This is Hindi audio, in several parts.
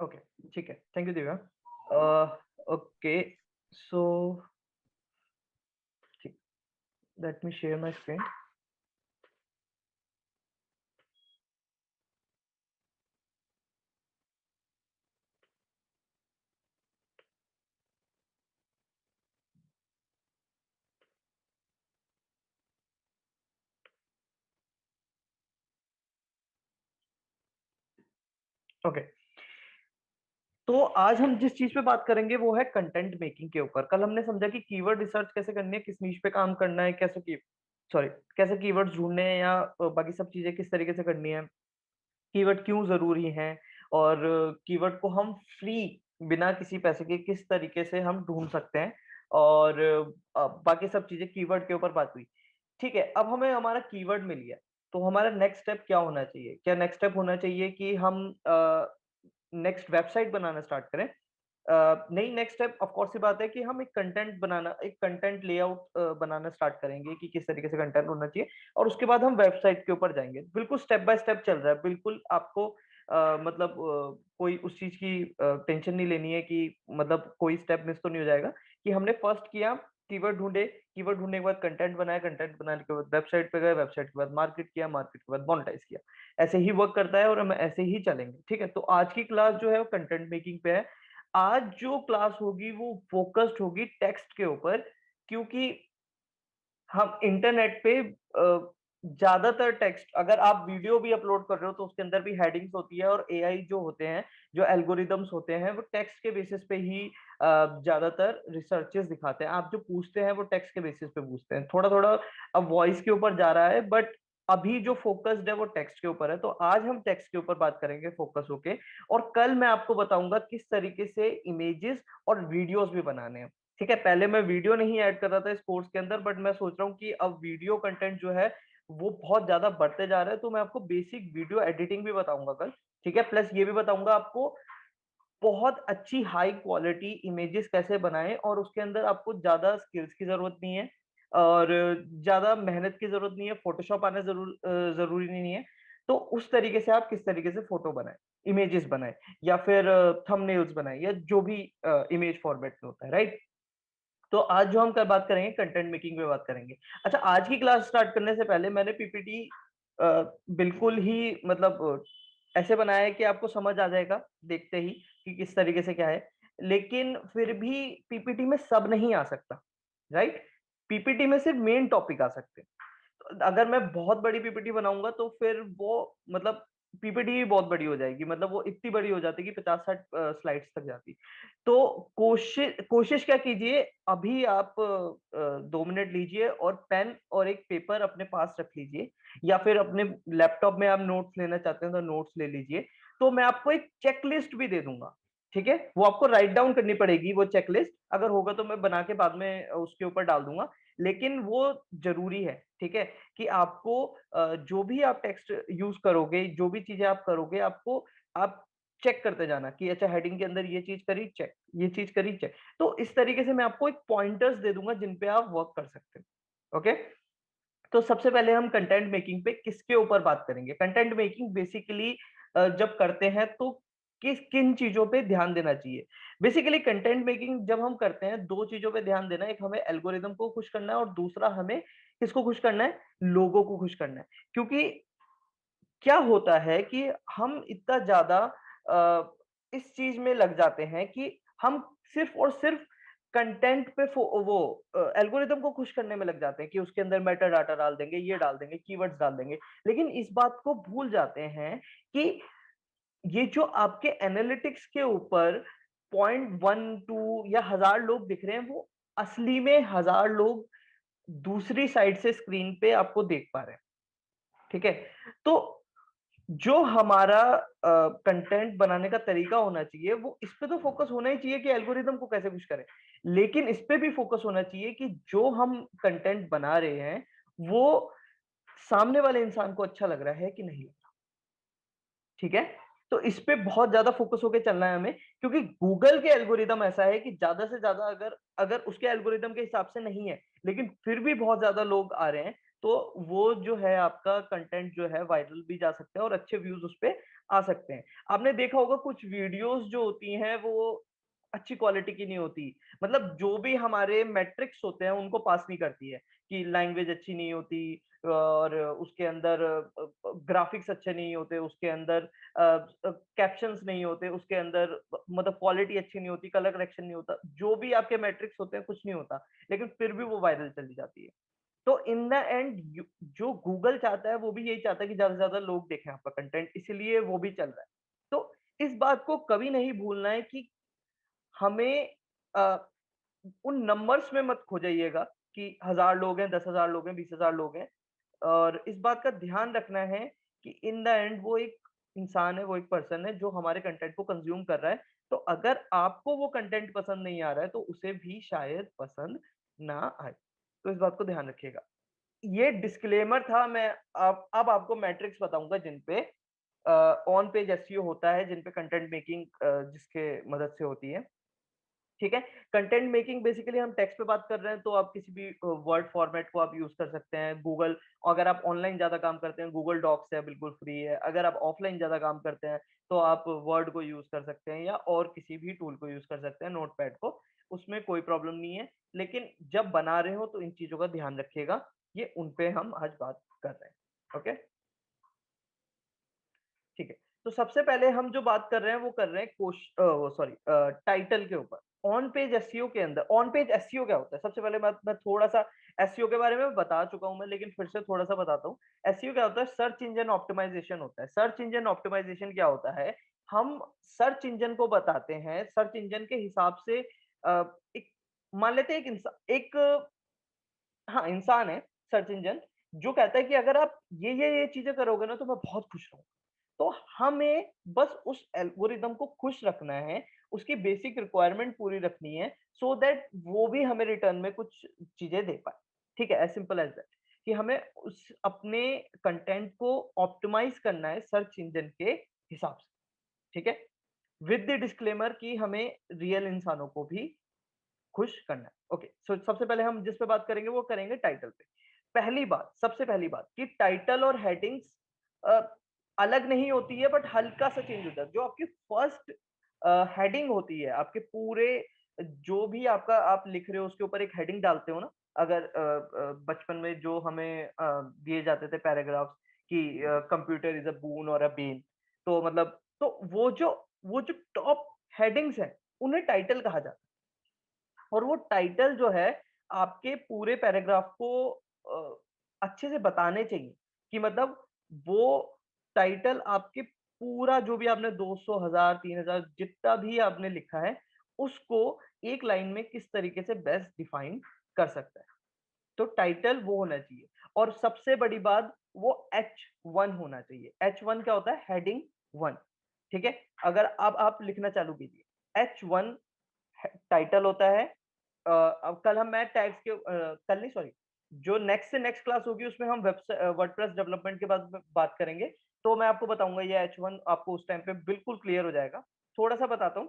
ओके, ठीक है, थैंक यू दिव्या। ओके, सो ठीक, late me share my screen. Okay, तो आज हम जिस चीज पे बात करेंगे वो है कंटेंट मेकिंग के ऊपर। कल हमने समझा कि कीवर्ड रिसर्च कैसे करनी है, किस नीश पे काम करना है, कैसे की सॉरी कैसे कीवर्ड्स ढूंढने हैं, या बाकी सब चीजें किस तरीके से करनी है, कीवर्ड क्यों जरूरी हैं, और कीवर्ड को हम फ्री बिना किसी पैसे के किस तरीके से हम ढूंढ सकते हैं, और बाकी सब चीजें कीवर्ड के ऊपर बात हुई। ठीक है, अब हमें हमारा कीवर्ड मिल गया, तो हमारा नेक्स्ट स्टेप क्या होना चाहिए? क्या नेक्स्ट स्टेप होना चाहिए कि हम नेक्स्ट वेबसाइट बनाना स्टार्ट करें? नहीं, नेक्स्ट स्टेप ऑफ कोर्स सी बात है कि हम एक कंटेंट बनाना, एक कंटेंट लेआउट बनाना स्टार्ट करेंगे कि किस तरीके से कंटेंट होना चाहिए, और उसके बाद हम वेबसाइट के ऊपर जाएंगे। बिल्कुल स्टेप बाय स्टेप चल रहा है, बिल्कुल आपको मतलब कोई उस चीज की टेंशन नहीं लेनी है कि मतलब कोई स्टेप मिस तो नहीं हो जाएगा। कि हमने फर्स्ट किया, कीवर्ड ढूंढे, कीवर्ड ढूंढने के बाद कंटेंट बनाया, कंटेंट बनाने के बाद वेबसाइट पे गए, वेबसाइट के बाद मार्केट किया, मार्केट के बाद मोनेटाइज किया। ऐसे ही वर्क करता है और हम ऐसे ही चलेंगे। ठीक है, तो आज की क्लास जो है वो कंटेंट मेकिंग पे है। आज जो क्लास होगी वो फोकस्ड होगी टेक्स्ट के ऊपर, क्योंकि हम इंटरनेट पे ज्यादातर टेक्स्ट, अगर आप वीडियो भी अपलोड कर रहे हो तो उसके अंदर भी हेडिंग्स होती है, और एआई जो होते हैं, जो एल्गोरिदम्स होते हैं, वो टेक्स्ट के बेसिस पे ही ज्यादातर रिसर्चेस दिखाते हैं। आप जो पूछते हैं वो टेक्स्ट के बेसिस पे पूछते हैं, थोड़ा थोड़ा अब वॉइस के ऊपर जा रहा है, बट अभी जो फोकस्ड है वो टेक्स्ट के ऊपर है। तो आज हम टेक्स्ट के ऊपर बात करेंगे फोकस होके, और कल मैं आपको बताऊंगा किस तरीके से इमेजेस और वीडियोस भी बनाने हैं। ठीक है, पहले मैं वीडियो नहीं ऐड कर रहा था इस कोर्स के अंदर, बट मैं सोच रहा हूँ कि अब वीडियो कंटेंट जो है वो बहुत ज्यादा बढ़ते जा रहा है, तो मैं आपको बेसिक वीडियो एडिटिंग भी बताऊंगा कल। ठीक है, प्लस ये भी बताऊंगा आपको बहुत अच्छी हाई क्वालिटी इमेजेस कैसे बनाएं, और उसके अंदर आपको ज्यादा स्किल्स की जरूरत नहीं है, और ज्यादा मेहनत की जरूरत नहीं है, फोटोशॉप आना जरूरी नहीं है। तो उस तरीके से आप किस तरीके से फोटो बनाएं, इमेजेस बनाएं, या फिर थंबनेल्स बनाएं, या जो भी इमेज फॉर्मेट में होता है, राइट? तो आज जो हम कल बात करेंगे कंटेंट मेकिंग पे बात करेंगे। अच्छा, आज की क्लास स्टार्ट करने से पहले मैंने पीपीटी बिल्कुल ही मतलब ऐसे बनाया है कि आपको समझ आ जाएगा देखते ही कि किस तरीके से क्या है। लेकिन फिर भी पीपीटी में सब नहीं आ सकता, राइट? पीपीटी में सिर्फ मेन टॉपिक आ सकते हैं। अगर मैं बहुत बड़ी पीपीटी बनाऊंगा तो फिर वो मतलब पीपीटी भी बहुत बड़ी हो जाएगी, मतलब वो इतनी बड़ी हो जाती है कि 50-60 स्लाइड्स तक जाती। तो कोशिश कोशिश क्या कीजिए, अभी आप 2 मिनट लीजिए और पेन और एक पेपर अपने पास रख लीजिए, या फिर अपने लैपटॉप में आप नोट्स लेना चाहते हैं तो नोट्स ले लीजिए। तो मैं आपको एक चेकलिस्ट भी दे दूंगा। ठीक है, वो आपको राइट डाउन करनी पड़ेगी वो चेकलिस्ट, अगर होगा तो मैं बना के बाद में उसके ऊपर डाल दूंगा। लेकिन वो जरूरी है, ठीक है, कि आपको जो भी आप टेक्स्ट यूज करोगे, जो भी चीजें आप करोगे, आपको आप चेक करते जाना कि अच्छा हेडिंग के अंदर ये चीज करी चेक, ये चीज करी चेक। तो इस तरीके से मैं आपको एक पॉइंटर्स दे दूंगा जिन पे आप वर्क कर सकते हो। ओके, तो सबसे पहले हम कंटेंट मेकिंग पे किसके ऊपर बात करेंगे? कंटेंट मेकिंग बेसिकली जब करते हैं तो किस किन चीजों पे ध्यान देना चाहिए? बेसिकली कंटेंट मेकिंग जब हम करते हैं, दो चीजों पे ध्यान देना है। एक, हमें एल्गोरिदम को खुश करना है, और दूसरा हमें किसको खुश करना है? लोगों को खुश करना है। क्योंकि क्या होता है कि हम इतना ज्यादा इस चीज में लग जाते हैं कि हम सिर्फ और सिर्फ कंटेंट पे वो एल्गोरिदम को खुश करने में लग जाते हैं कि उसके अंदर मेटा डाटा डाल देंगे, ये डाल देंगे, कीवर्ड्स डाल देंगे। लेकिन इस बात को भूल जाते हैं कि ये जो आपके एनालिटिक्स के ऊपर 0.12 या 1000 लोग दिख रहे हैं, वो असली में 1000 लोग दूसरी साइड से स्क्रीन पे आपको देख पा रहे हैं। ठीक है, तो जो हमारा कंटेंट बनाने का तरीका होना चाहिए वो इस पे तो फोकस होना ही चाहिए कि एल्गोरिदम को कैसे खुश करें। लेकिन इस पे भी फोकस होना चाहिए कि जो हम कंटेंट बना रहे हैं वो सामने वाले इंसान को अच्छा लग रहा है कि नहीं लग रहा। ठीक है, तो इस पे बहुत ज्यादा फोकस होकर चलना है हमें, क्योंकि गूगल के एल्गोरिदम ऐसा है कि ज्यादा से ज्यादा अगर अगर उसके एल्गोरिदम के हिसाब से नहीं है, लेकिन फिर भी बहुत ज्यादा लोग आ रहे हैं, तो वो जो है आपका कंटेंट जो है वायरल भी जा सकता है और अच्छे व्यूज उस पे आ सकते हैं। आपने देखा होगा कुछ वीडियोस जो होती हैं वो अच्छी क्वालिटी की नहीं होती, मतलब जो भी हमारे मैट्रिक्स होते हैं उनको पास नहीं करती है, कि लैंग्वेज अच्छी नहीं होती और उसके अंदर ग्राफिक्स अच्छे नहीं होते, उसके अंदर कैप्शंस नहीं होते, उसके अंदर मतलब क्वालिटी अच्छी नहीं होती, कलर करेक्शन नहीं होता, जो भी आपके मैट्रिक्स होते हैं कुछ नहीं होता, लेकिन फिर भी वो वायरल चली जाती है। तो इन द एंड जो गूगल चाहता है वो भी यही चाहता है कि ज्यादा से ज्यादा लोग देखें आपका कंटेंट, इसलिए वो भी चल रहा है। तो इस बात को कभी नहीं भूलना है कि हमें उन नंबर्स में मत खो जाइएगा कि 1000 लोग हैं, 10,000 लोग हैं, 20,000 लोग हैं, और इस बात का ध्यान रखना है कि इन द एंड वो एक इंसान है, वो एक पर्सन है जो हमारे कंटेंट को कंज्यूम कर रहा है। तो अगर आपको वो कंटेंट पसंद नहीं आ रहा है तो उसे भी शायद पसंद ना आए। तो इस बात को ध्यान रखिएगा। ये डिस्क्लेमर था। मैं अब आपको मैट्रिक्स बताऊंगा जिन पे ऑन पेज एसईओ होता है, जिन पे कंटेंट मेकिंग जिसके मदद से होती है। ठीक है। कंटेंट मेकिंग बेसिकली हम टेक्स्ट पे बात कर रहे हैं तो आप किसी भी वर्ड फॉर्मेट को आप यूज कर सकते हैं। गूगल, अगर आप ऑनलाइन ज्यादा काम करते हैं, गूगल डॉक्स है, बिल्कुल फ्री है। अगर आप ऑफलाइन ज्यादा काम करते हैं तो आप वर्ड को यूज कर सकते हैं या और किसी भी टूल को यूज कर सकते हैं, नोटपैड को, उसमें कोई प्रॉब्लम नहीं है। लेकिन जब बना रहे हो तो इन चीजों का ध्यान रखिएगा। ये उन पे हम आज बात कर रहे हैं। ओके, ठीक है। तो सबसे पहले हम जो बात कर रहे हैं वो कर रहे हैं सॉरी टाइटल के ऊपर। ऑन पेज एसईओ के अंदर, ऑन पेज एसईओ क्या होता है? सबसे पहले मैं थोड़ा सा एसईओ के बारे में बता चुका हूं मैं, लेकिन फिर से थोड़ा सा बताता हूँ। एसईओ क्या होता है? सर्च इंजन ऑप्टिमाइजेशन होता है। सर्च इंजन ऑप्टिमाइजेशन क्या होता है? हम सर्च इंजन को बताते हैं, सर्च इंजन के हिसाब से एक मान लेते हैं, एक हाँ इंसान है सर्च इंजन, जो कहता है कि अगर आप ये चीजें करोगे ना तो मैं बहुत खुश रहूंगा। तो हमें बस उस एल्गोरिदम को खुश रखना है, उसकी बेसिक रिक्वायरमेंट पूरी रखनी है, सो दैट वो भी हमें रिटर्न में कुछ चीजें दे पाए। ठीक है, एज सिंपल एज दैट, कि हमें उस अपने कंटेंट को ऑप्टिमाइज करना है सर्च इंजन के हिसाब से। ठीक है, विद द डिस्क्लेमर कि हमें रियल इंसानों को भी खुश करना है। ओके, सो सबसे पहले हम जिस पे बात करेंगे वो करेंगे टाइटल पे। पहली बात, सबसे पहली बात कि टाइटल और हेडिंग्स अलग नहीं होती है, बट हल्का सा चेंज होता है। जो आपकी फर्स्ट हेडिंग होती है, आपके पूरे जो भी आपका आप लिख रहे हो उसके ऊपर एक हेडिंग डालते हो ना। अगर बचपन में जो हमें दिए जाते थे पैराग्राफ्स कि कंप्यूटर इज अ बून और अ बेन, तो मतलब तो वो जो टॉप हेडिंग्स है उन्हें टाइटल कहा जाता है। और वो टाइटल जो है आपके पूरे पैराग्राफ को अच्छे से बताने चाहिए, कि मतलब वो टाइटल आपके पूरा जो भी आपने 200, 1000, 3000 जितना भी आपने लिखा है उसको एक लाइन में किस तरीके से बेस्ट डिफाइन कर सकता है। तो टाइटल वो होना चाहिए। और सबसे बड़ी बात, वो H1 होना चाहिए। H1 क्या होता है? हेडिंग 1। ठीक है, अगर अब आप लिखना चालू कीजिए, H1 टाइटल होता है। अब कल हम मैं टैग्स के कल नहीं सॉरी, जो नेक्स्ट से नेक्स्ट क्लास होगी उसमें हम वेबसाइट वर्डप्रेस डेवलपमेंट के बाद में बात करेंगे। तो मैं आपको बताऊंगा ये H1 आपको उस टाइम पे बिल्कुल क्लियर हो जाएगा। थोड़ा सा बताता हूँ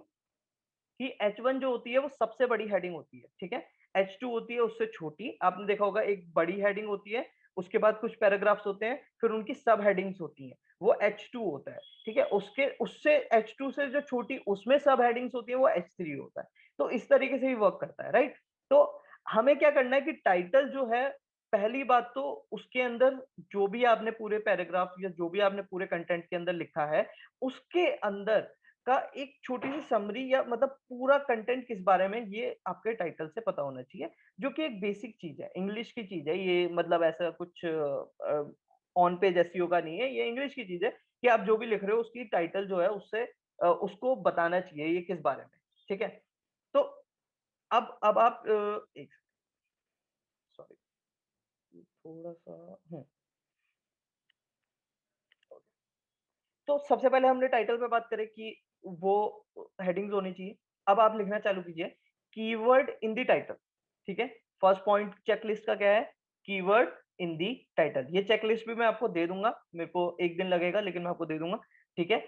कि H1 जो होती है वो सबसे बड़ी हेडिंग होती है। ठीक है, H2 होती है उससे छोटी। आपने देखा होगा एक बड़ी हेडिंग होती है, उसके बाद कुछ पैराग्राफ्स होते हैं, फिर उनकी सब हेडिंग्स होती हैं, वो H2 होता है। ठीक है, उसके उससे H2 से जो छोटी उसमें सब हेडिंग्स होती है वो H3 होता है। तो इस तरीके से ही वर्क करता है, राइट? तो हमें क्या करना है कि टाइटल जो है, पहली बात तो उसके अंदर जो भी आपने पूरे पैराग्राफ या जो भी आपने पूरे कंटेंट के अंदर लिखा है उसके अंदर का एक छोटी सी समरी, या मतलब पूरा कंटेंट किस बारे में, ये आपके टाइटल से पता होना चाहिए। जो कि एक बेसिक चीज है, इंग्लिश की चीज है ये, मतलब ऐसा कुछ ऑन पेज एसईओ का नहीं है, ये इंग्लिश की चीज है कि आप जो भी लिख रहे हो उसकी टाइटल जो है उससे उसको बताना चाहिए ये किस बारे में। ठीक है, तो अब आप एक सॉरी, थोड़ा सा तो सबसे पहले हमने टाइटल पे बात करें कि वो हेडिंग्स होनी चाहिए। अब आप लिखना चालू कीजिए, कीवर्ड इन द टाइटल। ठीक है, फर्स्ट पॉइंट चेकलिस्ट का क्या है? Keyword in the title. ये चेकलिस्ट भी मैं आपको दे दूंगा, मेरे को एक दिन लगेगा लेकिन मैं आपको दे दूंगा। ठीक है,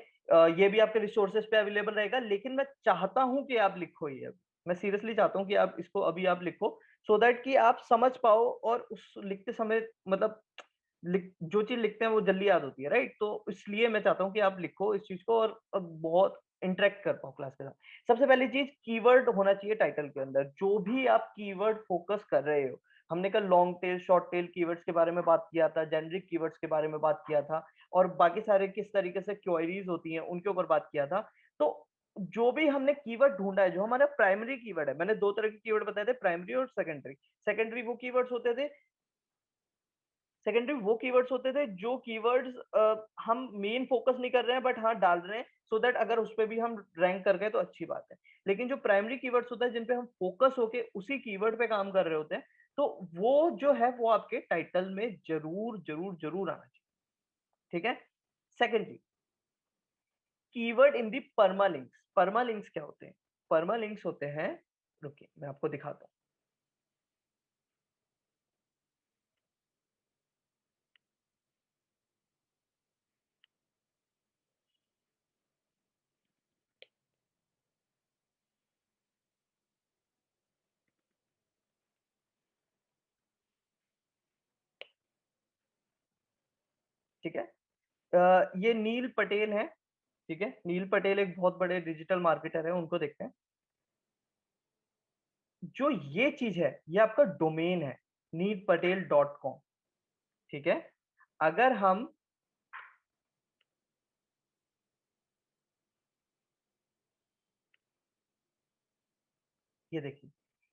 ये भी आपके रिसोर्सेज पे अवेलेबल रहेगा, लेकिन मैं चाहता हूं कि आप लिखो ये। मैं सीरियसली चाहता हूं कि आप इसको अभी आप लिखो, सो दैट कि आप समझ पाओ और उस लिखते समय मतलब जो चीज लिखते हैं वो जल्दी याद होती है, राइट? तो इसलिए मैं चाहता हूँ कि आप लिखो इस चीज को और बहुत इंटरेक्ट कर पाओ क्लास के साथ। सबसे पहली चीज, कीवर्ड होना चाहिए टाइटल के अंदर। जो भी आप कीवर्ड फोकस कर रहे हो, हमने कल long tail, short tail keywords के बारे में बात किया था, जेनरिक कीवर्ड्स के बारे में बात किया था, और बाकी सारे किस तरीके से क्वेरीज होती हैं उनके ऊपर बात किया था। तो जो भी हमने कीवर्ड ढूंढा है, जो हमारा प्राइमरी कीवर्ड है, मैंने दो तरह के कीवर्ड बताए थे, प्राइमरी और सेकेंडरी। सेकेंडरी वो कीवर्ड्स होते थे, सेकेंडरी वो कीवर्ड्स होते थे जो कीवर्ड्स हम मेन फोकस नहीं कर रहे हैं बट हाँ डाल रहे हैं, सो दैट अगर उस पर भी हम रैंक कर गए तो अच्छी बात है। लेकिन जो प्राइमरी कीवर्ड्स होता है जिन पे हम फोकस होके उसी कीवर्ड पे काम कर रहे होते हैं, तो वो जो है वो आपके टाइटल में जरूर जरूर जरूर आना चाहिए। ठीक है। सेकेंडली, कीवर्ड इन दी परमालिंक्स। परमालिंक्स क्या होते हैं? परमालिंक्स होते हैं, रुकिए मैं आपको दिखाता हूँ। ठीक है। ये नील पटेल है। ठीक है, नील पटेल एक बहुत बड़े डिजिटल मार्केटर है, उनको देखते हैं। जो ये चीज है ये आपका डोमेन है, नीलपटेल.com। ठीक है। अगर हम ये देखिए,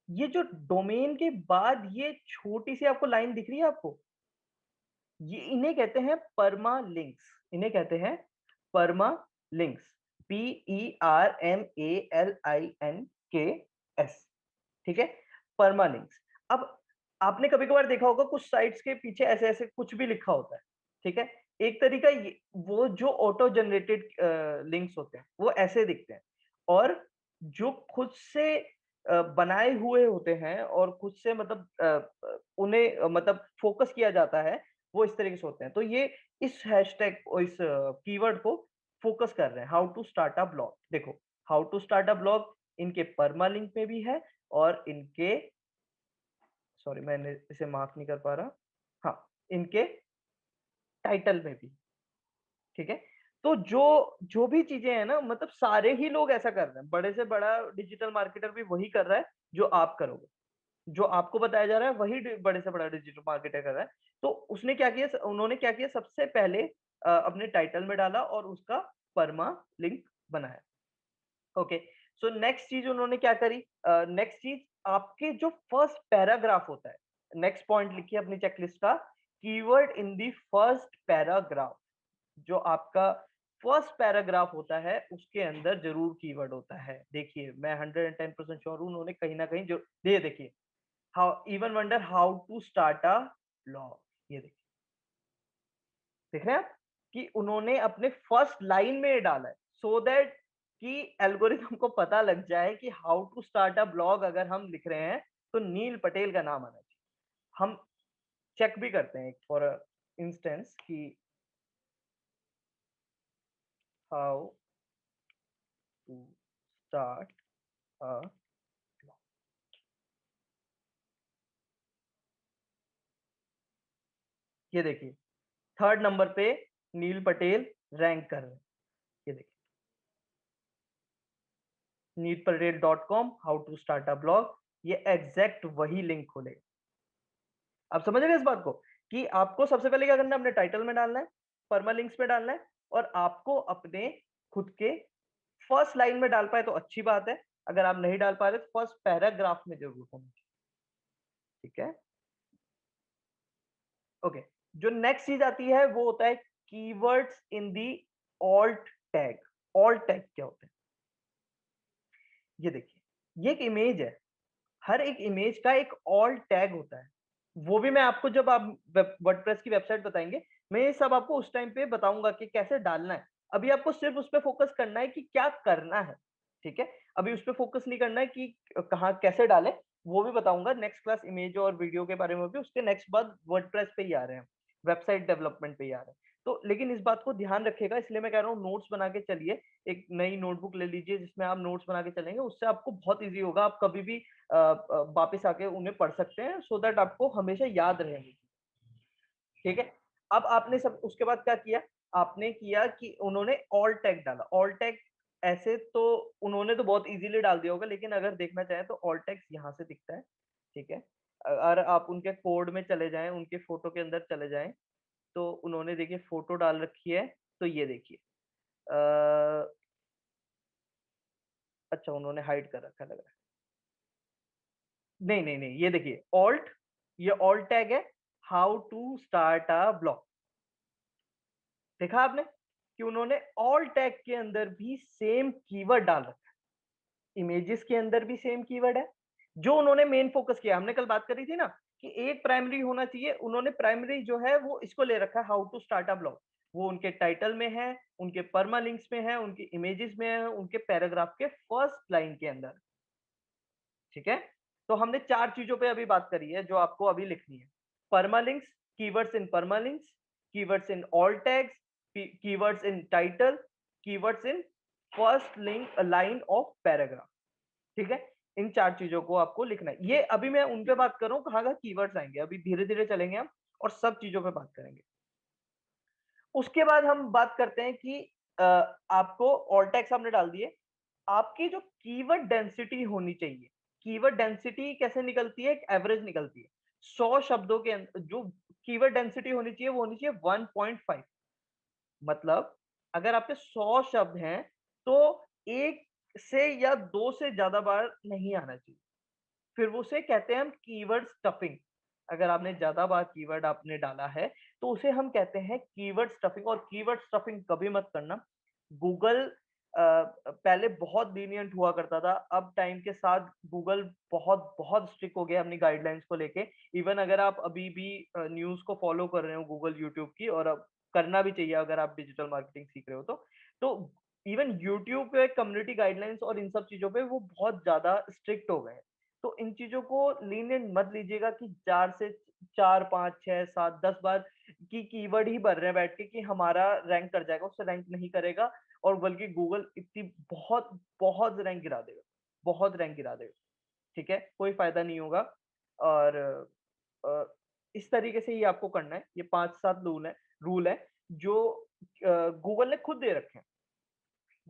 ये जो डोमेन के बाद ये छोटी सी आपको लाइन दिख रही है आपको, ये इन्हें कहते हैं परमा लिंक्स। इन्हें कहते हैं परमा लिंक्स। PERMALINKS। ठीक है, परमा लिंक्स। अब आपने कभी कभार देखा होगा कुछ साइट्स के पीछे ऐसे ऐसे कुछ भी लिखा होता है। ठीक है। एक तरीका ये, वो जो ऑटो जनरेटेड लिंक्स होते हैं वो ऐसे दिखते हैं, और जो खुद से बनाए हुए होते हैं और खुद से मतलब उन्हें मतलब फोकस किया जाता है, वो इस तरीके से होते हैं। तो ये इस हैशटैग और इस कीवर्ड को फोकस कर रहे हैं, how to start a blog. देखो, how to start a blog इनके परमा लिंक में भी है, और इनके, सॉरी मैंने इसे मार्क नहीं कर पा रहा, हाँ, इनके टाइटल में भी। ठीक है। तो जो जो भी चीजें हैं ना, मतलब सारे ही लोग ऐसा कर रहे हैं, बड़े से बड़ा डिजिटल मार्केटर भी वही कर रहा है जो आप करोगे। जो आपको बताया जा रहा है वही बड़े से बड़ा डिजिटल मार्केटर कर रहा है। तो उसने क्या किया, उन्होंने क्या किया, सबसे पहले अपने टाइटल में डाला और उसका परमा लिंक बनाया। ओके। सो नेक्स्ट चीज उन्होंने क्या करी, नेक्स्ट चीज, आपके जो फर्स्ट पैराग्राफ होता है, नेक्स्ट पॉइंट लिखिए अपनी चेकलिस्ट का, keyword in the first paragraph. जो आपका फर्स्ट पैराग्राफ होता है उसके अंदर जरूर कीवर्ड होता है। देखिए, मैं 110% श्योर हूं उन्होंने कहीं ना कहीं जो दे, देखिए, how even wonder how to start a blog, ये देखिए, देख रहे हैं आप कि उन्होंने अपने फर्स्ट लाइन में ये डाला है, सो दैट कि एल्गोरिथम को पता लग जाए कि how to start a blog अगर हम लिख रहे हैं तो नील पटेल का नाम आना चाहिए। हम चेक भी करते हैं फॉर इंस्टेंस कि how to start a blog. ये देखिए, थर्ड नंबर पे नील पटेल रैंक कर रहे हैं। ये देखिए, neetpatel.com, how to start a blog, ये एग्जैक्ट वही लिंक खोलेगा। आप समझ रहे हैं इस बात को, कि आपको सबसे पहले क्या करना है, अपने टाइटल में डालना है, परमालिंक्स में डालना है, और आपको अपने खुद के फर्स्ट लाइन में डाल पाए तो अच्छी बात है। अगर आप नहीं डाल पा रहे तो फर्स्ट पैराग्राफ में जरूर होना चाहिए। ठीक है। ओके। जो नेक्स्ट चीज आती है वो होता है keywords in the alt tag. Alt tag क्या होते हैं? ये देखिए, ये एक इमेज है, हर एक इमेज का एक ऑल्ट टैग होता है। वो भी मैं आपको, जब आप वर्डप्रेस की वेबसाइट बताएंगे, मैं ये सब आपको उस टाइम पे बताऊंगा कि कैसे डालना है। अभी आपको सिर्फ उस पर फोकस करना है कि क्या करना है। ठीक है। अभी उस पर फोकस नहीं करना है कि कहाँ कैसे डालें, वो भी बताऊंगा नेक्स्ट क्लास, इमेज और वीडियो के बारे में भी उसके नेक्स्ट बाद वर्डप्रेस पे ही आ रहे हैं, वेबसाइट डेवलपमेंट पे ही आ रहे हैं। तो लेकिन इस बात को ध्यान रखिएगा, इसलिए मैं कह रहा हूँ नोट्स बना के चलिए, एक नई नोटबुक ले लीजिए जिसमें आप नोट्स बना के चलेंगे, उससे आपको बहुत ईजी होगा, आप कभी भी वापस आके उन्हें पढ़ सकते हैं, सो दैट आपको हमेशा याद रहेंगे। ठीक है। अब आपने सब उसके बाद क्या किया, आपने किया कि उन्होंने ऑल टैग डाला। ऑल टैग ऐसे तो उन्होंने तो बहुत इजीली डाल दिया होगा, लेकिन अगर देखना चाहें तो ऑल टैग्स यहाँ से दिखता है। ठीक है। अगर आप उनके कोड में चले जाएं, उनके फोटो के अंदर चले जाएं, तो उन्होंने देखिए फोटो डाल रखी है, तो ये देखिए अच्छा उन्होंने हाइड कर रखा लग रहा है। नहीं नहीं नहीं, ये देखिए ऑल्ट, ये ऑल्ट टैग है, how to start a blog. देखा आपने कि उन्होंने ऑल टैग के अंदर भी सेम कीवर्ड डाल रखा है, इमेजेस के अंदर भी सेम कीवर्ड है। जो उन्होंने मेन फोकस किया, हमने कल बात करी थी ना कि एक प्राइमरी होना चाहिए, उन्होंने प्राइमरी जो है वो इसको ले रखा है, how to start a blog. वो उनके टाइटल में है, उनके परमा लिंक्स में है, उनके इमेजेस में है, उनके पैराग्राफ के फर्स्ट लाइन के अंदर। ठीक है। तो हमने चार चीजों पे अभी बात करी है जो आपको अभी लिखनी है। Permalinks, keywords in permalinks, keywords in all tags, keywords in title, keywords in first link line of paragraph. ठीक है। इन चार चीजों को आपको लिखना है। ये अभी मैं उन पे बात कर रहा हूँ कहाँ कहाँ कीवर्ड्स आएंगे, अभी धीरे धीरे चलेंगे हम और सब चीजों पे बात करेंगे। उसके बाद हम बात करते हैं कि आपको ऑल टैग्स आपने डाल दिए, आपकी जो कीवर्ड डेंसिटी होनी चाहिए। कीवर्ड डेंसिटी कैसे निकलती है, एक एवरेज निकलती है। 100 शब्दों के अंदर जो कीवर्ड डेंसिटी होनी चाहिए वो होनी चाहिए 1.5। मतलब अगर आपके 100 शब्द हैं तो एक से या दो से ज्यादा बार नहीं आना चाहिए, फिर उसे कहते हैं हम कीवर्ड स्टफिंग। अगर आपने ज्यादा बार कीवर्ड आपने डाला है तो उसे हम कहते हैं कीवर्ड स्टफिंग। और कीवर्ड स्टफिंग कभी मत करना। गूगल पहले बहुत लीनियंट हुआ करता था, अब टाइम के साथ गूगल बहुत बहुत स्ट्रिक्ट हो गया अपनी गाइडलाइंस को लेके। इवन अगर आप अभी भी न्यूज को फॉलो कर रहे हो गूगल यूट्यूब की, और अब करना भी चाहिए अगर आप डिजिटल मार्केटिंग सीख रहे हो तो इवन यूट्यूब पे कम्युनिटी गाइडलाइंस और इन सब चीजों पे वो बहुत ज्यादा स्ट्रिक्ट हो गए हैं। तो इन चीजों को लीनियंट मत लीजिएगा कि 4 से 4 5 6 7 10 बार की कीवर्ड ही भर रहे हैं बैठ के कि हमारा रैंक कर जाएगा, उससे रैंक नहीं करेगा। और बल्कि गूगल इतनी बहुत बहुत रैंक गिरा देगा, बहुत रैंक गिरा देगा। ठीक है, कोई फायदा नहीं होगा। और अ, इस तरीके से ही आपको करना है। ये 5 7 रूल है जो गूगल ने खुद दे रखे हैं।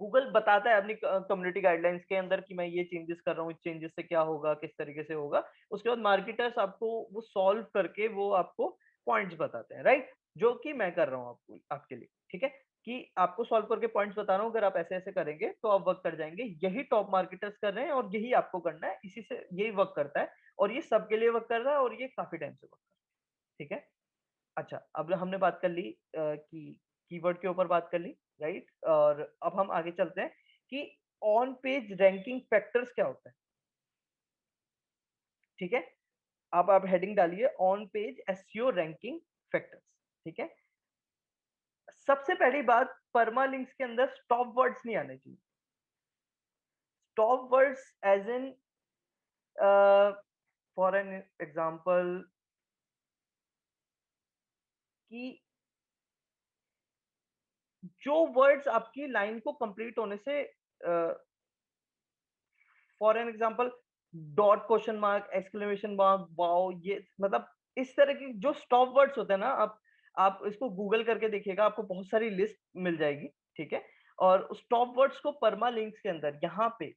गूगल बताता है अपनी कम्युनिटी गाइडलाइंस के अंदर कि मैं ये चेंजेस कर रहा हूँ, इस चेंजेस से क्या होगा, किस तरीके से होगा। उसके बाद मार्केटर्स आपको वो सॉल्व करके वो आपको पॉइंट्स बताते हैं, राइट, जो कि मैं कर रहा हूँ आपको आपके लिए। ठीक है, कि आपको सॉल्व करके पॉइंट्स बता रहा हूँ, अगर आप ऐसे ऐसे करेंगे तो आप वर्क कर जाएंगे। यही टॉप मार्केटर्स कर रहे हैं और यही आपको करना है, इसी से यही वर्क करता है और ये सबके लिए वर्क कर रहा है और ये काफी टाइम से वर्क कर रहा है। ठीक है। अच्छा, अब हमने बात कर ली कि कीवर्ड के ऊपर बात कर ली, राइट। और अब हम आगे चलते हैं कि ऑन पेज रैंकिंग फैक्टर्स क्या होता है। ठीक है। अब आप हेडिंग डालिए on page SEO ranking factors. ठीक है। सबसे पहली बात, परमालिंक्स के अंदर स्टॉप वर्ड्स नहीं आने चाहिए। Stop words as in for an example कि जो वर्ड्स आपकी लाइन को कंप्लीट होने से for an example dot, question mark, exclamation mark, wow, ये मतलब इस तरह की जो स्टॉप वर्ड्स होते हैं ना, आप इसको गूगल करके देखिएगा, आपको बहुत सारी लिस्ट मिल जाएगी। ठीक है। और स्टॉप वर्ड्स को परमा लिंक्स के अंदर यहाँ पे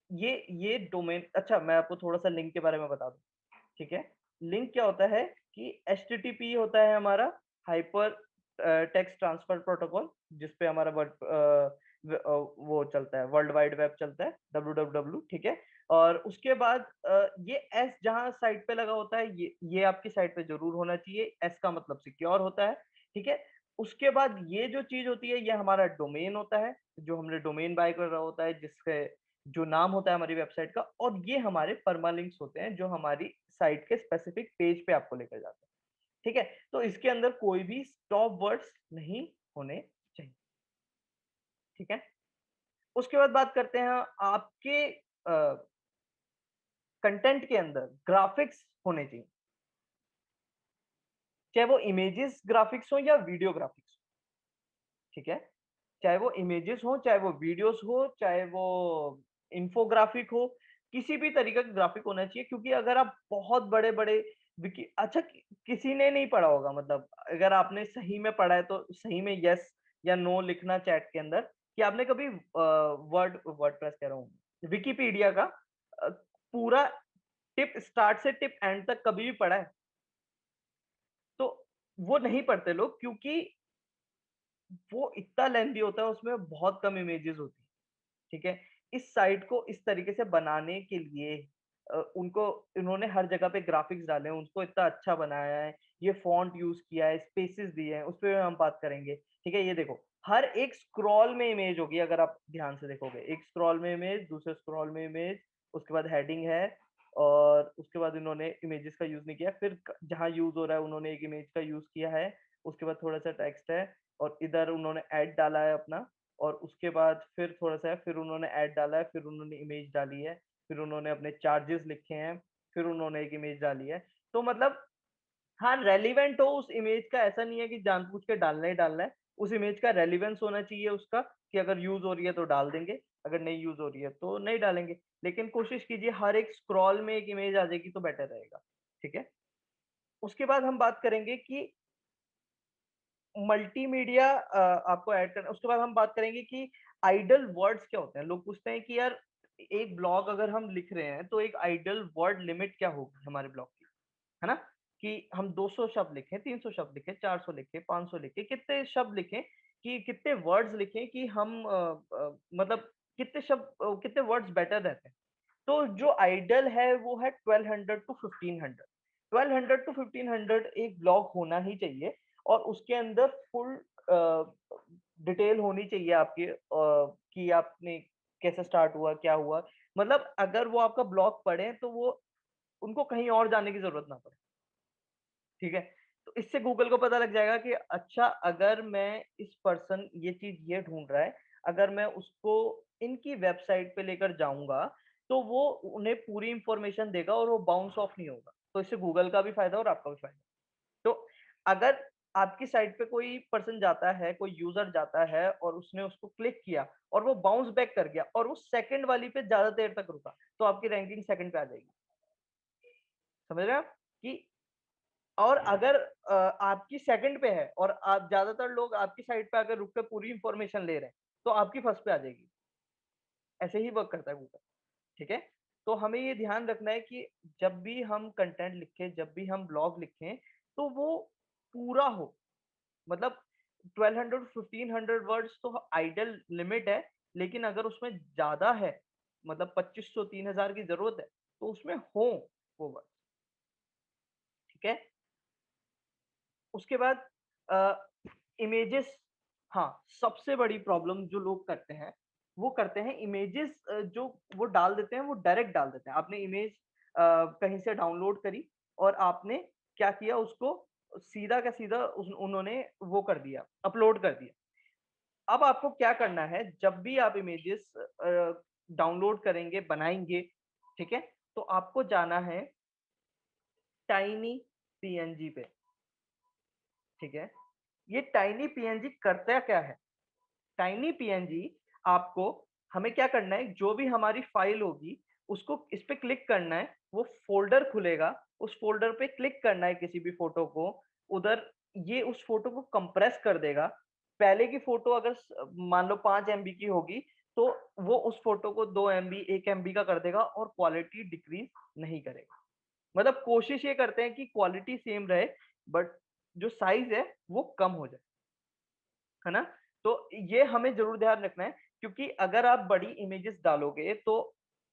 ये डोमेन, अच्छा मैं आपको थोड़ा सा लिंक के बारे में बता दूं। ठीक है। लिंक क्या होता है कि HTTP होता है हमारा, हाइपर टेक्स्ट ट्रांसफर प्रोटोकॉल, जिसपे हमारा वो चलता है, वर्ल्ड वाइड वेब चलता है, www। ठीक है। और उसके बाद ये एस जहां साइट पे लगा होता है, ये आपकी साइट पे जरूर होना चाहिए। एस का मतलब सिक्योर होता है। ठीक है। उसके बाद ये जो चीज होती है ये हमारा डोमेन होता है, जो हमने डोमेन बाय कर रहा होता है, जिसके जो नाम होता है हमारी वेबसाइट का। और ये हमारे परमालिंक्स होते हैं जो हमारी साइट के स्पेसिफिक पेज पे आपको लेकर जाते हैं। ठीक है। तो इसके अंदर कोई भी स्टॉप वर्ड्स नहीं होने चाहिए। ठीक है। उसके बाद बात करते हैं आपके कंटेंट के अंदर ग्राफिक्स होने चाहिए, चाहे वो इमेजेस ग्राफिक्स हो या वीडियो ग्राफिक्स। ठीक है? चाहे वो इमेजेस हो, चाहे वो वीडियोस हो, चाहे वो इन्फोग्राफिक हो, किसी भी तरीके का ग्राफिक होना चाहिए, क्योंकि अगर आप बहुत बड़े-बड़े विकी अच्छा किसी ने नहीं पढ़ा होगा, मतलब अगर आपने सही में पढ़ा है तो सही में यस या नो लिखना चैट के अंदर कि आपने कभी वर्डप्रेस कह रहा हूँ, विकिपीडिया का पूरा टिप स्टार्ट से टिप एंड तक कभी भी पढ़ा है? तो वो नहीं पढ़ते लोग, क्योंकि वो इतना लेंथी होता है, उसमें बहुत कम इमेजेस होती हैं। ठीक है? इस साइट को इस तरीके से बनाने के लिए उनको इन्होंने हर जगह पे ग्राफिक्स डाले हैं, उसको इतना अच्छा बनाया है, ये फ़ॉन्ट यूज़ किया है, स्पेसेस दिए हैं, उसपे हम बात करेंगे। ठीक है? ये देखो, हर एक स्क्रॉल में इमेज होगी, अगर आप ध्यान से देखोगे। एक स्क्रॉल में इमेज, दूसरे स्क्रॉल में इमेज, उसके बाद हेडिंग है और उसके बाद इन्होंने इमेजेस का यूज़ नहीं किया। फिर क जहाँ यूज़ हो रहा है, उन्होंने एक इमेज का यूज़ किया है, उसके बाद थोड़ा-सा टेक्स्ट है और इधर उन्होंने ऐड डाला है अपना और उसके बाद फिर थोड़ा-सा है, फिर उन्होंने ऐड डाला है, फिर उन्होंने इमेज डाली है, फिर उन्होंने अपने चार्जेस लिखे हैं, फिर उन्होंने एक इमेज डाली है। तो मतलब हाँ, रेलेवेंट हो उस इमेज का, ऐसा नहीं है कि जानबूझ के डालना ही डालना है। उस इमेज का रेलेवेंस होना चाहिए उसका कि अगर यूज़ हो रही है तो डाल देंगे, अगर नहीं यूज़ हो रही है तो नहीं डालेंगे। लेकिन कोशिश कीजिए हर एक स्क्रॉल में एक इमेज आ जाएगी तो बेटर रहेगा। ठीक है? उसके बाद हम बात करेंगे कि मल्टीमीडिया आपको ऐड करना, उसके बाद हम बात करेंगे कि आइडल वर्ड्स क्या होते हैं? लोग पूछते हैं कि यार एक ब्लॉग अगर हम लिख रहे हैं तो एक आइडल वर्ड लिमिट क्या होगी हमारे ब्लॉग की, है ना? कि हम 200 शब्द लिखें, 300 शब्द लिखें, 400 लिखें, 500 लिखें, कितने शब्द लिखें कि कितने वर्ड्स लिखें कि हम मतलब कितने वर्ड्स बेटर रहते हैं। तो जो आइडल है वो है 1200 टू 1500। 1200 टू 1500 एक ब्लॉग होना ही चाहिए और उसके अंदर फुल डिटेल होनी चाहिए आपकी कि आपने कैसे स्टार्ट हुआ, क्या हुआ? मतलब अगर वो आपका ब्लॉग पढ़ें तो वो उनको कहीं और जाने की ज़रूरत ना पड़े, ठीक है? तो इससे गूगल को पता लग जाएगा कि अच्छा अगर मैं इस पर्सन ये चीज़ ये ढूँढ रहा है, अगर मैं उसको इनकी वेबसाइट पे लेकर जाऊँगा, तो वो उन्हें पूरी इन्फॉर्मेशन देगा और वो बाउंस ऑफ नहीं होगा। तो इससे गूगल का भी फ़ायदा और आपका भी फ़ायदा। तो अगर आपकी साइट पे कोई पर्सन जाता है, कोई यूज़र जाता है और उसने उसको क्लिक किया और वो बाउंस बैक कर गया और वो सेकंड वाली पे ज़्यादा देर तक रुका, तो आपकी रैंकिंग सेकंड पे आ जाएगी। समझ रहे हैं आप? कि और अगर आपकी सेकंड पे है और आप ज़्यादातर लोग आपकी साइट पे आकर रुक के पूरी इन्फॉर्मेशन ले रहे हैं, तो आपकी फर्स्ट पे आ जाएगी। ऐसे ही वर्क करता है गूगल, ठीक है? तो हमें ये ध्यान रखना है कि जब भी हम कंटेंट लिखें, जब भी हम ब्लॉग लिखें, तो वो पूरा हो। मतलब 1200 टू 1500 वर्ड्स तो आइडियल लिमिट है, लेकिन अगर उसमें ज़्यादा है, मतलब 2500 3000 की ज़रूरत है, तो उसमें हो वो वर्ड्स, ठीक है? उसके बाद अ, इमेजेस, हाँ, सबसे बड़ी प्रॉब्लम जो लोग करते हैं, वो करते हैं इमेजेस जो वो डाल देते हैं, वो डायरेक्ट डाल देते हैं। आपने इमेज कहीं से डाउनलोड करी और आपने क्या किया उसको सीधा का सीधा उन्होंने वो कर दिया, अपलोड कर दिया। अब आपको क्या करना है, जब भी आप इमेजेस डाउनलोड करेंगे, बनाएँगे, ठीक है? तो आपको जाना है टाइनी पीएनजी पे, ठीक है? ये टाइनी पीएनजी करता क्या है? टाइनी पीएनजी आपको हमें क्या करना है, जो भी हमारी फाइल होगी, उसको इस पे क्लिक करना है, वो फ़ोल्डर खुलेगा, उस फ़ोल्डर पे क्लिक करना है किसी भी फ़ोटो को, उधर ये उस फ़ोटो को कंप्रेस कर देगा। पहले की फ़ोटो अगर मान लो 5 एमबी की होगी, तो वो उस फ़ोटो को 2 एमबी, 1 एमबी का कर देगा और क्वालिटी डिक्रीज़ नहीं करेगा। मतलब कोशिश ये करते हैं कि क्वालिटी सेम रहे, बट जो साइज़ है, वो कम हो जाए। है ना? तो ये हमें ज़रूर ध्यान रखना है, क्योंकि अगर आप बड़ी इमेजेस डालोगे तो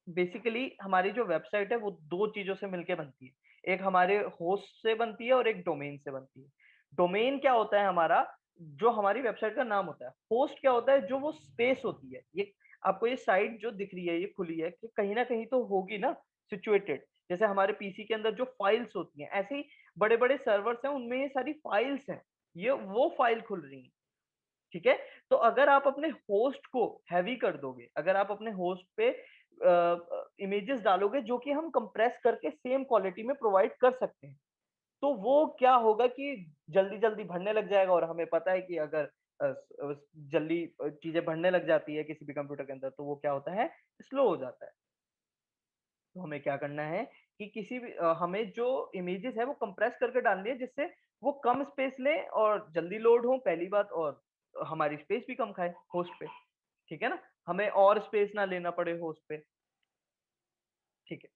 बेसिकली हमारी जो वेबसाइट है वो 2 चीज़ों से मिलके बनती है। एक हमारे होस्ट से बनती है और एक डोमेन से बनती है। डोमेन क्या होता है हमारा, जो हमारी वेबसाइट का नाम होता है। होस्ट क्या होता है, जो वो स्पेस होती है। ये आपको ये साइट जो दिख रही है, ये खुली है, कि कहीं न कहीं तो होगी ना सिचुएटेड। जैसे हमारे पीसी के अंदर जो फाइल्स होती हैं, ऐसे ही बड़े-बड़े सर्वर्स हैं, उनमें ये सारी फाइल्स हैं। ये वो फाइल खुल रही हैं। ठीक है? तो अगर आप अपने होस्ट को हेवी कर दोगे, अगर आप अपने होस्ट पे इमेजेस डालोगे जो कि हम कंप्रेस करके सेम क्वालिटी में प्रोवाइड कर सकते हैं, तो वो क्या होगा कि जल्दी-जल्दी भरने लग जाएगा और हमें पता है कि अगर जल्दी चीजें बढ़ने लग जाती है किसी भी कंप्यूटर के अंदर, तो वो क्या होता है, स्लो हो जाता है। तो हमें क्या करना है कि किसी भी हमें जो इमेजेस है वो कंप्रेस करके डालनी है, जिससे वो कम स्पेस ले और जल्दी लोड हो, पहली बात, और हमारी स्पेस भी कम खाए होस्ट पे, ठीक है ना, हमें और स्पेस ना लेना पड़े होस्ट पे, ठीक है।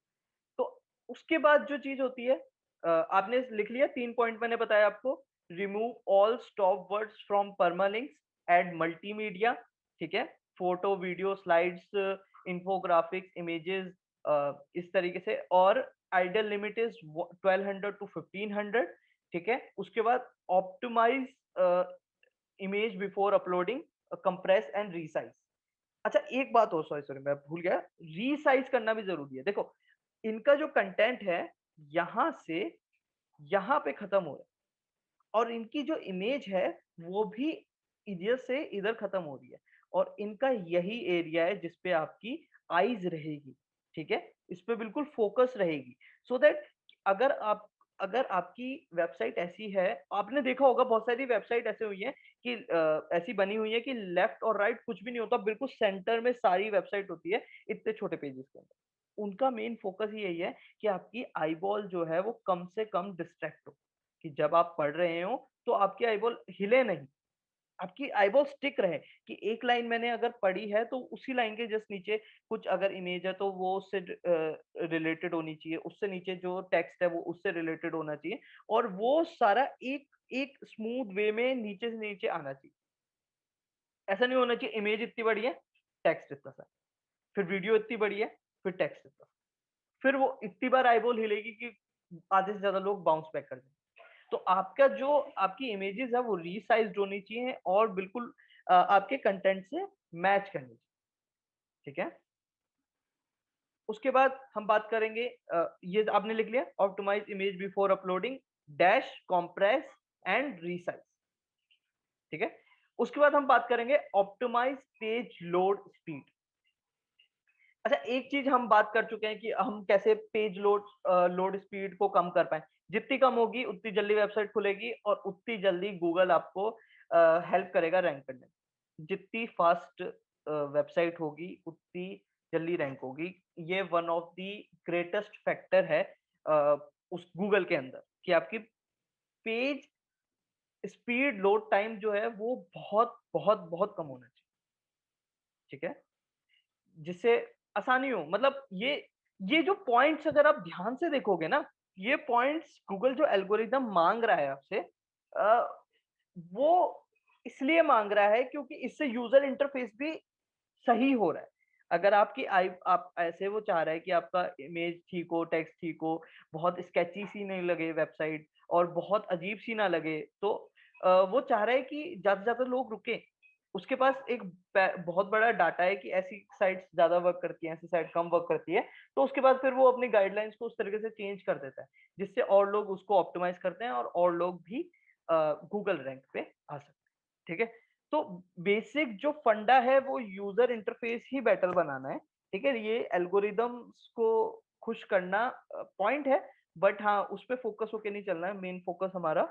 तो उसके बाद जो चीज होती है, आपने लिख लिया 3 पॉइंट मैंने बताया आपको। Remove all stop words from permalinks, add multimedia, ठीक है, photo, video, slides, infographics, images, इस तरीके से, और आइडल लिमिट इज 1200 टू 1500, ठीक है। उसके बाद optimise image before uploading, compress and resize. अच्छा एक बात और, सॉरी सॉरी मैं भूल गया, रीसाइज करना भी जरूरी है। देखो इनका जो कंटेंट है यहां से यहां पे खत्म हो रहा है, और इनकी जो इमेज है वो भी इधर से इधर खत्म हो रही है, और इनका यही एरिया है जिसपे आपकी आईज रहेगी, ठीक है, इस पे बिल्कुल फोकस रहेगी, सो दैट अगर आप अगर आपकी वेबसाइट ऐसी है, आपने देखा होगा बहुत सारी वेबसाइट ऐसे हुई है कि ऐसी बनी हुई है कि लेफ्ट और राइट कुछ भी नहीं होता, बिल्कुल सेंटर में सारी वेबसाइट होती है इतने छोटे पेजेस के अंदर। उनका मेन फोकस ही यही है कि आपकी आईबॉल जो है वो कम से कम डिस्ट्रैक्ट हो, कि जब आप पढ़ रहे हो तो आपकी आईबॉल हिले नहीं, आपकी आईबॉल स्टिक रहे, कि एक लाइन मैंने अगर पढ़ी है तो उसी लाइन के जस्ट नीचे कुछ अगर इमेज है तो वो उससे रिलेटेड होनी चाहिए, उससे नीचे जो टेक्स्ट है वो उससे रिलेटेड होना चाहिए, और वो सारा एक एक स्मूथ वे में नीचे से नीचे आना चाहिए। ऐसा नहीं होना चाहिए इमेज इतनी बड़ी है, टेक्स्ट इतना सा, फिर वीडियो इतनी बड़ी है, फिर टेक्स्ट इतना, फिर वो इतनी बार आईबॉल हिलेगी कि आधे से ज्यादा लोग बाउंस बैक कर देंगे। तो आपका जो आपकी इमेजेस है वो रीसाइज्ड होनी चाहिए और बिल्कुल आपके कंटेंट से मैच करनी चाहिए, ठीक है। उसके बाद हम बात करेंगे, ये आपने लिख लिया, optimise image before uploading, dash, compress and resize, ठीक है। उसके बाद हम बात करेंगे ऑप्टिमाइज पेज लोड स्पीड। अच्छा एक चीज हम बात कर चुके हैं कि हम कैसे पेज लोड स्पीड को कम कर पाए, जितनी कम होगी उतनी जल्दी वेबसाइट खुलेगी और उतनी जल्दी गूगल आपको हेल्प करेगा रैंक करने में। जितनी फास्ट वेबसाइट होगी उतनी जल्दी रैंक होगी, ये one of the greatest factor है उस गूगल के अंदर, कि आपकी पेज स्पीड लोड टाइम जो है वो बहुत बहुत बहुत कम होना चाहिए, ठीक है, जिससे आसानी हो। मतलब ये जो पॉइंट्स अगर आप ध्यान से देखोगे ना, ये पॉइंट्स गूगल जो एल्गोरिदम मांग रहा है आपसे, वो इसलिए मांग रहा है क्योंकि इससे यूजर इंटरफेस भी सही हो रहा है। अगर आपकी आई आप ऐसे वो चाह रहा है कि आपका इमेज ठीक हो, टेक्स्ट ठीक हो, बहुत स्केची सी नहीं लगे वेबसाइट और बहुत अजीब सी ना लगे, तो वो चाह रहा है कि ज्यादा से ज्यादा लोग रुके, उसके पास एक बहुत बड़ा डाटा है कि ऐसी साइट्स ज्यादा वर्क करती हैं, ऐसी साइट कम वर्क करती है, तो उसके बाद फिर वो अपनी गाइडलाइंस को उस तरीके से चेंज कर देता है, जिससे और लोग उसको ऑप्टिमाइज करते हैं और लोग भी गूगल रैंक पे आ सकते हैं, ठीक है। तो बेसिक जो फंडा है वो यूजर इंटरफेस ही बेटर बनाना है, ठीक है, ये एल्गोरिदम्स को खुश करना पॉइंट है, बट हाँ उस पे फोकस होके नहीं चलना है, मेन फोकस हमारा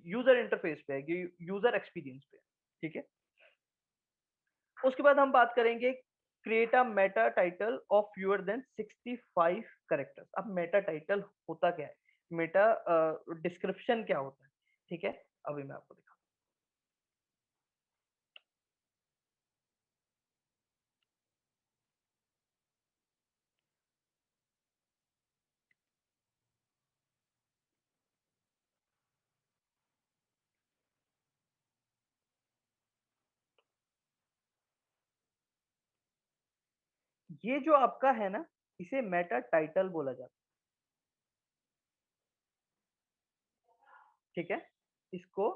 यूजर इंटरफेस पे है, यूजर एक्सपीरियंस पे है, ठीक है। उसके बाद हम बात करेंगे create a Meta title of fewer than 65 characters. अब मेटा टाइटल होता क्या है, मेटा डिस्क्रिप्शन क्या होता है, ठीक है, अभी मैं आपको दिखाऊं। ये जो आपका है ना, इसे मेटा टाइटल बोला जाता है, ठीक है, इसको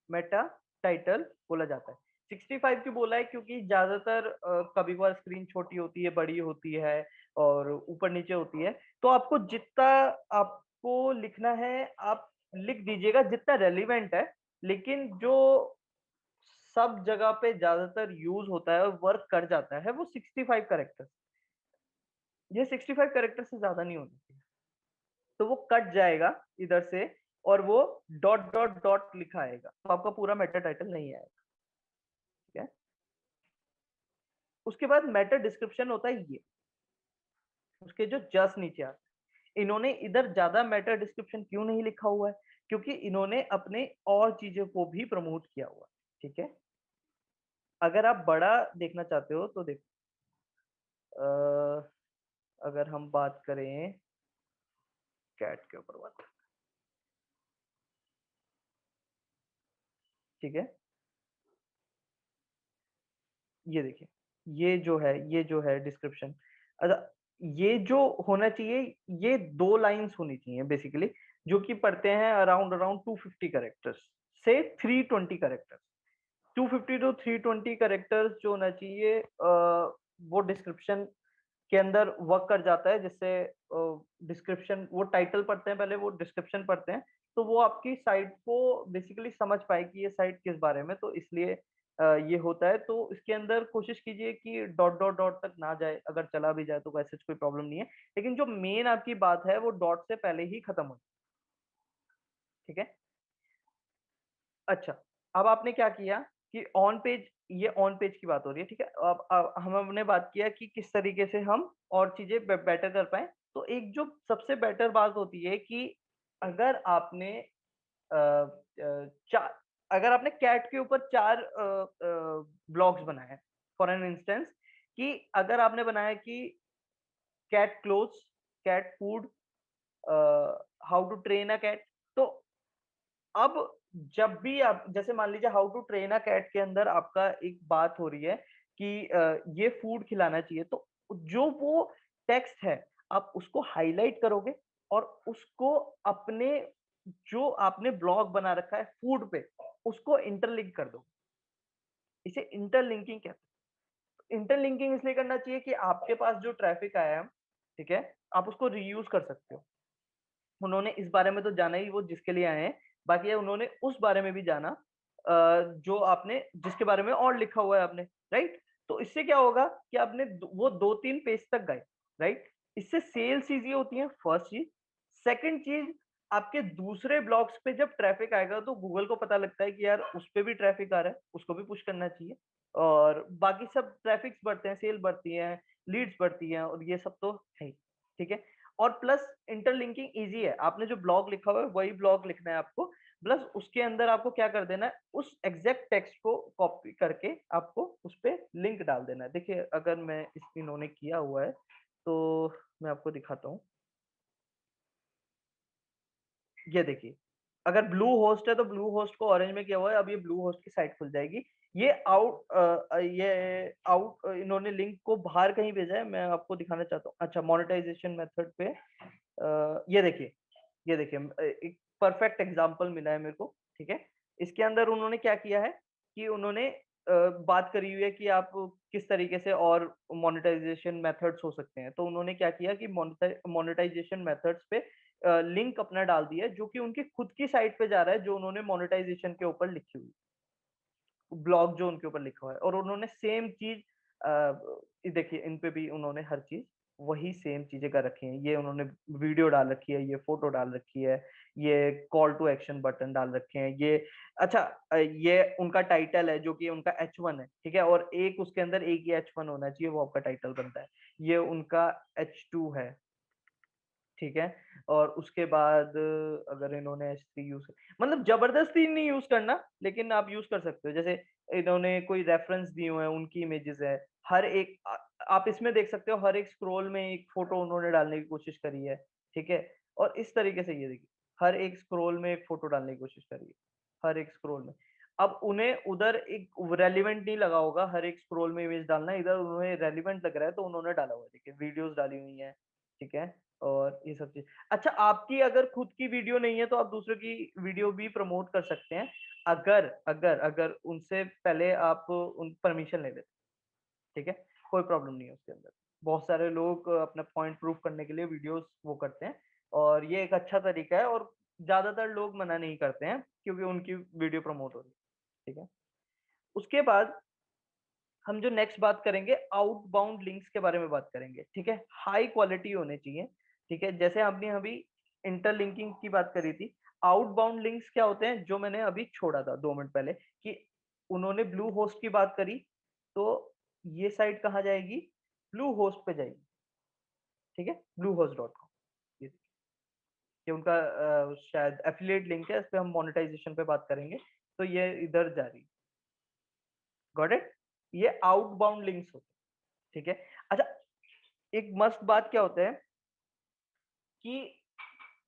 मेटा टाइटल बोला जाता है। 65 क्यों बोला है, क्योंकि ज्यादातर कभी कभार स्क्रीन छोटी होती है, बड़ी होती है और ऊपर नीचे होती है, तो आपको जितना आपको लिखना है आप लिख दीजिएगा जितना रेलिवेंट है, लेकिन जो सब जगह पे ज्यादातर यूज होता है और वर्क कर जाता है वो 65 कैरेक्टर, ये 65 कैरेक्टर से ज्यादा नहीं होना चाहिए, तो वो कट जाएगा इधर से और वो डॉट डॉट डॉट लिखा आएगा, तो आपका पूरा मेटा टाइटल नहीं आएगा, ठीक है। उसके बाद मेटा डिस्क्रिप्शन होता है ये, उसके जो जस्ट नीचे आता है। इन्होंने इधर ज्यादा मेटा डिस्क्रिप्शन क्यों नहीं लिखा हुआ है, क्योंकि इन्होंने अपने और चीजों को भी प्रमोट किया हुआ है। ठीक है, अगर आप बड़ा देखना चाहते हो तो देखो, अगर हम बात करें कैट के ऊपर बात, ठीक है, ये देखिए, ये जो है डिस्क्रिप्शन, ये जो होना चाहिए, ये 2 लाइंस होनी चाहिए बेसिकली, जो कि पढ़ते हैं अराउंड अराउंड 250 कैरेक्टर्स से 320 कैरेक्टर्स। 250 टू 320 कैरेक्टर्स जो होना चाहिए, वो डिस्क्रिप्शन के अंदर वर्क कर जाता है, जिससे डिस्क्रिप्शन, वो टाइटल पढ़ते हैं पहले, वो डिस्क्रिप्शन पढ़ते हैं, तो वो आपकी साइट को बेसिकली समझ पाए कि ये साइट किस बारे में, तो इसलिए ये होता है। तो इसके अंदर कोशिश कीजिए कि डॉट डॉट डॉट तक ना जाए, अगर चला भी जाए तो वैसे कोई प्रॉब्लम नहीं है, लेकिन जो मेन आपकी बात है वो डॉट से पहले ही खत्म हो। ठीक है। अच्छा, अब आपने क्या किया कि ऑन पेज, ये ऑन पेज की बात हो रही है, ठीक है। अब हमने बात किया कि किस तरीके से हम और चीजें बेटर कर पाए। तो एक जो सबसे बेटर बात होती है कि अगर आपने चार, अगर आपने कैट के ऊपर 4 ब्लॉग्स बनाए, फॉर एन इंस्टेंस, कि अगर आपने बनाया कि cat clothes, cat food, how to train a cat, तो अब जब भी आप, जैसे मान लीजिए how to train a cat के अंदर आपका एक बात हो रही है कि ये फूड खिलाना चाहिए, तो जो वो टेक्स्ट है आप उसको हाईलाइट करोगे और उसको अपने, जो आपने ब्लॉग बना रखा है फूड पे, उसको इंटरलिंक कर दो। इसे इंटरलिंकिंग कहते हैं। इंटरलिंकिंग इसलिए करना चाहिए कि आपके पास जो ट्रैफिक आया है, ठीक है, आप उसको रीयूज कर सकते हो। उन्होंने इस बारे में तो जाना ही वो जिसके लिए आए हैं, बाकी उन्होंने उस बारे में भी जाना जो आपने, जिसके बारे में और लिखा हुआ है आपने, राइट। तो इससे क्या होगा कि आपने वो 2-3 पेज तक गए, राइट। इससे सेल्स इजी होती है, फर्स्ट चीज। सेकंड चीज, आपके दूसरे ब्लॉग्स पे जब ट्रैफिक आएगा तो गूगल को पता लगता है कि यार उस पे भी ट्रैफिक आ रहा है, उसको भी पुश करना चाहिए, और बाकी सब ट्रैफिक्स बढ़ते हैं, सेल बढ़ती है, लीड्स बढ़ती हैं, और ये सब तो है ही। ठीक है। और प्लस इंटरलिंकिंग इजी है, आपने जो ब्लॉग लिखा हुआ है वही ब्लॉग लिखना है आपको, प्लस उसके अंदर आपको क्या कर देना है, उस एग्जैक्ट टेक्स्ट को कॉपी करके आपको उस पे लिंक डाल देना है। देखिए, अगर मैं इन्होंने किया हुआ है तो मैं आपको दिखाता हूँ। ये देखिए, अगर ब्लू होस्ट है तो ब्लू होस्ट को ऑरेंज में किया हुआ है, अब ये ब्लू होस्ट की साइट खुल जाएगी। ये आउट, इन्होंने लिंक को बाहर कहीं भेजा है, मैं आपको दिखाना चाहता हूँ। अच्छा, मोनेटाइजेशन मेथड पे ये देखिए, ये देखिए, एक परफेक्ट एग्जांपल मिला है मेरे को। ठीक है। इसके अंदर उन्होंने क्या किया है कि उन्होंने बात करी हुई है कि आप किस तरीके से और मोनेटाइजेशन मेथड्स हो सकते हैं, तो उन्होंने क्या किया कि मोनेटाइजेशन मेथड्स पे लिंक अपना डाल दिया है, जो कि उनकी खुद की साइट पे जा रहा है, जो उन्होंने मोनेटाइजेशन के ऊपर लिखी हुई, ब्लॉग जो उनके ऊपर लिखा हुआ है। और उन्होंने सेम चीज, देखिए इन पे भी उन्होंने हर चीज वही सेम चीजें कर रखी हैं। ये उन्होंने वीडियो डाल रखी है, ये फोटो डाल रखी है, ये कॉल टू एक्शन बटन डाल रखे हैं, ये, अच्छा, ये उनका टाइटल है जो कि उनका H1 है, ठीक है, और एक उसके अंदर एक ही H1 होना चाहिए, वो आपका टाइटल बनता है। ये उनका H2 है, ठीक है। और उसके बाद अगर इन्होंने H3 यूज, मतलब जबरदस्ती नहीं यूज करना, लेकिन आप यूज कर सकते हो। जैसे इन्होंने कोई रेफरेंस दिए हुए हैं, उनकी इमेजेस है, हर एक आप इसमें देख सकते हो, हर एक स्क्रॉल में एक फोटो उन्होंने डालने की कोशिश करी है, ठीक है। और इस तरीके से ये देखिए, हर एक स्क्रॉल में एक फोटो डालने की कोशिश करी है, हर एक स्क्रॉल में। अब उन्हें उधर एक रेलिवेंट नहीं लगा होगा हर एक स्क्रॉल में इमेज डालना, इधर उन्हें रेलिवेंट लग रहा है तो उन्होंने डाला हुआ है, देखिए वीडियोस डाली हुई है, ठीक है। और ये सब चीज, अच्छा, आपकी अगर खुद की वीडियो नहीं है तो आप दूसरों की वीडियो भी प्रमोट कर सकते हैं, अगर अगर अगर उनसे पहले आप उन परमिशन ले लेते, ठीक है। कोई प्रॉब्लम नहीं है उसके अंदर। बहुत सारे लोग अपना पॉइंट प्रूव करने के लिए वीडियोस वो करते हैं, और ये एक अच्छा तरीका है, और ज्यादातर लोग मना नहीं करते हैं क्योंकि उनकी वीडियो प्रमोट हो रही है, ठीक है। उसके बाद हम जो नेक्स्ट बात करेंगे, आउटबाउंड लिंक्स के बारे में बात करेंगे, ठीक है। हाई क्वालिटी होने चाहिए, ठीक है। जैसे हमने अभी इंटरलिंकिंग की बात करी थी, आउटबाउंड लिंक्स क्या होते हैं, जो मैंने अभी छोड़ा था 2 मिनट पहले, कि उन्होंने ब्लू होस्ट की बात करी, तो ये साइट कहाँ जाएगी? ब्लू होस्ट पे जाएगी, ठीक है? bluehost.com, ये देखिए, ये उनका शायद एफिलिएट लिंक है, इस पे हम मोनेटाइजेशन पे बात करेंगे, तो ये इधर जा रही है। Got it? ये आउटबाउंड लिंक्स होते हैं, ठीक है? अच्छा, एक मस्त बात क्या होता है कि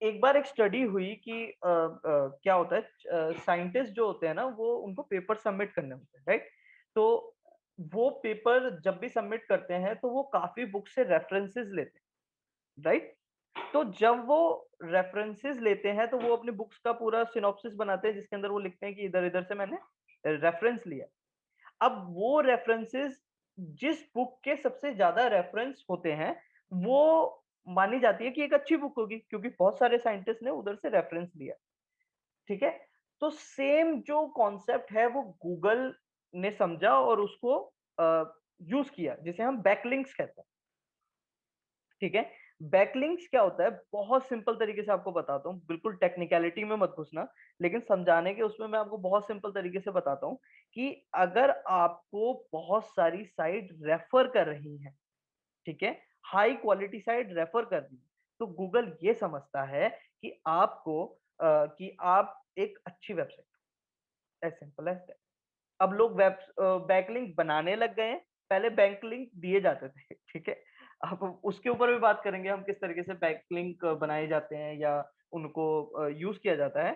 एक बार एक स्टडी हुई कि क्या होता है, साइंटिस्ट जो होते हैं ना, वो उनको पेपर सबमिट करने होते हैं, राइट? तो वो पेपर जब भी सबमिट करते हैं तो वो काफी बुक से रेफरेंसेस लेते हैं, राइट? तो जब वो रेफरेंसेस लेते हैं तो वो अपनी बुक्स का पूरा सिनॉप्सिस बनाते हैं, जिसके अंदर वो लिखते हैं कि इधर इधर से मैंने रेफरेंस लिया। अब वो रेफरेंसेस जिस बुक के सबसे ज्यादा रेफरेंस होते हैं, वो मानी जाती है कि एक अच्छी बुक होगी, क्योंकि बहुत सारे साइंटिस्ट ने उधर से रेफरेंस लिया, ठीक है? तो सेम जो कॉन्सेप्ट है वो गूगल ने समझा और उसको यूज किया, जिसे हम बैकलिंक्स कहते हैं, ठीक है? बैकलिंक्स क्या होता है? बहुत सिंपल तरीके से आपको बताता हूँ, बिल्कुल टेक्निकलिटी में मत घुसना, लेकिन समझाने के उसमें मैं आपको बहुत सिंपल तरीके से बताता हूँ कि अगर आपको बहुत सारी साइट रेफर कर रही हैं, ठीक है? हाई क्वालिटी साइट रेफर कर रही है, तो गूगल ये समझता है कि कि आप एक अच्छी website, as simple as that. अब लोग बैकलिंक बनाने लग गए हैं, पहले बैकलिंक दिए जाते थे, ठीक है? अब उसके ऊपर भी बात करेंगे हम, किस तरीके से बैकलिंक बनाए जाते हैं या उनको यूज किया जाता है।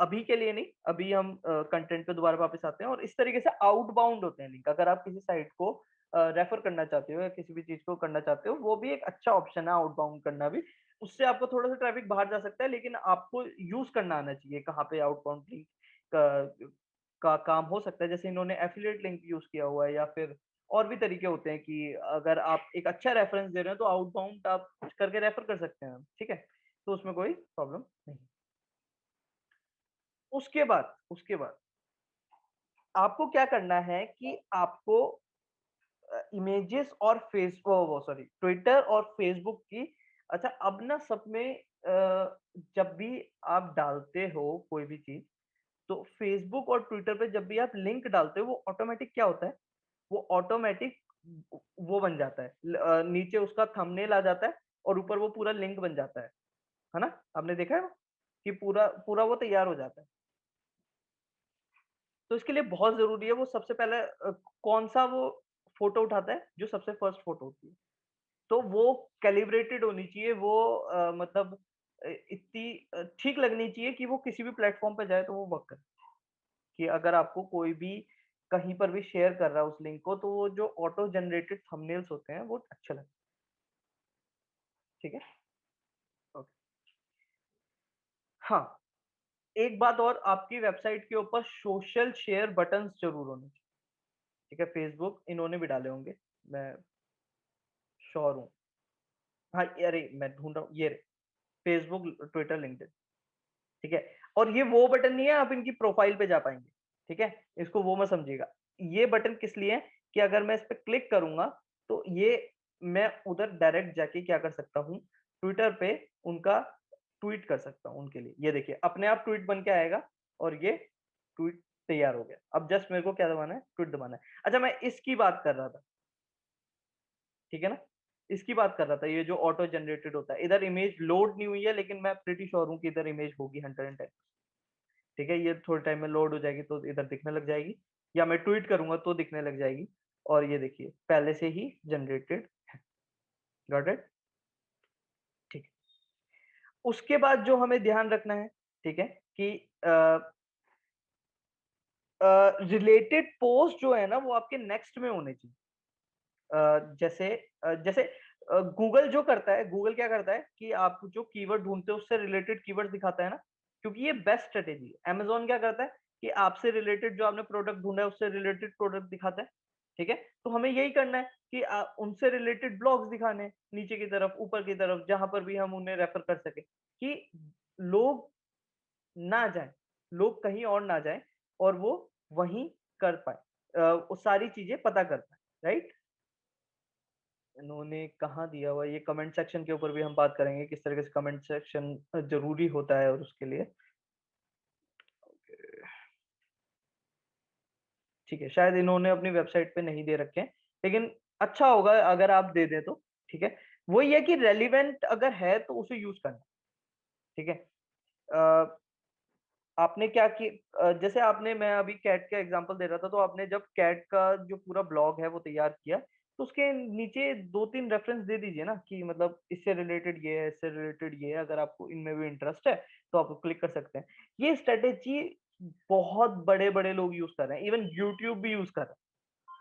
अभी के लिए नहीं, अभी हम कंटेंट पे दोबारा वापस आते हैं। और इस तरीके से आउटबाउंड होते हैं लिंक, अगर आप किसी साइट को रेफर करना चाहते हो या किसी भी चीज को करना चाहते हो, वो भी एक अच्छा ऑप्शन है आउटबाउंड करना भी। उससे आपको थोड़ा सा ट्रैफिक बाहर जा सकता है, लेकिन आपको यूज करना आना चाहिए कहाँ पे आउटबाउंड लिंक का काम हो सकता है। जैसे इन्होंने एफिलिएट लिंक यूज किया हुआ है, या फिर और भी तरीके होते हैं कि अगर आप एक अच्छा रेफरेंस दे रहे हो तो आउटबाउंड आप करके रेफर कर सकते हैं, ठीक है? तो उसमें कोई प्रॉब्लम नहीं। उसके बाद आपको क्या करना है कि आपको इमेजेस और वो सॉरी, ट्विटर और फेसबुक की, अच्छा अब ना सब में जब भी आप डालते हो कोई भी चीज, तो फेसबुक और ट्विटर पे जब भी आप लिंक डालते हो, वो ऑटोमेटिक क्या होता है? वो ऑटोमेटिक वो बन जाता है, नीचे उसका थंबनेल आ जाता है और ऊपर वो पूरा लिंक बन जाता है ना? आपने देखा है वो कि पूरा पूरा वो तैयार हो जाता है। तो इसके लिए बहुत जरूरी है, वो सबसे पहले कौन सा वो फोटो उठाता है, जो सबसे फर्स्ट फोटो होती है, तो वो कैलिब्रेटेड होनी चाहिए, वो मतलब इतनी ठीक लगनी चाहिए कि वो किसी भी प्लेटफॉर्म पे जाए तो वो वर्क करे। कि अगर आपको कोई भी कहीं पर भी शेयर कर रहा है उस लिंक को, तो वो जो ऑटो जनरेटेड थंबनेल्स होते हैं वो अच्छे लगते हैं, ठीक है? ओके। हाँ, एक बात और, आपकी वेबसाइट के ऊपर सोशल शेयर बटन्स जरूर होने चाहिए, ठीक है? फेसबुक इन्होंने भी डाले होंगे, मैं श्योर हूँ। हाँ, अरे मैं ढूंढ रहा हूँ, ये फेसबुक, ट्विटर, लिंक्डइन, ठीक है? और ये वो बटन नहीं है आप इनकी प्रोफाइल पे जा पाएंगे, ठीक है? इसको वो मत समझिएगा। ये बटन किस लिए है कि अगर मैं इस पे क्लिक करूंगा तो ये मैं उधर डायरेक्ट जाके क्या कर सकता हूँ, ट्विटर पे उनका ट्वीट कर सकता हूँ उनके लिए। ये देखिए, अपने आप ट्वीट बन के आएगा और ये ट्वीट तैयार हो गया। अब जस्ट मेरे को क्या दबाना है? ट्वीट दबाना है। अच्छा, मैं इसकी बात कर रहा था, ठीक है ना? इसकी बात कर रहा था, ये जो ऑटो जनरेटेड होता है, इधर इमेज लोड नहीं हुई है, लेकिन मैं प्रीटी श्योर हूँ कि इधर इमेज होगी 110, ठीक है? ये थोड़े टाइम में लोड हो जाएगी तो इधर दिखने लग जाएगी, या मैं ट्वीट करूंगा तो दिखने लग जाएगी। और ये देखिए, पहले से ही जनरेटेड है। Got it? ठीक है। उसके बाद जो हमें ध्यान रखना है, ठीक है, कि रिलेटेड पोस्ट जो है ना, वो आपके नेक्स्ट में होने चाहिए। जैसे गूगल जो करता है, गूगल क्या करता है कि आप जो कीवर्ड ढूंढते हो उससे रिलेटेड कीवर्ड दिखाता है ना, क्योंकि ये बेस्ट स्ट्रेटेजी है। अमेजोन क्या करता है कि आपसे रिलेटेड, जो आपने प्रोडक्ट ढूंढा है उससे रिलेटेड प्रोडक्ट दिखाता है, ठीक है? तो हमें यही करना है कि उनसे रिलेटेड ब्लॉग्स दिखाने हैं, नीचे की तरफ, ऊपर की तरफ, जहां पर भी हम उन्हें रेफर कर सके, कि लोग ना जाएं, लोग कहीं और ना जाएं, और वो वहीं कर पाए, वो सारी चीजें पता कर पाए, राइट? इन्होंने कहाँ दिया हुआ है? ये कमेंट सेक्शन के ऊपर भी हम बात करेंगे, किस तरीके से कमेंट सेक्शन जरूरी होता है और उसके लिए। ठीक है, शायद इन्होंने अपनी वेबसाइट पे नहीं दे रखे हैं, लेकिन अच्छा होगा अगर आप दे दें तो, ठीक है। वही है कि रेलिवेंट अगर है तो उसे यूज़ करना, ठीक है। अ, आपने क्या कि जैसे आपने मैं अभी कैट का एग्जांपल दे रहा था, तो आपने जब कैट का जो पूरा ब्लॉग है वो तैयार किया, तो उसके नीचे 2-3 रेफरेंस दे दीजिए ना कि मतलब इससे रिलेटेड ये है, इससे रिलेटेड ये है, अगर आपको इनमें भी इंटरेस्ट है, तो आप क्लिक कर सकते हैं। ये स्ट्रैटेजी बहुत बड़े-बड़े लोग यूज़ कर रहे हैं, इवन यूट्यूब भी यूज़ कर रहा है,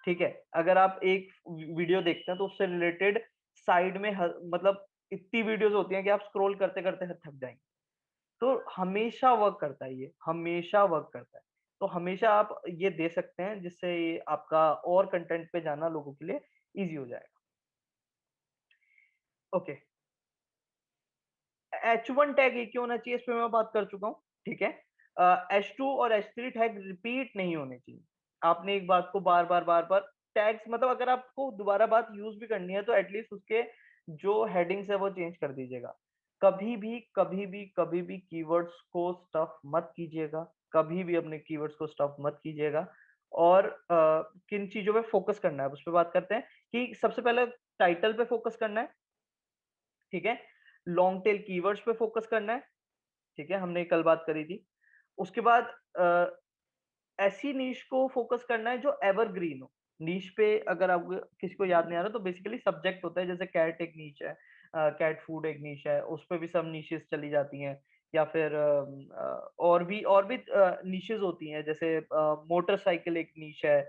ठीक है? अगर आप एक वीडियो देखते हैं तो उससे रिलेटेड साइड में ह मतलब इतनी वीडियोज़ होती हैं कि आप स्क्रॉल करते-करते थक जाएँगे। तो हमेशा वर्क करता है ये, हमेशा वर्क करता है। तो हमेशा आप ये दे सकते हैं जिससे ये आपका और कंटेंट पे जाना लोगों के लिए ईज़ी हो जाएगा। ओके, H1 टैग एक ही होना चाहिए, इस पे मैं बात कर चुका हूँ, ठीक है? H2 और H3 टैग रिपीट नहीं होने चाहिए। आपने एक बात को बार-बार, बार-बार टैग्स मतलब अगर आपको दोबारा बात यूज़ भी करनी है तो एट लीस्ट उसके जो हेडिंग्स है वो चेंज कर दीजिएगा। कभी भी, कभी भी, कभी भी कीवर्ड्स को स्टफ़ मत कीजिएगा, कभी भी अपने कीवर्ड्स को स्टफ़ मत कीजिएगा और किन चीज़ों पे फ़ोकस करना है, उस पे बात करते हैं कि सबसे पहले टाइटल पे फ़ोकस करना है, ठीक है? लॉन्ग टेल कीवर्ड्स पे फ़ोकस करना है, ठीक है? हमने कल बात करी थी। उसके बाद ऐसी नीश को फ़ोकस करना है जो एवरग्रीन हो। नीश पे अगर आपको किसी को याद नहीं आ रहा तो बेसिकली सब्जेक्ट होता है, जैसे कैट एक नीश है, कैट फूड एक नीश है, उस पे भी सब नीशेज़ चली जाती हैं या फिर और भी नीशेज़ होती हैं, जैसे मोटरसाइकिल एक नीश है,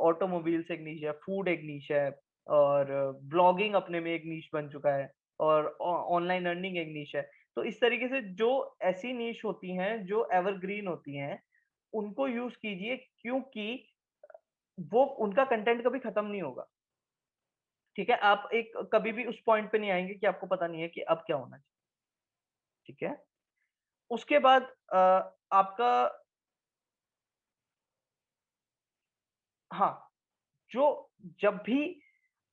ऑटोमोबाइल्स एक नीश है, फूड एक नीश है और ब्लॉगिंग अपने में एक नीश बन चुका है और ऑनलाइन अर्निंग एक नीश है। तो इस तरीके से जो ऐसी नीश होती हैं जो एवरग्रीन होती हैं, उनको यूज़ कीजिए क्योंकि वो उनका कंटेंट कभी खत्म नहीं होगा, ठीक है? आप एक कभी भी उस पॉइंट पे नहीं आएँगे कि आपको पता नहीं है कि अब क्या होना चाहिए, ठीक है? उसके बाद आपका हाँ, जो जब भी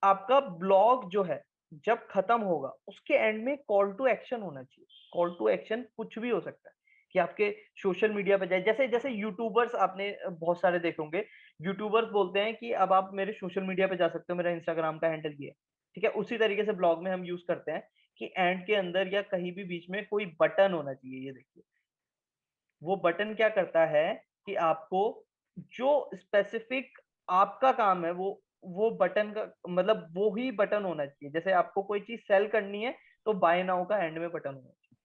आपका ब्लॉग जो है, जब खत्म होगा, उसके एंड में कॉल टू एक्शन होना चाहिए। कॉल टू एक्शन कुछ भी हो सकता है, कि आपके सोशल मीडिया पे जाए जैसे जैसे यूट्यूबर्स आपने बहुत सारे देखे होंगे, यूट्यूबर्स बोलते हैं कि अब आप मेरे सोशल मीडिया पे जा सकते हो, मेरा इंस्टाग्राम का हैंडल ये है, ठीक है? उसी तरीके से ब्लॉग में हम यूज़ करते हैं कि एंड के अंदर या कहीं भी बीच में कोई बटन होना चाहिए, ये देखिए। वो बटन क्या करता है कि आपको जो स्पेसिफिक आपका काम है वो बटन का मतलब वो ही बटन होना चाहिए। जैसे आपको कोई चीज़ सेल करनी है तो बाय नाउ का एंड में बटन होना चाहिए।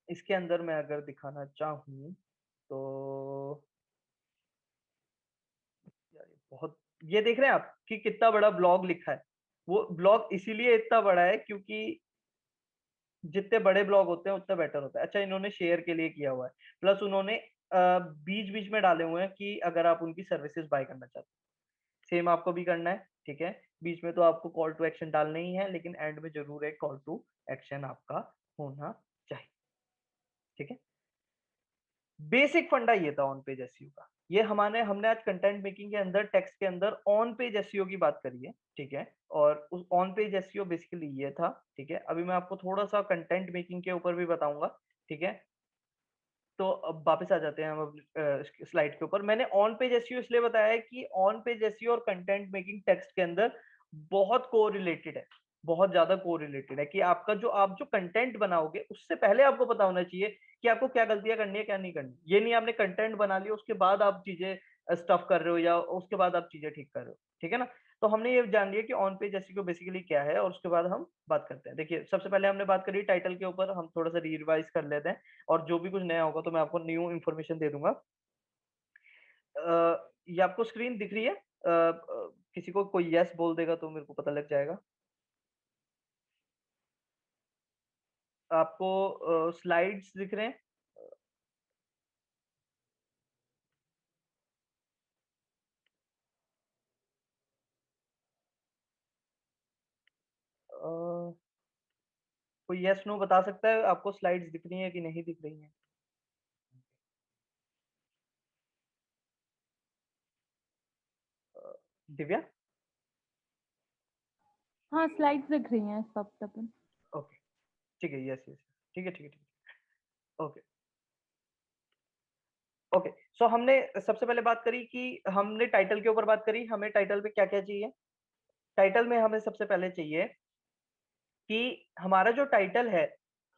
इसके अंदर मैं अगर दिखाना चाहूँ तो यार ये देख रहे हैं आप कि कितना बड़ा ब्लॉग लिखा है। वो ब्लॉग इसीलिए इतना बड़ा है क्योंकि जितने बड़े ब्लॉग होते हैं उतना बेटर होता है। अच्छा इन्होंने शेयर के लिए किया हुआ है। प्लस उन्होंने बीच-बीच में डाले हुए हैं कि अगर आप उनकी सर्विसेज़ बाय करना चाहते हैं। सेम आपको भी करना है, ठीक है? बीच में तो आपको कॉल टू एक्शन डालना ही है, लेकिन एंड में ज़रूर एक कॉल टू एक्शन आपका होना चाहिए, ठीक है? बेसिक फंडा ये था ऑन पेज एसईओ का। ये हमने आज कंटेंट मेकिंग के अंदर टेक्स्ट के अंदर ऑन पेज एसईओ की बात करी है, ठीक है? और उस ऑन पेज एसईओ बेसिकली ये था, ठीक है? अभी मैं आपको थोड़ा-सा कंटेंट मेकिंग के ऊपर भी बताऊँगा, ठीक है? तो अब वापस आ जाते हैं हम अपनी स्लाइड के ऊपर। मैंने ऑन पेज एसईओ इसलिए बताया है कि ऑन पेज एसईओ और कंटेंट मेकिंग टेक्स्ट के अंदर बहुत कोरिलेटेड है, बहुत ज़्यादा कोरिलेटेड है कि आपका जो आप जो कंटेंट बनाओगे, उससे पहले आपको पता होना चाहिए कि आपको क्या गलतियाँ करनी है, क्या नहीं करनी। ये नहीं आपने कंटेंट बना लिया, उसके बाद आप चीज़ें स्टफ़ कर रहे हो या उसके बाद आप चीज़ें ठीक कर रहे हो, ठीक है ना? तो हमने ये जान लिया कि ऑन पेज एसईओ बेसिकली क्या है और उसके बाद हम बात करते हैं। देखिए, सबसे पहले हमने बात करी टाइटल के ऊपर, हम थोड़ा-सा रिवाइज़ कर लेते हैं। और जो भी कुछ नया होगा तो मैं आपको न्यू इन्फॉर्मेशन दे दूँगा। ये आपको स्क्रीन दिख रही है? किसी को कोई येस बोल देगा तो मेरे को पता लग जाएगा। आपको स्लाइड्स दिख रहे हैं? अ, कोई येस नो बता सकता है आपको स्लाइड्स दिख रही हैं कि नहीं दिख रही हैं? दिव्या? हाँ, स्लाइड्स दिख रही हैं सब तब। ओके, ठीक है, येस, येस। ठीक है, ठीक है, ठीक है। ओके, ओके, सो हमने सबसे पहले बात करी कि हमने टाइटल के ऊपर बात करी, हमें टाइटल पे क्या-क्या चाहिए? टाइटल में हमें सबसे पहले चाहिए कि हमारा जो टाइटल है,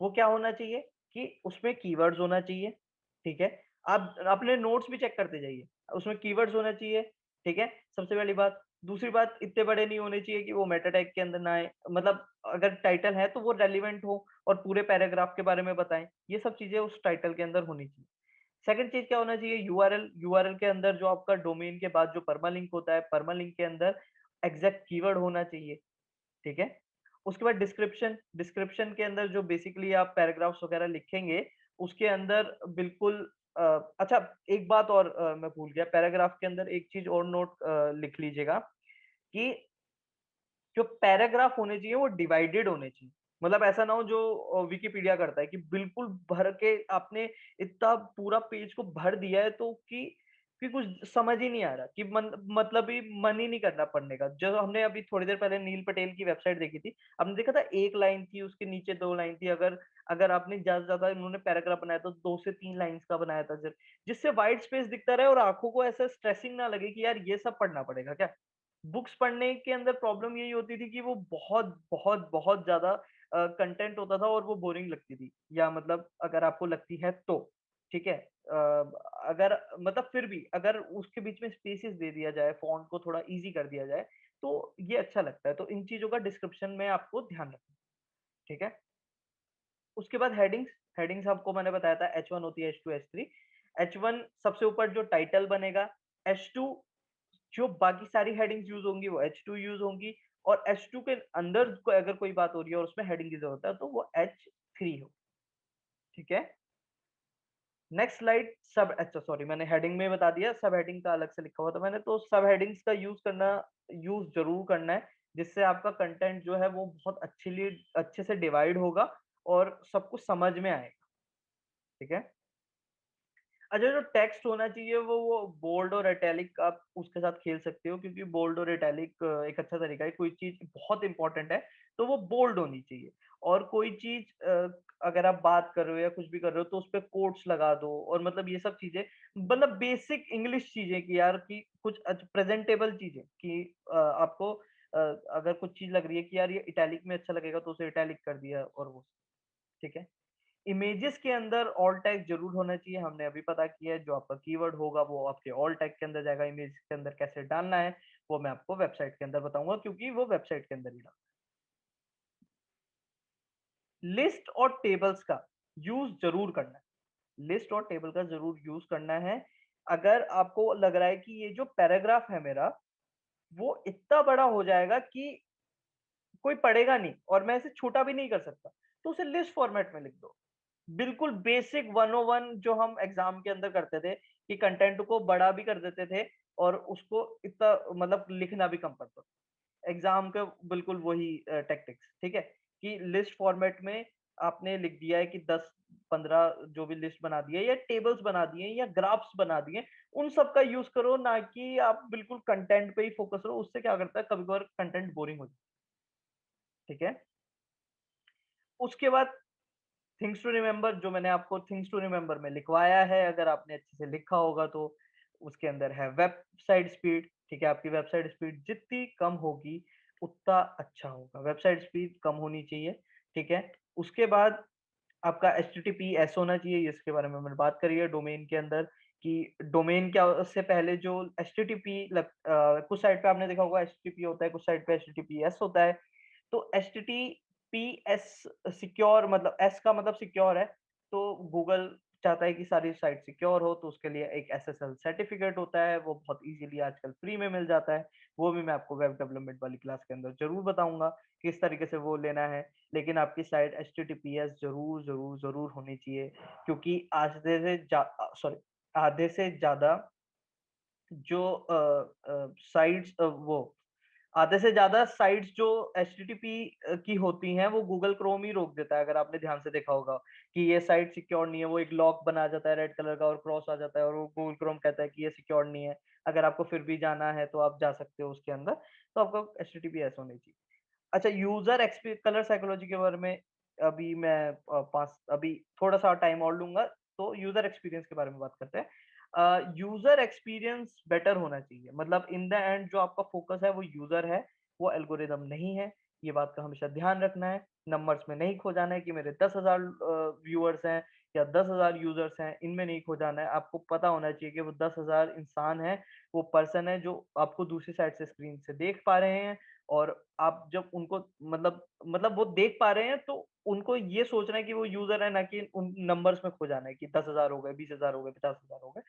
वो क्या होना चाहिए कि उसमें कीवर्ड्स होना चाहिए, ठीक है? आप अपने नोट्स भी चेक करते जाइए, उसमें कीवर्ड्स होना चाहिए, ठीक है? सबसे पहली बात। दूसरी बात, इतने बड़े नहीं होने चाहिए कि वो मेटा टैग के अंदर ना आए, मतलब अगर टाइटल है तो वो रेलेवेंट हो और पूरे पैराग्राफ के बारे में बताएँ, ये सब चीज़ें उस टाइटल के अंदर होनी चाहिए। सेकंड चीज़ क्या होना चाहिए? यूआरएल, यूआरएल के अंदर जो आपका डोमेन के बाद जो परमालिंक होता है, परमालिंक के अंदर एग्ज़ैक्ट कीवर्ड होना चाहिए, ठीक है? उसके बाद डिस्क्रिप्शन, डिस्क्रिप्शन के अंदर जो बेसिकली आप पैराग्राफ्स वगैरह लिखेंगे, उसके अंदर बिल्कुल अच्छा, एक बात और मैं भूल गया, पैराग्राफ के अंदर एक चीज़ और नोट लिख लीजिएगा कि जो पैराग्राफ होने चाहिए वो डिवाइडेड होने चाहिए। मतलब ऐसा ना हो जो विकिपीडिया करता है कि बिल्कुल भर के आपने इतना पूरा पेज को भर दिया है तो कि कुछ समझ ही नहीं आ रहा कि मतलब ही मन ही नहीं करना पढ़ने का। जो हमने अभी थोड़ी देर पहले नील पटेल की वेबसाइट देखी थी, आपने देखा था 1 लाइन थी, उसके नीचे 2 लाइन थी। अगर अगर आपने ज़्यादा से ज़्यादा उन्होंने पैराग्राफ बनाया तो 2 से 3 लाइन्स का बनाया था सिर्फ, जिससे व्हाइट स्पेस दिखता रहे और आँखों को ऐसा स्ट्रेसिंग ना लगे कि यार ये सब पढ़ना पड़ेगा क्या? बुक्स पढ़ने के अंदर प्रॉब्लम यही होती थी कि वो बहुत, बहुत, बहुत ज़्यादा कंटेंट होता था और वो बोरिंग लगती थी, या मतलब अगर आपको लगती है तो, ठीक है? अगर मतलब फिर भी अगर उसके बीच में स्पेसेस दे दिया जाए, फ़ॉन्ट को थोड़ा ईज़ी कर दिया जाए, तो ये अच्छा लगता है। तो इन चीज़ों का डिस्क्रिप्शन में आपको ध्यान रखना है, ठीक है? उसके बाद हेडिंग्स, हेडिंग्स आपको मैंने बताया था H1 होती है, H2, H3। H1 सबसे ऊपर जो टाइटल बनेगा, H2 जो बाकी सारी हेडिंग्स यूज़ होंगी वो H2 यूज़ होंगी, और H2 के अंदर अगर कोई बात हो रही है और उसमें हेडिंग की ज़रूरत है तो वो H3 हो, ठीक है? नेक्स्ट स्लाइड सब, अच्छा सॉरी, मैंने हेडिंग में बता दिया, सब हेडिंग का अलग से लिखा हुआ था मैंने, तो सब हेडिंग्स का यूज़ ज़रूर करना है, जिससे आपका कंटेंट जो है वो बहुत अच्छे से डिवाइड होगा और सबको समझ में आएगा, ठीक है? अच्छा, जो टेक्स्ट होना चाहिए वो बोल्ड और इटैलिक आप उसके साथ खेल सकते हो, क्योंकि बोल्ड और इटैलिक एक अच्छा तरीका है। कोई चीज़ बहुत इम्पोर्टेंट है, तो वो बोल्ड होनी चाहिए, और कोई चीज़ अगर आप बात कर रहे हो या कुछ भी कर रहे हो तो उसपे कोट्स लगा दो, और मतलब ये सब चीज़ें, मतलब बेसिक इंग्लिश चीज़ें कि यार कि कुछ प्रेज़ेंटेबल चीज़ें कि आपको अगर कुछ चीज़ लग रही है कि यार ये इटैलिक में अच्छा लगेगा तो उसे इटैलिक कर दिया, और वो, ठीक है? इमेजेस के अंदर ऑल टैग ज़रूर होना चाहिए, हमने अभी पता किया है, जो आपका कीवर्ड होगा वो आपके ऑल टैग के अंदर जाएगा, इमेज के अंदर कैसे डालना है, वो मैं आपको वेबसाइट के अंदर बताऊँगा, क्योंकि वो वेबसाइट के अंदर ही डालना है। लिस्ट और टेबल्स का यूज़ ज़रूर करना है, लिस्ट और टेबल का ज़रूर यूज़ करना है। अगर आपको लग रहा है कि ये जो पैराग्राफ है मेरा, वो इतना बड़ा हो जाएगा कि कोई पढ़ेगा नहीं और मैं इसे छोटा भी नहीं कर सकता, तो उसे लिस्ट फॉर्मेट में लिख दो। बिल्कुल बेसिक 101 जो हम एग्ज़ाम के अंदर करते थे कि कंटेंट को बड़ा भी कर देते थे और उसको इतना मतलब लिखना भी कम कर दो। एग्ज़ाम के बिल्कुल वही टैक्टिक्स, ठीक है? कि लिस्ट फॉर्मेट में आपने लिख दिया है कि 10-15 जो भी लिस्ट बना दी है या टेबल्स बना दिए या ग्राफ्स बना दिए, उन सब का यूज़ करो, ना कि आप बिल्कुल कंटेंट पे ही फ़ोकस करो। उससे क्या करता है, कभी-कभार कंटेंट बोरिंग हो जाता है, ठीक है? उसके बाद थिंग्स टू रिमेंबर, जो मैंने आपको थिंग्स टू रिमेंबर में लिखवाया है, अगर आपने अच्छे से लिखा होगा तो उसके अंदर है वेबसाइट स्पीड, ठीक है? आपकी वेबसाइट स्पीड जितनी कम होगी, उतना अच्छा होगा। वेबसाइट स्पीड कम होनी चाहिए, ठीक है? उसके बाद आपका एचटीटीपीएस होना चाहिए, इसके बारे में मैंने बात करी है डोमेन के अंदर कि डोमेन क्या, उससे पहले जो कुछ साइट पे आपने देखा होगा एचटीटीपी होता है, कुछ साइट पे एचटीटीपीएस होता है। तो एचटीटीपीएस सिक्योर, मतलब एस का मतलब सिक्योर है, तो गूगल चाहता है कि सारी साइट सिक्योर हो, तो उसके लिए एक एसएसएल सर्टिफिकेट होता है, वो बहुत इजीली आजकल फ्री में मिल जाता है। वो भी मैं आपको वेब डेवलपमेंट वाली क्लास के अंदर ज़रूर बताऊँगा, किस तरीके से वो लेना है। लेकिन आपकी साइट एचटीटीपीएस ज़रूर, ज़रूर, ज़रूर होनी चाहिए, क्योंकि सॉरी, आधे से ज़्यादा जो आधे से ज़्यादा साइट्स जो एचटीटीपी की होती हैं, वो गूगल क्रोम ही रोक देता है, अगर आपने ध्यान से देखा होगा कि ये साइट सिक्योर नहीं है, वो एक लॉक बना जाता है रेड कलर का और क्रॉस आ जाता है, और वो गूगल क्रोम कहता है कि ये सिक्योर नहीं है। अगर आपको फिर भी जाना है तो आप जा सकते हो उसके अंदर, तो आपको एचटीटीपीएस होनी चाहिए। अच्छा, यूज़र एक्सपी कलर साइकोलॉजी के बारे में अभी मैं अभी थोड़ा-सा टाइम और लूँगा, तो यूज़र एक्सपीरियंस के बारे में बात करते हैं। यूजर एक्सपीरियंस बेटर होना चाहिए, मतलब इन द एंड जो आपका फोकस है वो यूजर है, वो एल्गोरिदम नहीं है। ये बात का हमेशा ध्यान रखना है, नंबर्स में नहीं खो जाना है कि मेरे 10,000 व्यूअर्स हैं या 10,000 यूजर्स हैं, इनमें नहीं खो जाना है। आपको पता होना चाहिए कि वो 10,000 इंसान है, वो पर्सन है जो आपको दूसरी साइड से स्क्रीन से देख पा रहे हैं। और आप जब उनको मतलब वो देख पा रहे हैं तो उनको ये सोचना है कि वो यूजर है, ना कि उन नंबर्स में खो जाना है कि 10,000 हो गए, 20,000 हो गए, 50,000 हो गए।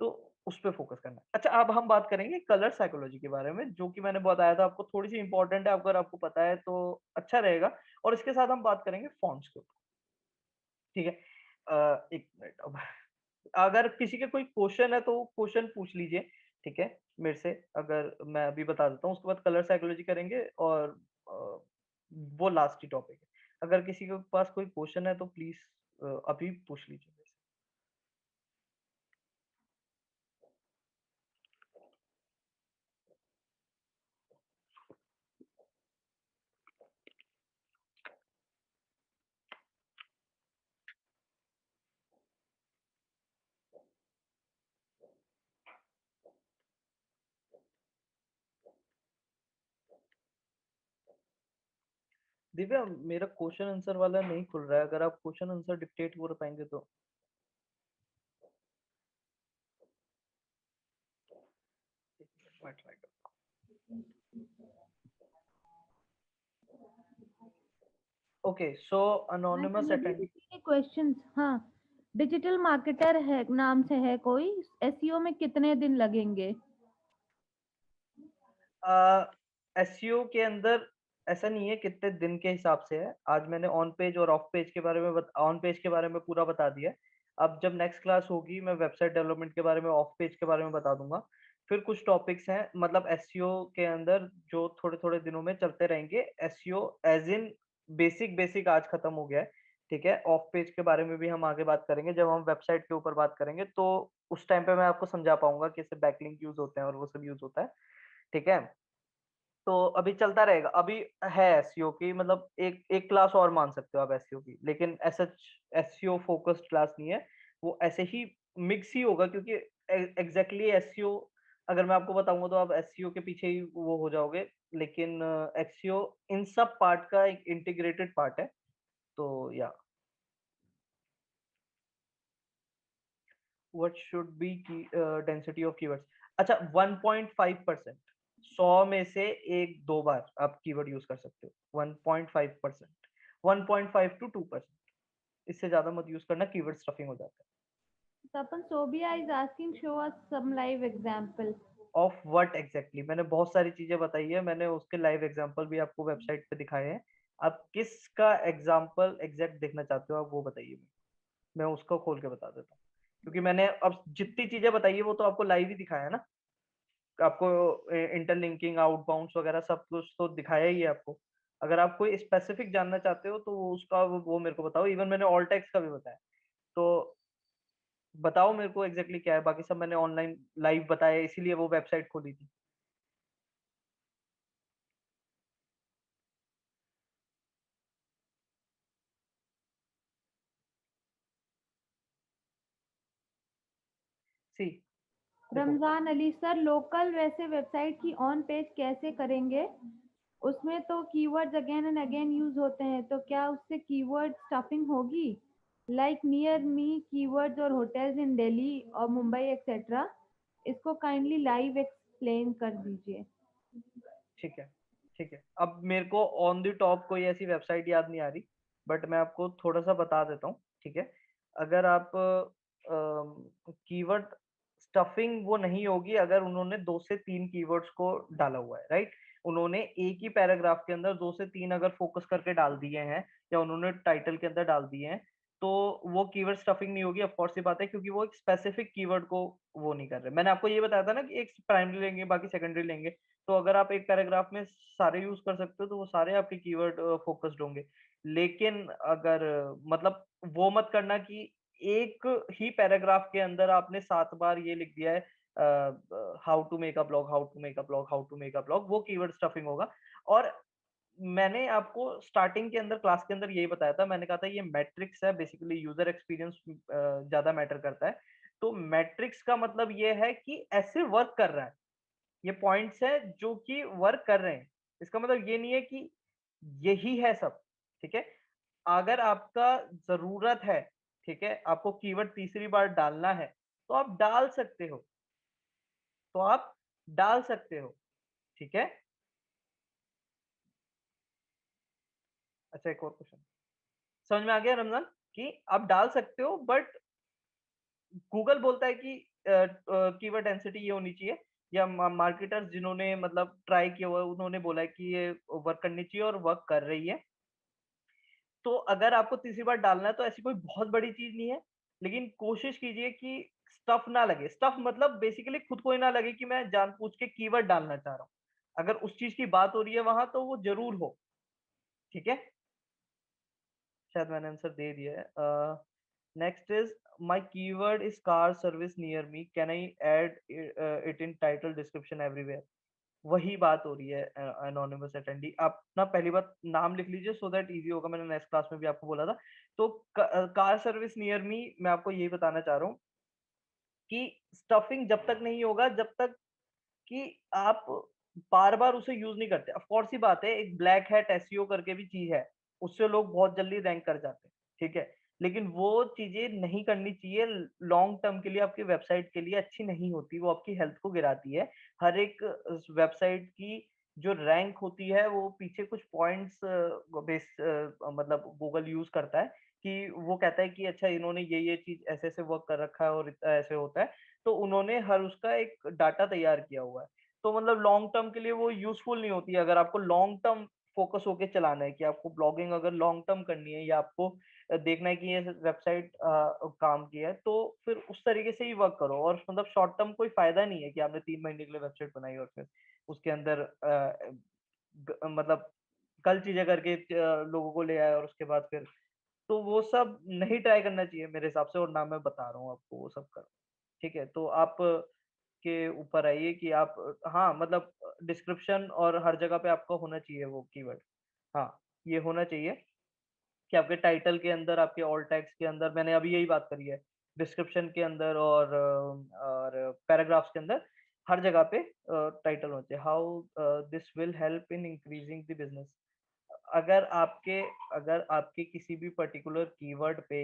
तो उस पे फोकस करना है। अच्छा, अब हम बात करेंगे कलर साइकोलॉजी के बारे में, जो कि मैंने बताया था आपको, थोड़ी सी इंपॉर्टेंट है, अगर आपको पता है तो अच्छा रहेगा। और इसके साथ हम बात करेंगे फॉन्ट्स के ऊपर, ठीक है। एक मिनट, अब अगर किसी के कोई क्वेश्चन है तो क्वेश्चन पूछ लीजिए, ठीक है, मेरे से। अगर मैं अभी बता देता हूँ, उसके बाद कलर साइकोलॉजी करेंगे, और वो लास्ट ही टॉपिक है। अगर किसी के पास कोई क्वेश्चन है तो प्लीज अभी पूछ लीजिए मेरे से। दिव्या, मेरा क्वेश्चन आंसर वाला नहीं खुल रहा है, अगर आप क्वेश्चन आंसर डिक्टेट कर पाएंगे तो। एक मिनट, मैं ट्राई करता हूँ। ओके, सो अनोनिमस मैंने भी अटेंड। किसी के क्वेश्चंस, हाँ, डिजिटल मार्केटर है नाम से है कोई, एसईओ में कितने दिन लगेंगे? एसईओ के अंदर ऐसा नहीं है कितने दिन के हिसाब से है। आज मैंने ऑन पेज और ऑफ पेज के बारे में ऑन पेज के बारे में पूरा बता दिया है। अब जब नेक्स्ट क्लास होगी, मैं वेबसाइट डेवलपमेंट के बारे में, ऑफ पेज के बारे में बता दूंगा। फिर कुछ टॉपिक्स हैं, मतलब एसईओ के अंदर जो थोड़े थोड़े दिनों में चलते रहेंगे। SEO as in basic basic आज खत्म हो गया है, ठीक है। ऑफ पेज के बारे में भी हम आगे बात करेंगे, जब हम वेबसाइट के ऊपर बात करेंगे तो उस टाइम पे मैं आपको समझा पाऊंगा कि इससे बैकलिंक यूज होते हैं और वो सब यूज होता है, ठीक है। तो अभी चलता रहेगा, अभी है एसईओ की, मतलब एक एक क्लास और मान सकते हो आप एसईओ की, लेकिन ऐसा एसईओ फोकस्ड क्लास नहीं है। वो ऐसे ही मिक्स ही होगा, क्योंकि एग्जैक्टली एसईओ अगर मैं आपको बताऊंगा तो आप एसईओ के पीछे ही वो हो जाओगे। लेकिन एसईओ इन सब पार्ट का एक इंटीग्रेटेड पार्ट है। तो या what should be density of keywords. अच्छा, 1.5%, 100 में से एक दो बार आप कीवर्ड यूज कर सकते हो। 1.5%, 1.5 to 2%, इससे ज्यादा मत यूज करना, कीवर्ड स्टफिंग हो जाता Tapan Sobia is asking, show us some live example. है। ऑफ व्हाट एग्जैक्टली, मैंने बहुत सारी चीजें बताई है, मैंने उसके लाइव एग्जांपल भी आपको वेबसाइट पे दिखाए हैं। आप किसका एग्जांपल एग्जैक्ट देखना चाहते हो, आप वो बताइए, मैं उसको खोल के बता देता हूँ। क्योंकि मैंने अब जितनी चीजें बताई है वो तो आपको लाइव ही दिखाया है ना। आपको इंटरलिंकिंग, आउटबाउंड्स वगैरह सब कुछ तो दिखाया ही है आपको। अगर आप कोई स्पेसिफिक जानना चाहते हो तो उसका वो मेरे को बताओ। इवन मैंने ऑल टेक्स्ट का भी बताया, तो बताओ मेरे को एग्जैक्टली क्या है। बाकी सब मैंने ऑनलाइन लाइव बताया, इसीलिए वो वेबसाइट खोली थी। सी, देखो, रमजान अली सर, लोकल वैसे वेबसाइट की ऑन पेज कैसे करेंगे? उसमें तो keywords again and again use होते हैं, तो क्या उससे कीवर्ड स्टफिंग होगी? लाइक नियर मी कीवर्ड्स और होटल्स इन दिल्ली और मुंबई एक्सेट्रा। इसको काइंडली लाइव एक्सप्लेन कर दीजिए। ठीक है, ठीक है। अब मेरे को ऑन द टॉप कोई ऐसी वेबसाइट याद नहीं आ रही, बट मैं आपको थोड़ा सा बता देता हूँ, ठीक है। अगर आप कीवर्ड स्टफिंग वो नहीं होगी अगर उन्होंने 2 से 3 कीवर्ड्स को डाला हुआ है, राइट। उन्होंने एक ही पैराग्राफ के अंदर 2 से 3 अगर फोकस करके डाल दिए हैं, या उन्होंने टाइटल के अंदर डाल दिए हैं, तो वो कीवर्ड स्टफिंग नहीं होगी। ऑफ कोर्स ये बात है, क्योंकि वो एक स्पेसिफिक कीवर्ड को वो नहीं कर रहे। मैंने आपको ये बताया था ना कि एक प्राइमरी लेंगे, बाकी सेकेंडरी लेंगे। तो अगर आप एक पैराग्राफ में सारे यूज कर सकते हो तो वो सारे आपके कीवर्ड फोकस्ड होंगे। लेकिन अगर मतलब वो मत करना कि एक ही पैराग्राफ के अंदर आपने 7 बार ये लिख दिया है, how to make a blog, how to make a blog, how to make a blog, वो कीवर्ड स्टफिंग होगा। और मैंने आपको स्टार्टिंग के अंदर, क्लास के अंदर यही बताया था, मैंने कहा था ये मैट्रिक्स है, बेसिकली यूजर एक्सपीरियंस ज्यादा मैटर करता है। तो मैट्रिक्स का मतलब ये है कि ऐसे वर्क कर रहा है। ये पॉइंट्स हैं जो कि वर्क कर रहे हैं। इसका मतलब ये नहीं है कि यही है सब, ठीक है? अगर आपका ज़रूरत है, ठीक है? आपको कीवर्ड तीसरी बार डालना है, तो आप डाल सकते हो, तो आप डाल सकते हो, ठीक है? अच्छा एक और क्वेश्चन, समझ में आ गया रमज़ान? कि आप डाल सकते हो बट गूगल बोलता है कि कीवर्ड डेंसिटी ये होनी चाहिए या मार्केटर्स जिन्होंने मतलब ट्राई किया हुआ है उन्होंने बोला है कि ये वर्क करनी चाहिए और वर्क कर रही है। तो अगर आपको तीसरी बार डालना है तो ऐसी कोई बहुत बड़ी चीज़ नहीं है, लेकिन कोशिश कीजिए कि स्टफ़ ना लगे। स्टफ़ मतलब बेसिकली खुद को ही ना लगे कि मैं जानबूझ के कीवर्ड डालना चाह रहा हूँ। अगर उस चीज़ की बात हो रही है वहाँ तो वो ज़रूर हो, ठीक है? शायद मैंने आंसर दे दिया है। Next is my keyword is car service near me, can I add it in title description everywhere? वही बात हो रही है एनोनिमस अटेंडी। आप ना पहली बात नाम लिख लीजिए सो दैट ईज़ी होगा, मैंने नेक्स्ट क्लास में भी आपको बोला था। तो कार सर्विस नियर मी मैं आपको यही बताना चाह रहा हूँ कि स्टफिंग जब तक नहीं होगा जब तक कि आप बार-बार उसे यूज़ नहीं करते। ऑफ़ कोर्स सी बात है, एक ब्लैक हैट एसईओ करके भी चीज़ है, उससे लोग बहुत जल्दी रैंक कर जाते हैं, ठीक है? लेकिन वो चीज़ें नहीं करनी चाहिए, लॉन्ग टर्म के लिए आपकी वेबसाइट के लिए अच्छी नहीं होती, वो आपकी हेल्थ को गिराती है। हर एक वेबसाइट की जो रैंक होती है, वो पीछे कुछ पॉइंट्स मतलब गूगल यूज़ करता है कि वो कहता है कि अच्छा इन्होंने ये चीज़ ऐसे-ऐसे वर्क कर रखा है और ऐसे होता है। तो उन्होंने हर उसका एक डाटा तैयार किया हुआ है। तो मतलब लॉन्ग टर्म के लिए वो यूज़फुल नहीं होती है। अगर आपको लॉन्ग टर्म फ़ोकस होके चलाना है कि आपको ब्लॉगिंग अगर लॉन्ग टर्म करनी है या आपको देखना है कि ये वेबसाइट काम की है, तो फिर उस तरीके से ही वर्क करो और मतलब शॉर्ट टर्म कोई फ़ायदा नहीं है कि आपने 3 महीने के लिए वेबसाइट बनाई और फिर उसके अंदर मतलब गलत चीज़ें करके लोगों को ले आए और उसके बाद फिर तो वो सब नहीं ट्राई करना चाहिए मेरे हिसाब से और ना मैं बता रहा हूँ आपको वो सब करो। ठीक है? तो आप के ऊपर है ये कि आप हाँ, मतलब डिस्क्रिप्शन और हर जगह पे आपका होना चाहिए वो कीवर्ड। हाँ, ये होना चाहिए कि आपके टाइटल के अंदर, आपके ऑल्ट टैग्स के अंदर मैंने अभी यही बात करी है। डिस्क्रिप्शन के अंदर और पैराग्राफ्स के अंदर हर जगह पे टाइटल होना चाहिए। How this will help in increasing the business. अगर आपके अगर आपके किसी भी पर्टिकुलर कीवर्ड पे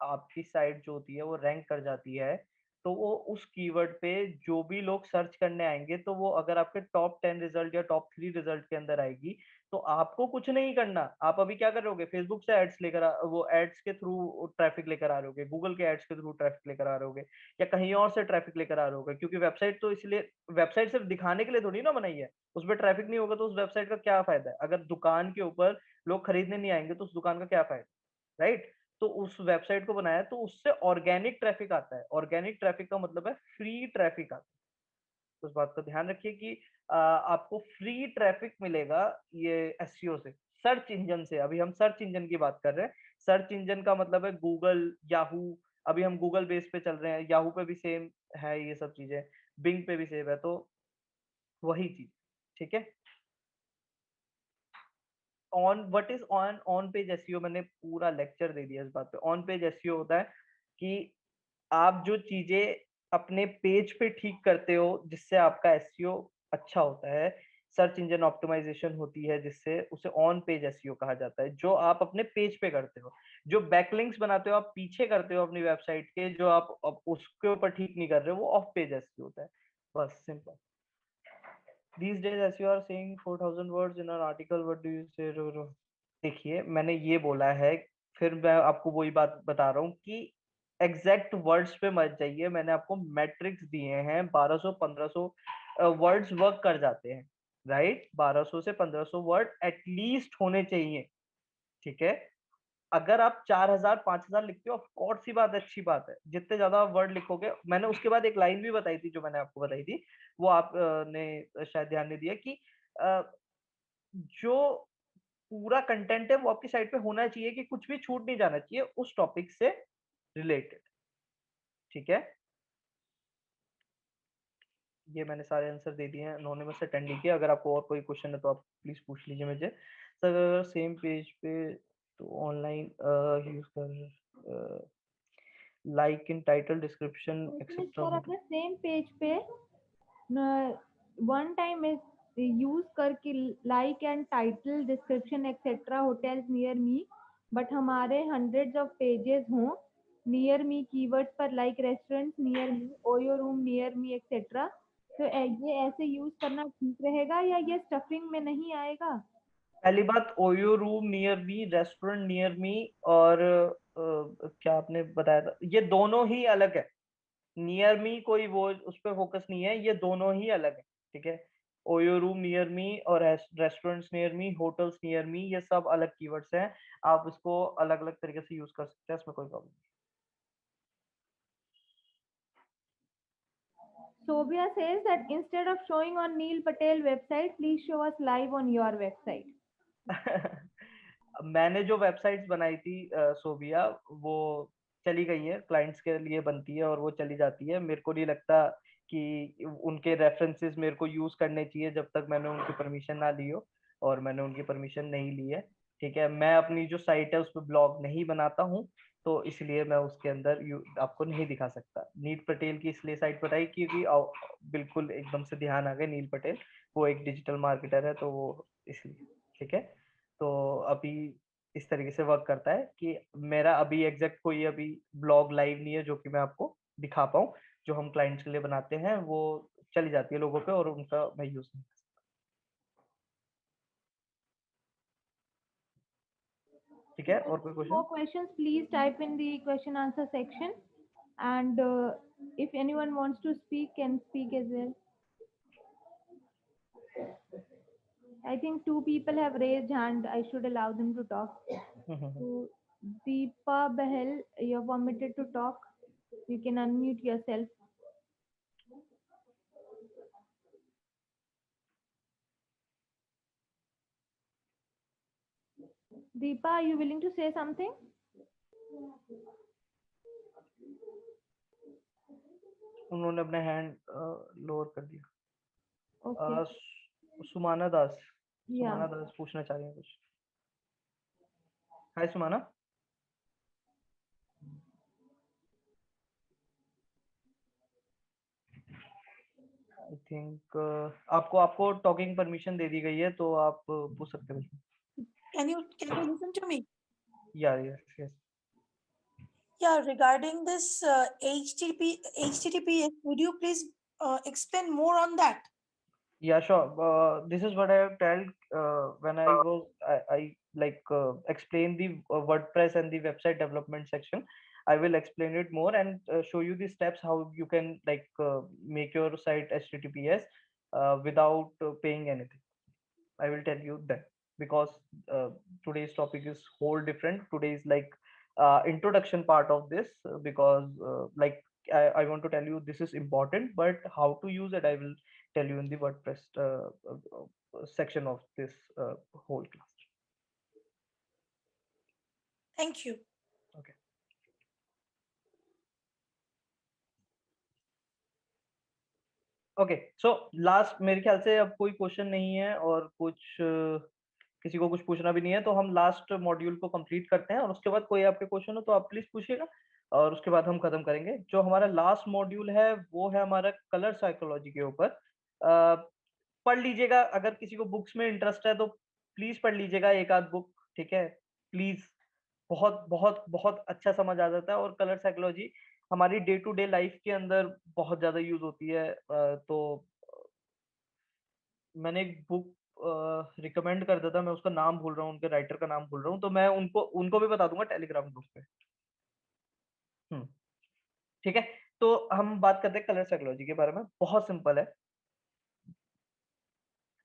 आपकी साइट जो होती है वो रैंक कर जाती है, तो वो उस कीवर्ड पे जो भी लोग सर्च करने आएँगे, तो वो अगर आपके टॉप 10 रिज़ल्ट या टॉप 3 रिज़ल्ट के अंदर आएगी, तो आपको कुछ नहीं करना। आप अभी क्या कर रहे होगे, फेसबुक से एड्स लेकर वो एड्स के थ्रू ट्रैफ़िक लेकर आ रहे होगे, गूगल के एड्स के थ्रू ट्रैफ़िक लेकर आ रहे होगे या कहीं और से ट्रैफ़िक लेकर आ रहे होगे क्योंकि वेबसाइट तो इसलिए वेबसाइट सिर्फ़ दिखाने के लिए थोड़ी ना बनाई है। उसमें ट्रैफ़िक नहीं होगा तो उस वेबसाइट का क्या फ़ायदा है? अगर दुकान के ऊपर लोग खरीदने नहीं आएँगे, तो उस दुकान का क्या फ़ायदा? राइट? तो उस वेबसाइट को बनाया तो उससे ऑर्गेनिक ट्रैफिक आता है। ऑर्गेनिक ट्रैफिक का मतलब है फ्री ट्रैफिक आता है। तो इस बात का ध्यान रखिए कि आपको फ्री ट्रैफिक मिलेगा ये एसईओ से, सर्च इंजन से। अभी हम सर्च इंजन की बात कर रहे हैं। सर्च इंजन का मतलब है गूगल, याहू, अभी हम गूगल बेस पे चल रहे हैं, याहू पे भी सेम है ये सब चीज़ें, बिंग पे भी सेम है, तो वही चीज़, ठीक है? On what is on page SEO मैंने पूरा लेक्चर दे दिया इस बात पे। ऑन पेज एसईओ होता है कि आप जो चीज़ें अपने पेज पे ठीक करते हो, जिससे आपका एसईओ अच्छा होता है, सर्च इंजन ऑप्टिमाइज़ेशन होती है जिससे, उसे ऑन पेज एसईओ कहा जाता है, जो आप अपने पेज पे करते हो। जो बैकलिंक्स बनाते हो, आप पीछे करते हो अपनी वेबसाइट के, जो आप अब उसके ऊपर ठीक नहीं कर रहे हो, वो ऑफ पेज एसईओ होता है। बस simple. These days as you are saying 4000 words in an article, what do you say? देखिए, मैंने ये बोला है, फिर मैं आपको वही बात बता रहा हूँ कि एग्ज़ैक्ट वर्ड्स पे मत जाइए, मैंने आपको मैट्रिक्स दिए हैं, 1200-1500 वर्ड्स वर्क कर जाते हैं, राइट? 1200 से 1500 वर्ड एट लीस्ट होने चाहिए, ठीक है? अगर आप 4000 5000 लिखते हो, ऑफ कोर्स सी बात है, अच्छी बात है। जितने ज़्यादा वर्ड लिखोगे, मैंने उसके बाद एक लाइन भी बताई थी, जो मैंने आपको बताई थी, वो आप ने शायद ध्यान नहीं दिया कि अ, जो पूरा कंटेंट है वो आपकी साइट पे होना चाहिए कि कुछ भी छूट नहीं जाना चाहिए उस टॉपिक से रिलेटेड, ठीक है? ये मैंने सारे आंसर दे दिए हैं एनोनिमस अटेंडी के। अगर आपको और कोई क्वेश्चन है तो आप प्लीज़ पूछ लीजिए मुझे। सर अगर सेम पेज पे तो ऑनलाइन यूज़ कर like in title description question is etcetera. For अपने सेम पेज पे वन टाइम यूज करके like and title description etcetera hotels near me, but हमारे हंड्रेड्स ऑफ पेजेस हों नियर मी कीवर्ड्स पर like restaurants near me, OYO room near me etcetera, तो ये ऐसे यूज करना ठीक रहेगा या ये स्टफिंग में नहीं आएगा? पहली बात, OYO room near me, restaurant near me, और क्या आपने बताया था, ये दोनों ही अलग है। नियर मी कोई वो उस पर फोकस नहीं है, ये दोनों ही अलग है। ठीक है, ओयो रूम नियर मी और restaurants near me, hotels near me, ये सब अलग कीवर्ड्स हैं। आप इसको अलग अलग तरीके से यूज कर सकते हैं, इसमें कोई problem Sobia says that instead of showing on Neil Patel website, please show us live on your website. मैंने जो वेबसाइट्स बनाई थी सोबिया, वो चली गई है, क्लाइंट्स के लिए बनती है और वो चली जाती है। मेरे को नहीं लगता कि उनके रेफरेंसेस मेरे को यूज करने चाहिए जब तक मैंने उनकी परमिशन ना ली हो, और मैंने उनकी परमिशन नहीं ली है। ठीक है, मैं अपनी जो साइट है उस पर ब्लॉग नहीं बनाता हूँ, तो इसलिए मैं उसके अंदर आपको नहीं दिखा सकता। नील पटेल की इसलिए साइट बताई क्योंकि बिल्कुल एकदम से ध्यान आ गया, नील पटेल वो एक डिजिटल मार्केटर है, तो वो इसलिए। ठीक है, तो अभी इस तरीके से वर्क करता है कि मेरा अभी एग्जैक्ट कोई अभी ब्लॉग लाइव नहीं है जो कि मैं आपको दिखा पाऊँ। जो हम क्लाइंट्स के लिए बनाते हैं वो चली जाती है लोगों पे, और उनका मैं यूज नहीं कर सकता। ठीक है, और कोई More question? questions, please type in the question answer section. And if anyone wants to speak, can speak as well. I think two people have raised hand. I should allow them to talk. So, Deepa Bahel, you're permitted to talk. You can unmute yourself. Deepa, are you willing to say something? उन्होंने अपना हैंड लोअर कर दिया। Okay. सुमाना दास, Yeah. सुमाना दास पूछना चाह रही हैं कुछ। हाय सुमाना। आई थिंक आपको आपको टॉकिंग परमिशन दे दी गई है, तो आप पूछ सकते हैं। Can you listen to me? Yes yes. Yeah, regarding this HTTPS, would you please explain more on that? Yeah, sure. This is what I have told when I like explain the WordPress and the website development section. I will explain it more and show you the steps how you can like make your site HTTPS without paying anything. I will tell you that, because today's topic is whole different. Today is like introduction part of this, because like I want to tell you this is important, but how to use it I will tell you in the WordPress section of this whole class. Thank you. Okay. Okay, so last मेरे ख्याल से अब कोई क्वेश्चन नहीं है, और कुछ किसी को कुछ पूछना भी नहीं है, तो हम लास्ट मॉड्यूल को कंप्लीट करते हैं, और उसके बाद कोई आपके क्वेश्चन हो तो आप प्लीज पूछिएगा, और उसके बाद हम खत्म करेंगे। जो हमारा लास्ट मॉड्यूल है वो है हमारा कलर साइकोलॉजी के ऊपर। पढ़ लीजिएगा, अगर किसी को बुक्स में इंटरेस्ट है तो प्लीज पढ़ लीजिएगा एक आध बुक। ठीक है, प्लीज, बहुत बहुत बहुत अच्छा समझ आ जाता है, और कलर साइकोलॉजी हमारी डे टू डे लाइफ के अंदर बहुत ज्यादा यूज होती है। तो मैंने एक बुक रिकमेंड कर देता, मैं उसका नाम भूल रहा हूँ, उनके राइटर का नाम भूल रहा हूँ, तो मैं उनको उनको भी बता दूंगा टेलीग्राम ग्रुप पे। ठीक है, तो हम बात करते हैं कलर साइकोलॉजी के बारे में। बहुत सिंपल है,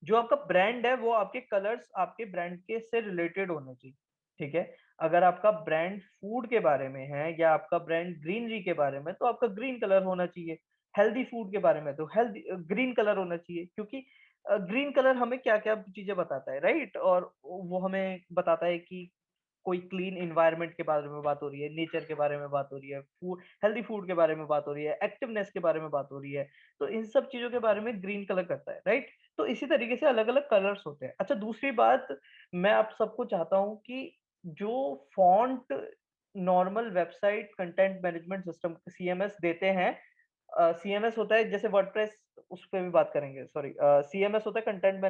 जो आपका ब्रांड है वो आपके कलर्स आपके ब्रांड के से रिलेटेड होने चाहिए। ठीक है, अगर आपका ब्रांड फूड के बारे में है या आपका ब्रांड ग्रीनरी के बारे में, तो आपका ग्रीन कलर होना चाहिए। हेल्दी फूड के बारे में तो हेल्दी ग्रीन कलर होना चाहिए, क्योंकि ग्रीन कलर हमें क्या क्या चीजें बताता है, राइट? और वो हमें बताता है कि कोई क्लीन इन्वायरमेंट के बारे में बात हो रही है, नेचर के बारे में बात हो रही है, फूड हेल्दी फूड के बारे में बात हो रही है, एक्टिवनेस के बारे में बात हो रही है। तो इन सब चीजों के बारे में ग्रीन कलर करता है, राइट? तो इसी तरीके से अलग अलग कलर्स होते हैं। अच्छा, दूसरी बात, मैं आप सबको चाहता हूँ कि जो font normal website content management system CMS देते हैं। सीएमएस होता है जैसे वर्डप्रेस, उस पे भी बात करेंगे, सॉरी। सीएमएस होता है content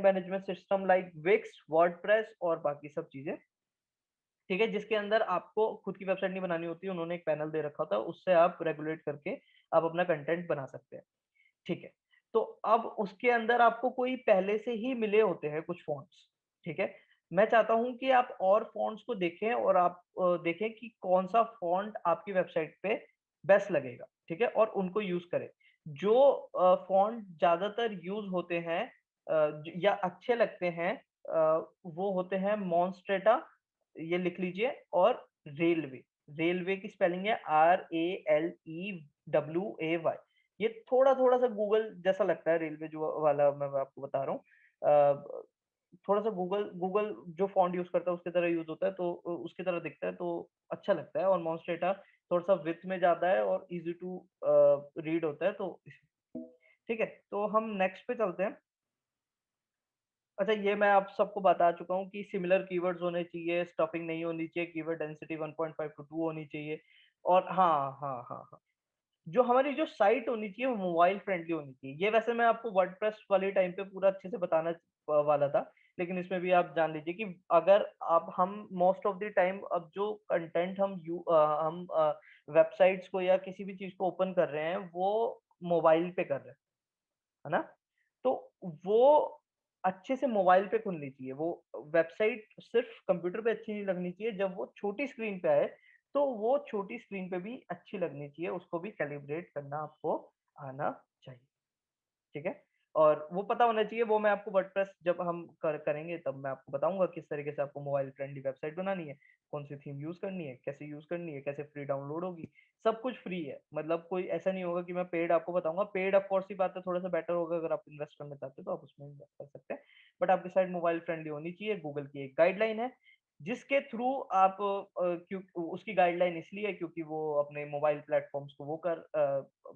management system like Wix, WordPress और बाकी सब चीजें, ठीक है, जिसके अंदर आपको खुद की वेबसाइट नहीं बनानी होती, उन्होंने एक पैनल दे रखा होता है, उससे आप रेगुलेट करके आप अपना कंटेंट बना सकते हैं, ठीक है। तो अब उसके अंदर आपको कोई पहले से ही मिले होते हैं कुछ फ़ॉन्ट्स, ठीक है। मैं चाहता हूँ कि आप और फ़ॉन्ट्स को देखें और आप देखें कि कौन-सा फ़ॉन्ट आपकी वेबसाइट पे बेस्ट लगेगा, ठीक है? और उनको यूज़ करें। जो फ़ॉन्ट ज़्यादातर यूज़ होते हैं ज या अच्छे लगते हैं, वो होते हैं मॉन्स्ट्रेटा, ये लिख लीजिए, और रेलवे। रेलवे की स्पेलिंग है RALEWAY। ये थोड़ा-थोड़ा सा गूगल जैसा लगता है, रेलवे जो वाला मैं आपको बता रहा हूँ। थोड़ा-सा गूगल गूगल जो फ़ॉन्ट यूज़ करता है उसकी तरह यूज़ होता है, तो उसकी तरह दिखता है, तो अच्छा लगता है। और मॉन्स्ट्रेटा थोड़ा-सा विड्थ में जाता है और ईज़ी टू रीड होता है, तो इस ठीक है, तो हम नेक्स्ट पे चलते हैं। अच्छा, ये मैं आप सबको बता चुका हूँ कि सिमिलर कीवर्ड्स होने चाहिए, स्टफिंग नहीं होनी चाहिए, कीवर्ड डेंसिटी 1.5 टू 2 होनी चाहिए। और हाँ, हाँ, हाँ, हाँ। जो हमारी जो साइट होनी चाहिए वो मोबाइल फ्रेंडली होनी चाहिए। ये वैसे मैं आपको वर्डप्रेस वाले टाइम पे पूरा अच्छे से बताना वाला था, लेकिन इसमें भी आप जान लीजिए कि अगर आप हम मोस्ट ऑफ द टाइम अब जो कंटेंट हम वेबसाइट्स को या किसी भी चीज़ को ओपन कर रहे हैं, वो मोबाइल पे कर रहे हैं, है ना? तो वो अच्छे से मोबाइल पे खुलनी चाहिए। वो वेबसाइट सिर्फ़ कंप्यूटर पे अच्छी नहीं लगनी चाहिए, जब वो छोटी स्क्रीन पे आए, तो वो छोटी स्क्रीन पे भी अच्छी लगनी चाहिए, उसको भी कैलिब्रेट करना आपको आना चाहिए। ठीक है? और वो पता होना चाहिए, वो मैं आपको वर्डप्रेस जब हम करेंगे तब मैं आपको बताऊँगा किस तरीके से आपको मोबाइल फ्रेंडली वेबसाइट बनानी है, कौन-सी थीम यूज़ करनी है, कैसे यूज़ करनी है, कैसे फ्री डाउनलोड होगी, सब कुछ फ्री है। मतलब कोई ऐसा नहीं होगा कि मैं पेड आपको बताऊँगा, पेड ऑफ कोर्स सी बात है, थोड़ा-सा बेटर होगा अगर आप इन्वेस्ट करना चाहते हो तो आप उसमें इन्वेस्ट कर सकते हैं। बट आपकी साइट मोबाइल फ्रेंडली होनी चाहिए, गूगल की एक गाइडलाइन है, जिसके थ्रू आप क्यों उसकी गाइडलाइन इसलिए है क्योंकि वो अपने मोबाइल प्लेटफ़ॉर्म्स को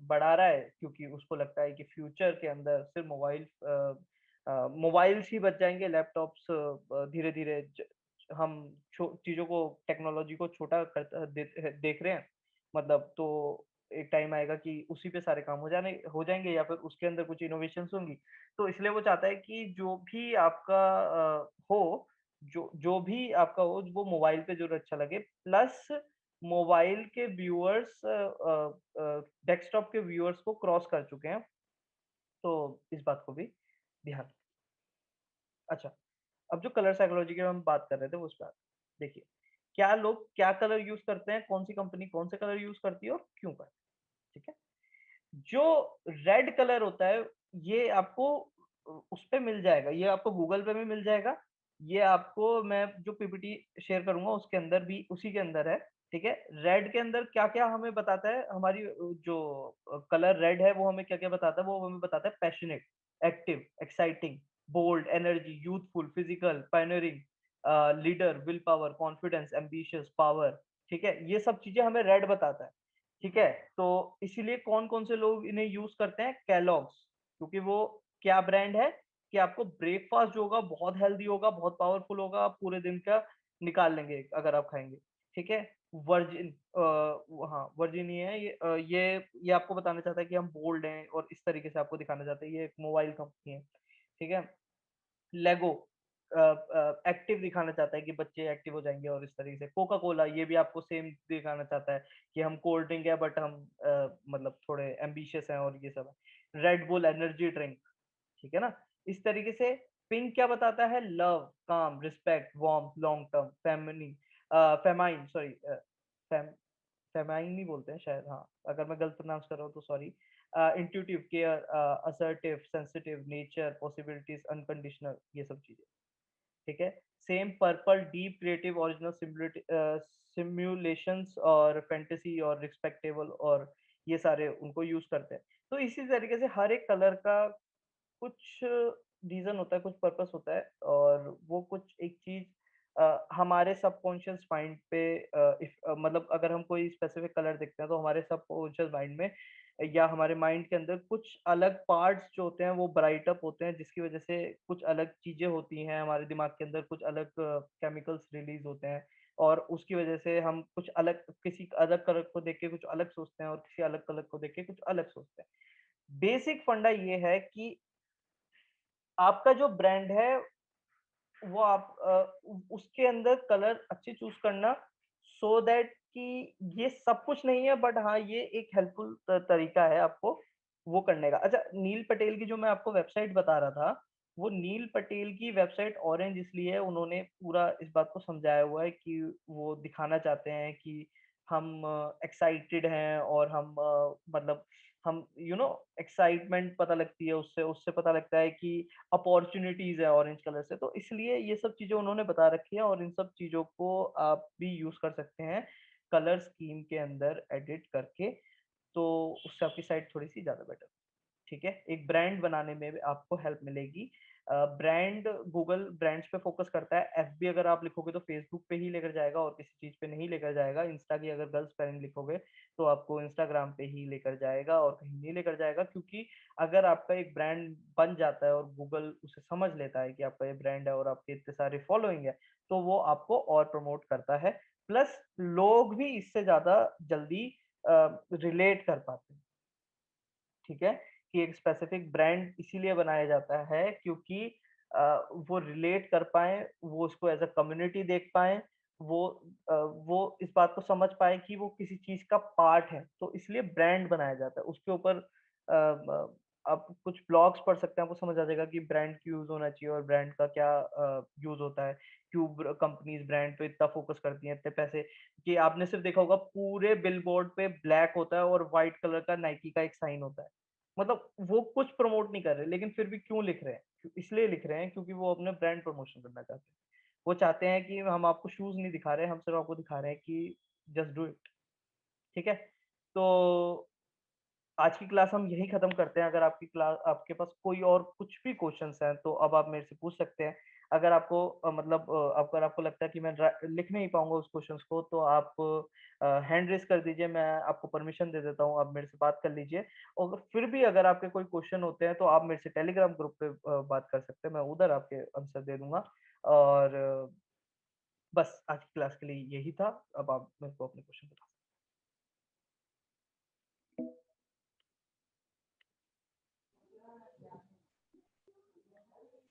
बढ़ा रहा है, क्योंकि उसको लगता है कि फ्यूचर के अंदर सिर्फ मोबाइल्स ही बच जाएँगे, लैपटॉप्स धीरे-धीरे हम चीज़ों को, टेक्नोलॉजी को छोटा देख रहे हैं। मतलब तो एक टाइम आएगा कि उसी पे सारे काम हो जाएँगे या फिर उसके अंदर कुछ इनोवेशंस होंगी। तो इसलिए वो चाहता है कि जो भी आपका हो वो मोबाइल पे ज़रूर अच्छा लगे। प्लस मोबाइल के व्यूअर्स डेस्कटॉप के व्यूअर्स को क्रॉस कर चुके हैं, तो इस बात को भी ध्यान रखें। अच्छा, अब जो कलर साइकोलॉजी की हम बात कर रहे थे, वो उस पे आते हैं। देखिए, क्या लोग क्या कलर यूज़ करते हैं, कौन-सी कंपनी कौन से कलर यूज़ करती है और क्यों करती है, ठीक है? जो रेड कलर होता है, ये आपको उस पे मिल जाएगा, ये आपको गूगल पे भी मिल जाएगा, ये आपको मैं जो पीपीटी शेयर करूँगा उसके अंदर भी उसी के अंदर है, ठीक है? रेड के अंदर क्या-क्या हमें बताता है, हमारी जो कलर रेड है वो हमें क्या-क्या बताता है, वो हमें बताता है passionate, active, exciting, bold, energy, youthful, physical, pioneering, leader, will power, confidence, ambitious, power, ठीक है? ये सब चीज़ें हमें रेड बताता है। ठीक है? तो इसीलिए कौन-कौन से लोग इन्हें यूज़ करते हैं? केलॉग्स, क्योंकि वो क्या ब्रांड है कि आपको ब्रेकफ़ास्ट जो होगा बहुत हेल्दी होगा, बहुत पावरफुल होगा, आप पूरे दिन का निकाल लेंगे अगर आप खाएँगे, ठीक है? वर्जिन हाँ, वर्जिन ही है ये, ये आपको बताना चाहता है कि हम बोल्ड हैं और इस तरीके से आपको दिखाना चाहता है, ये एक मोबाइल कंपनी है, ठीक है? लेगो एक्टिव दिखाना चाहता है कि बच्चे एक्टिव हो जाएँगे और इस तरीके से। कोका कोला ये भी आपको सेम दिखाना चाहता है कि हम कोल्ड ड्रिंक है बट हम मतलब थोड़े एम्बिशियस हैं और ये सब है। रेड बुल एनर्जी ड्रिंक, ठीक है ना? इस तरीके से पिंक क्या बताता है? Love, calm, respect, warmth, long term, feminine sorry fem feminine ही बोलते हैं शायद, हाँ, अगर मैं गलत प्रोनाउंस कर रहा हूँ तो sorry. Intuitive, care, assertive, sensitive, nature, possibilities, unconditional, ये सब चीज़ें। ठीक है? Same purple, deep creative original simulations और फैंटेसी और रिस्पेक्टेबल और ये सारे उनको यूज़ करते हैं। तो इसी तरीके से हर एक कलर का कुछ रीज़न होता है, कुछ पर्पस होता है और वो कुछ एक चीज़ हमारे सबकॉन्शियस माइंड पे मतलब अगर हम कोई स्पेसिफिक कलर देखते हैं तो हमारे सबकॉन्शियस माइंड में या हमारे माइंड के अंदर कुछ अलग पार्ट्स जो होते हैं वो ब्राइट अप होते हैं, जिसकी वज़ह से कुछ अलग चीज़ें होती हैं, हमारे दिमाग के अंदर कुछ अलग केमिकल्स रिलीज़ होते हैं, और उसकी वजह से हम कुछ अलग, किसी अलग कलर को देख के कुछ अलग सोचते हैं और किसी अलग कलर को देख के कुछ अलग सोचते हैं। बेसिक फंडा ये है कि आपका जो ब्रांड है वो आप उसके अंदर कलर अच्छे चूज करना, सो दैट कि ये सब कुछ नहीं है, बट हाँ ये एक हेल्पफुल तरीका है आपको वो करने का। अच्छा, नील पटेल की जो मैं आपको वेबसाइट बता रहा था, वो नील पटेल की वेबसाइट ऑरेंज इसलिए है, उन्होंने पूरा इस बात को समझाया हुआ है कि वो दिखाना चाहते हैं कि हम एक्साइटेड हैं और हम मतलब हम एक्साइटमेंट पता लगती है उससे, उससे पता लगता है कि अपॉर्चुनिटीज है ऑरेंज कलर से। तो इसलिए ये सब चीजें उन्होंने बता रखी है और इन सब चीजों को आप भी यूज कर सकते हैं कलर स्कीम के अंदर एडिट करके, तो उससे आपकी साइट थोड़ी सी ज्यादा बेटर, ठीक है। एक ब्रांड बनाने में भी आपको हेल्प मिलेगी। ब्रांड, गूगल ब्रांड्स पे फोकस करता है, एफबी अगर आप लिखोगे तो फेसबुक पे ही लेकर जाएगा और किसी चीज पे नहीं लेकर जाएगा। इंस्टा की अगर गर्ल्स पेरेंट लिखोगे तो आपको इंस्टाग्राम पे ही लेकर जाएगा और कहीं नहीं लेकर जाएगा, क्योंकि अगर आपका एक ब्रांड बन जाता है और गूगल उसे समझ लेता है कि आपका ये ब्रांड है और आपके इतने सारे फॉलोइंग है, तो वो आपको और प्रमोट करता है। प्लस लोग भी इससे ज्यादा जल्दी रिलेट कर पाते हैं, ठीक है। कि एक स्पेसिफिक ब्रांड इसीलिए बनाया जाता है क्योंकि वो रिलेट कर पाए, वो उसको एज अ कम्युनिटी देख पाए, वो वो इस बात को समझ पाए कि वो किसी चीज का पार्ट है, तो इसलिए ब्रांड बनाया जाता है। उसके ऊपर आप कुछ ब्लॉग्स पढ़ सकते हैं, आपको समझ आ जाएगा कि ब्रांड क्यों यूज होना चाहिए और ब्रांड का क्या यूज होता है, क्यों कंपनीज ब्रांड पे इतना फोकस करती हैं, इतने पैसे। कि आपने सिर्फ देखा होगा पूरे बिलबोर्ड पे ब्लैक होता है और व्हाइट कलर का नाइकी का एक साइन होता है, मतलब वो कुछ प्रमोट नहीं कर रहे, लेकिन फिर भी क्यों लिख रहे हैं? इसलिए लिख रहे हैं क्योंकि वो अपने ब्रांड प्रमोशन करना चाहते हैं। वो चाहते हैं कि हम आपको शूज नहीं दिखा रहे हैं, हम सिर्फ आपको दिखा रहे हैं कि जस्ट डू इट, ठीक है। तो आज की क्लास हम यही खत्म करते हैं। अगर आपकी क्लास, आपके पास कोई और कुछ भी क्वेश्चंस हैं तो अब आप मेरे से पूछ सकते हैं। अगर आपको अगर आपको लगता है कि मैं लिख नहीं पाऊंगा उस क्वेश्चंस को, तो आप हैंड रेज कर दीजिए, मैं आपको परमिशन दे देता हूँ, आप मेरे से बात कर लीजिए। और फिर भी अगर आपके कोई क्वेश्चन होते हैं तो आप मेरे से टेलीग्राम ग्रुप पे बात कर सकते हैं, मैं उधर आपके आंसर दे दूंगा। और बस आज की क्लास के लिए यही था। अब आप मेरे को अपने क्वेश्चन बता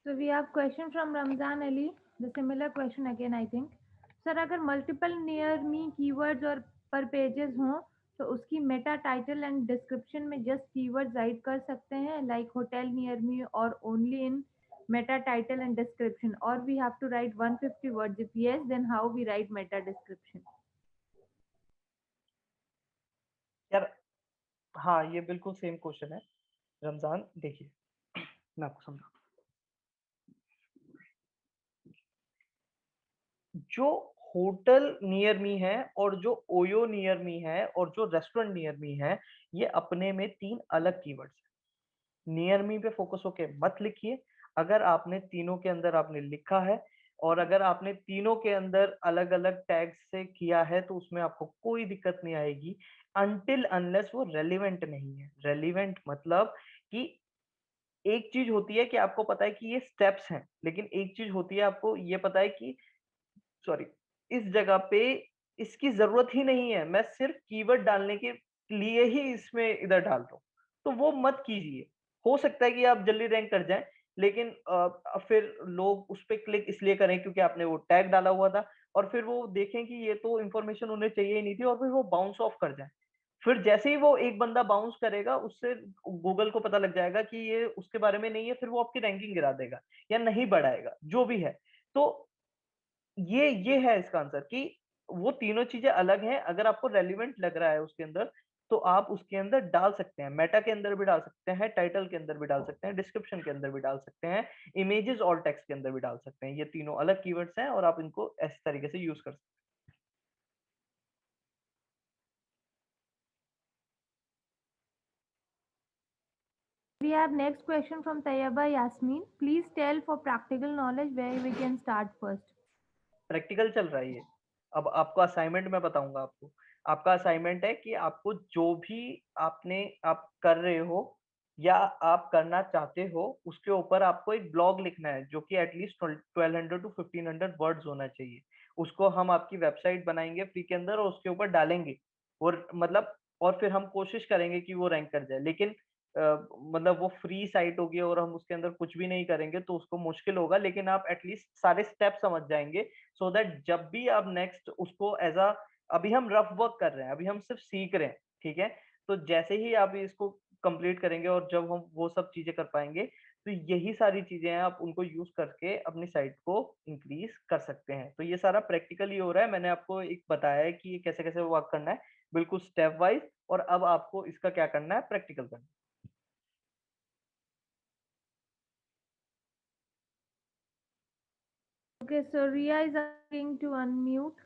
So we have question from Ramzan Ali. The similar question again, I think. Sir अगर मल्टीपल नियर मी कीवर्ड्स और पर पेजेस हों तो उसकी मेटा टाइटल एंड डिस्क्रिप्शन में जस्ट कीवर्ड्स राइट कर सकते हैं लाइक होटल नियर मी और only in meta title and description, और we have to write 150 words? If yes then how we write meta description? यार। हाँ, ये बिल्कुल सेम क्वेश्चन है रमजान। देखिए, मैं आपको समझाऊं। जो होटल नियर मी है और जो ओयो नियर मी है और जो रेस्टोरेंट नियर मी है, ये अपने में तीन अलग कीवर्ड्स हैं। नियर मी पे फोकस होके मत लिखिए। अगर आपने तीनों के अंदर आपने लिखा है और अगर आपने तीनों के अंदर अलग अलग टैग्स से किया है तो उसमें आपको कोई दिक्कत नहीं आएगी, अनटिल अनलेस वो रेलिवेंट नहीं है। रेलिवेंट मतलब कि एक चीज होती है कि आपको पता है कि ये स्टेप्स हैं, लेकिन एक चीज होती है आपको ये पता है कि सॉरी, इस जगह पे इसकी जरूरत ही नहीं है, मैं सिर्फ कीवर्ड डालने के लिए ही इसमें इधर डाल रहा हूँ, तो वो मत कीजिए। हो सकता है कि आप जल्दी रैंक कर जाएं, लेकिन फिर लोग उस पर क्लिक इसलिए करें क्योंकि आपने वो टैग डाला हुआ था, और फिर वो देखें कि ये तो इन्फॉर्मेशन उन्हें चाहिए ही नहीं थी, और फिर वो बाउंस ऑफ कर जाए। फिर जैसे ही वो एक बंदा बाउंस करेगा, उससे गूगल को पता लग जाएगा कि ये उसके बारे में नहीं है, फिर वो आपकी रैंकिंग गिरा देगा या नहीं बढ़ाएगा, जो भी है। तो ये है इसका आंसर कि वो तीनों चीजें अलग हैं। अगर आपको रेलिवेंट लग रहा है उसके अंदर, तो आप उसके अंदर डाल सकते हैं। मेटा के अंदर भी डाल सकते हैं, टाइटल के अंदर भी डाल सकते हैं, डिस्क्रिप्शन के अंदर भी डाल सकते हैं, इमेजेस और टेक्स्ट के अंदर भी डाल सकते हैं। ये तीनों अलग कीवर्ड्स हैं और आप इनको इस तरीके से यूज कर सकते We have next question from Tayyaba Yasmin. Please tell for practical knowledge where we can start first. हैं। प्रैक्टिकल चल रहा है ये। अब आपको असाइनमेंट मैं बताऊंगा आपको। आपका असाइनमेंट है कि आपको जो भी आप कर रहे हो या आप करना चाहते हो, उसके ऊपर आपको एक ब्लॉग लिखना है जो कि एटलीस्ट 1200 to 1500 वर्ड्स होना चाहिए। उसको हम आपकी वेबसाइट बनाएँगे फ्री के अंदर और उसके ऊपर डालेंगे और मतलब और फिर हम कोशिश करेंगे कि वो रैंक कर जाए। लेकिन मतलब वो फ्री साइट होगी और हम उसके अंदर कुछ भी नहीं करेंगे तो उसको मुश्किल होगा, लेकिन आप एटलीस्ट सारे स्टेप समझ जाएँगे सो दैट जब भी आप नेक्स्ट उसको एज़ अ अभी हम रफ वर्क कर रहे हैं, अभी हम सिर्फ सीख रहे हैं, ठीक है? तो जैसे ही आप इसको कंप्लीट करेंगे और जब हम वो सब चीज़ें कर पाएँगे, तो यही सारी चीज़ें हैं, आप उनको यूज़ करके अपनी साइट को इंक्रीज़ कर सकते हैं। तो ये सारा प्रैक्टिकली हो रहा है, मैंने आपको एक बताया है कि ये कैसे-कैसे वर्क करना है, बिल्कुल स्टेप वाइज़ और अब आपको इसका क्या करना है, प्रैक्टिकल करना है। Okay, so Ria is asking to unmute.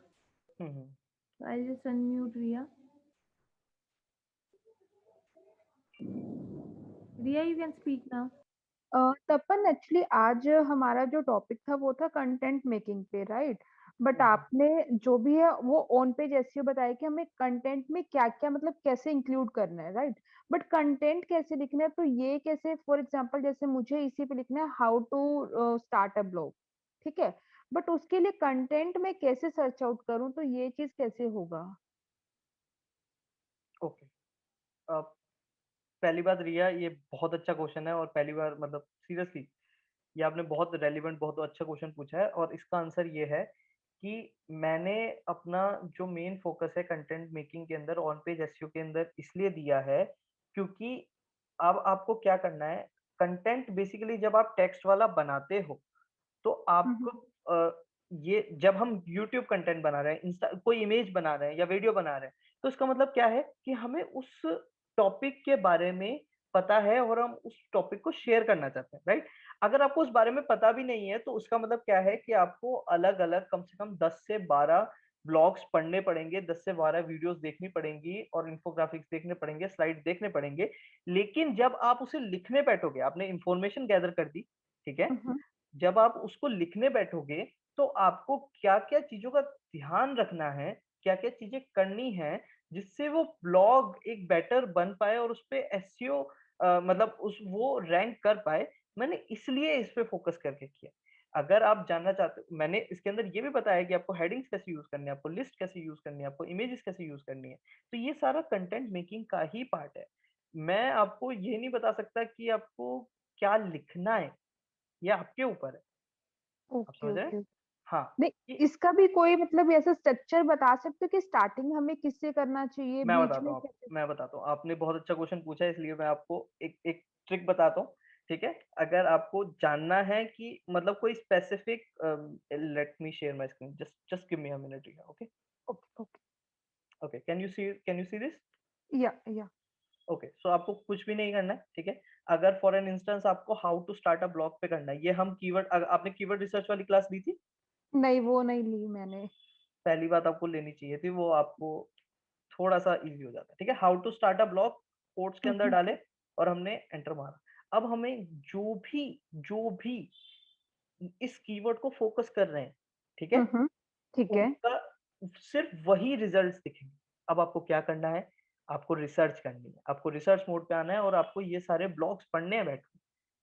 Hmm, hmm. So I'll just unmute Ria. Ria, you can speak now. Tapan actually आज हमारा जो टॉपिक था वो था कंटेंट मेकिंग पे, राइट? बट हुँ, हुँ। आपने जो भी है वो ऑन पेज एसईओ बताया कि हमें कंटेंट में क्या-क्या मतलब कैसे इंक्लूड करना है, राइट? बट कंटेंट कैसे लिखना है तो ये कैसे, फॉर एग्जांपल जैसे मुझे इसी पे लिखना है how to start a blog, ठीक है? बट उसके लिए कंटेंट में कैसे सर्च आउट करूँ तो ये चीज़ कैसे होगा? ओके। अ, पहली बात रिया ये बहुत अच्छा क्वेश्चन है और पहली बार मतलब सीरियसली ये आपने बहुत रेलेवेंट बहुत अच्छा क्वेश्चन पूछा है और इसका आंसर ये है कि मैंने अपना जो मेन फोकस है कंटेंट मेकिंग के अंदर ऑन पेज एसईओ के अंदर इसलिए दिया है क्योंकि अब आपको क्या करना है कंटेंट बेसिकली जब आप टेक्स्ट वाला बनाते हो तो हुँ, हुँ। आपको ये जब हम यूट्यूब कंटेंट बना रहे हैं, इंस्टा कोई इमेज बना रहे हैं या वीडियो बना रहे हैं, तो इसका मतलब क्या है कि हमें उस टॉपिक के बारे में पता है और हम उस टॉपिक को शेयर करना चाहते हैं, राइट? अगर आपको उस बारे में पता भी नहीं है, तो उसका मतलब क्या है कि आपको अलग-अलग कम से कम 10 से 12 ब्लॉग्स पढ़ने पड़ेंगे, 10 से 12 वीडियोज़ देखनी पड़ेंगी और इन्फोग्राफिक्स देखने पड़ेंगे, स्लाइड देखने पड़ेंगे। लेकिन जब आप उसे लिखने बैठोगे, आपने इन्फॉर्मेशन गैदर कर दी, ठीक है? हुँ, हुँ। जब आप उसको लिखने बैठोगे, तो आपको क्या-क्या चीज़ों का ध्यान रखना है, क्या-क्या चीज़ें करनी हैं, जिससे वो ब्लॉग एक बेटर बन पाए और उसपे एसईओ मतलब उस वो रैंक कर पाए, मैंने इसलिए इस पे फ़ोकस करके किया। अगर आप जानना चाहते हो मैंने इसके अंदर ये भी बताया कि आपको हेडिंग्स कैसे यूज़ करनी है, आपको लिस्ट कैसे यूज़ करनी है, आपको इमेजेस कैसे यूज़ करनी है। तो ये सारा कंटेंट मेकिंग का ही पार्ट है। मैं आपको ये नहीं बता सकता कि आपको क्या लिखना है, ये आपके ऊपर है। आप ओके, समझ रहे हैं? ओके। हाँ, नहीं, ये इसका भी कोई मतलब ऐसा स्ट्रक्चर बता सकते हो कि स्टार्टिंग हमें किससे करना चाहिए, मैं बीच बताता में हूँ आप कैसे? मैं बताता हूँ। आपने बहुत अच्छा क्वेश्चन पूछा है इसलिए मैं आपको एक एक ट्रिक बताता हूँ, ठीक है? अगर आपको जानना है कि मतलब कोई specific let me share my screen just give me a minute here, okay? Okay, okay. Okay, can you see this? Yeah. Okay, so आपको कुछ भी नहीं करना है, ठीक है? अगर फॉर एन इंस्टेंस आपको how to start a blog पे करना है, ये हम कीवर्ड आपने कीवर्ड रिसर्च वाली क्लास ली थी? नहीं, वो नहीं ली मैंने। पहली बात आपको लेनी चाहिए थी, वो आपको थोड़ा-सा ईज़ी हो जाता है, ठीक है? How to start a blog quotes के हुँ, अंदर हुँ। डाले और हमने एंटर मारा। अब हमें जो भी इस कीवर्ड को फ़ोकस कर रहे हैं, ठीक है? हुँ, हुँ। ठीक है। उनका सिर्फ़ वही रिज़ल्ट्स दिखेंगे। अब आपको क्या करना है? आपको रिसर्च करनी है। आपको रिसर्च मोड पे आना है और आपको ये सारे ब्लॉग्स पढ़ने हैं बैठ के,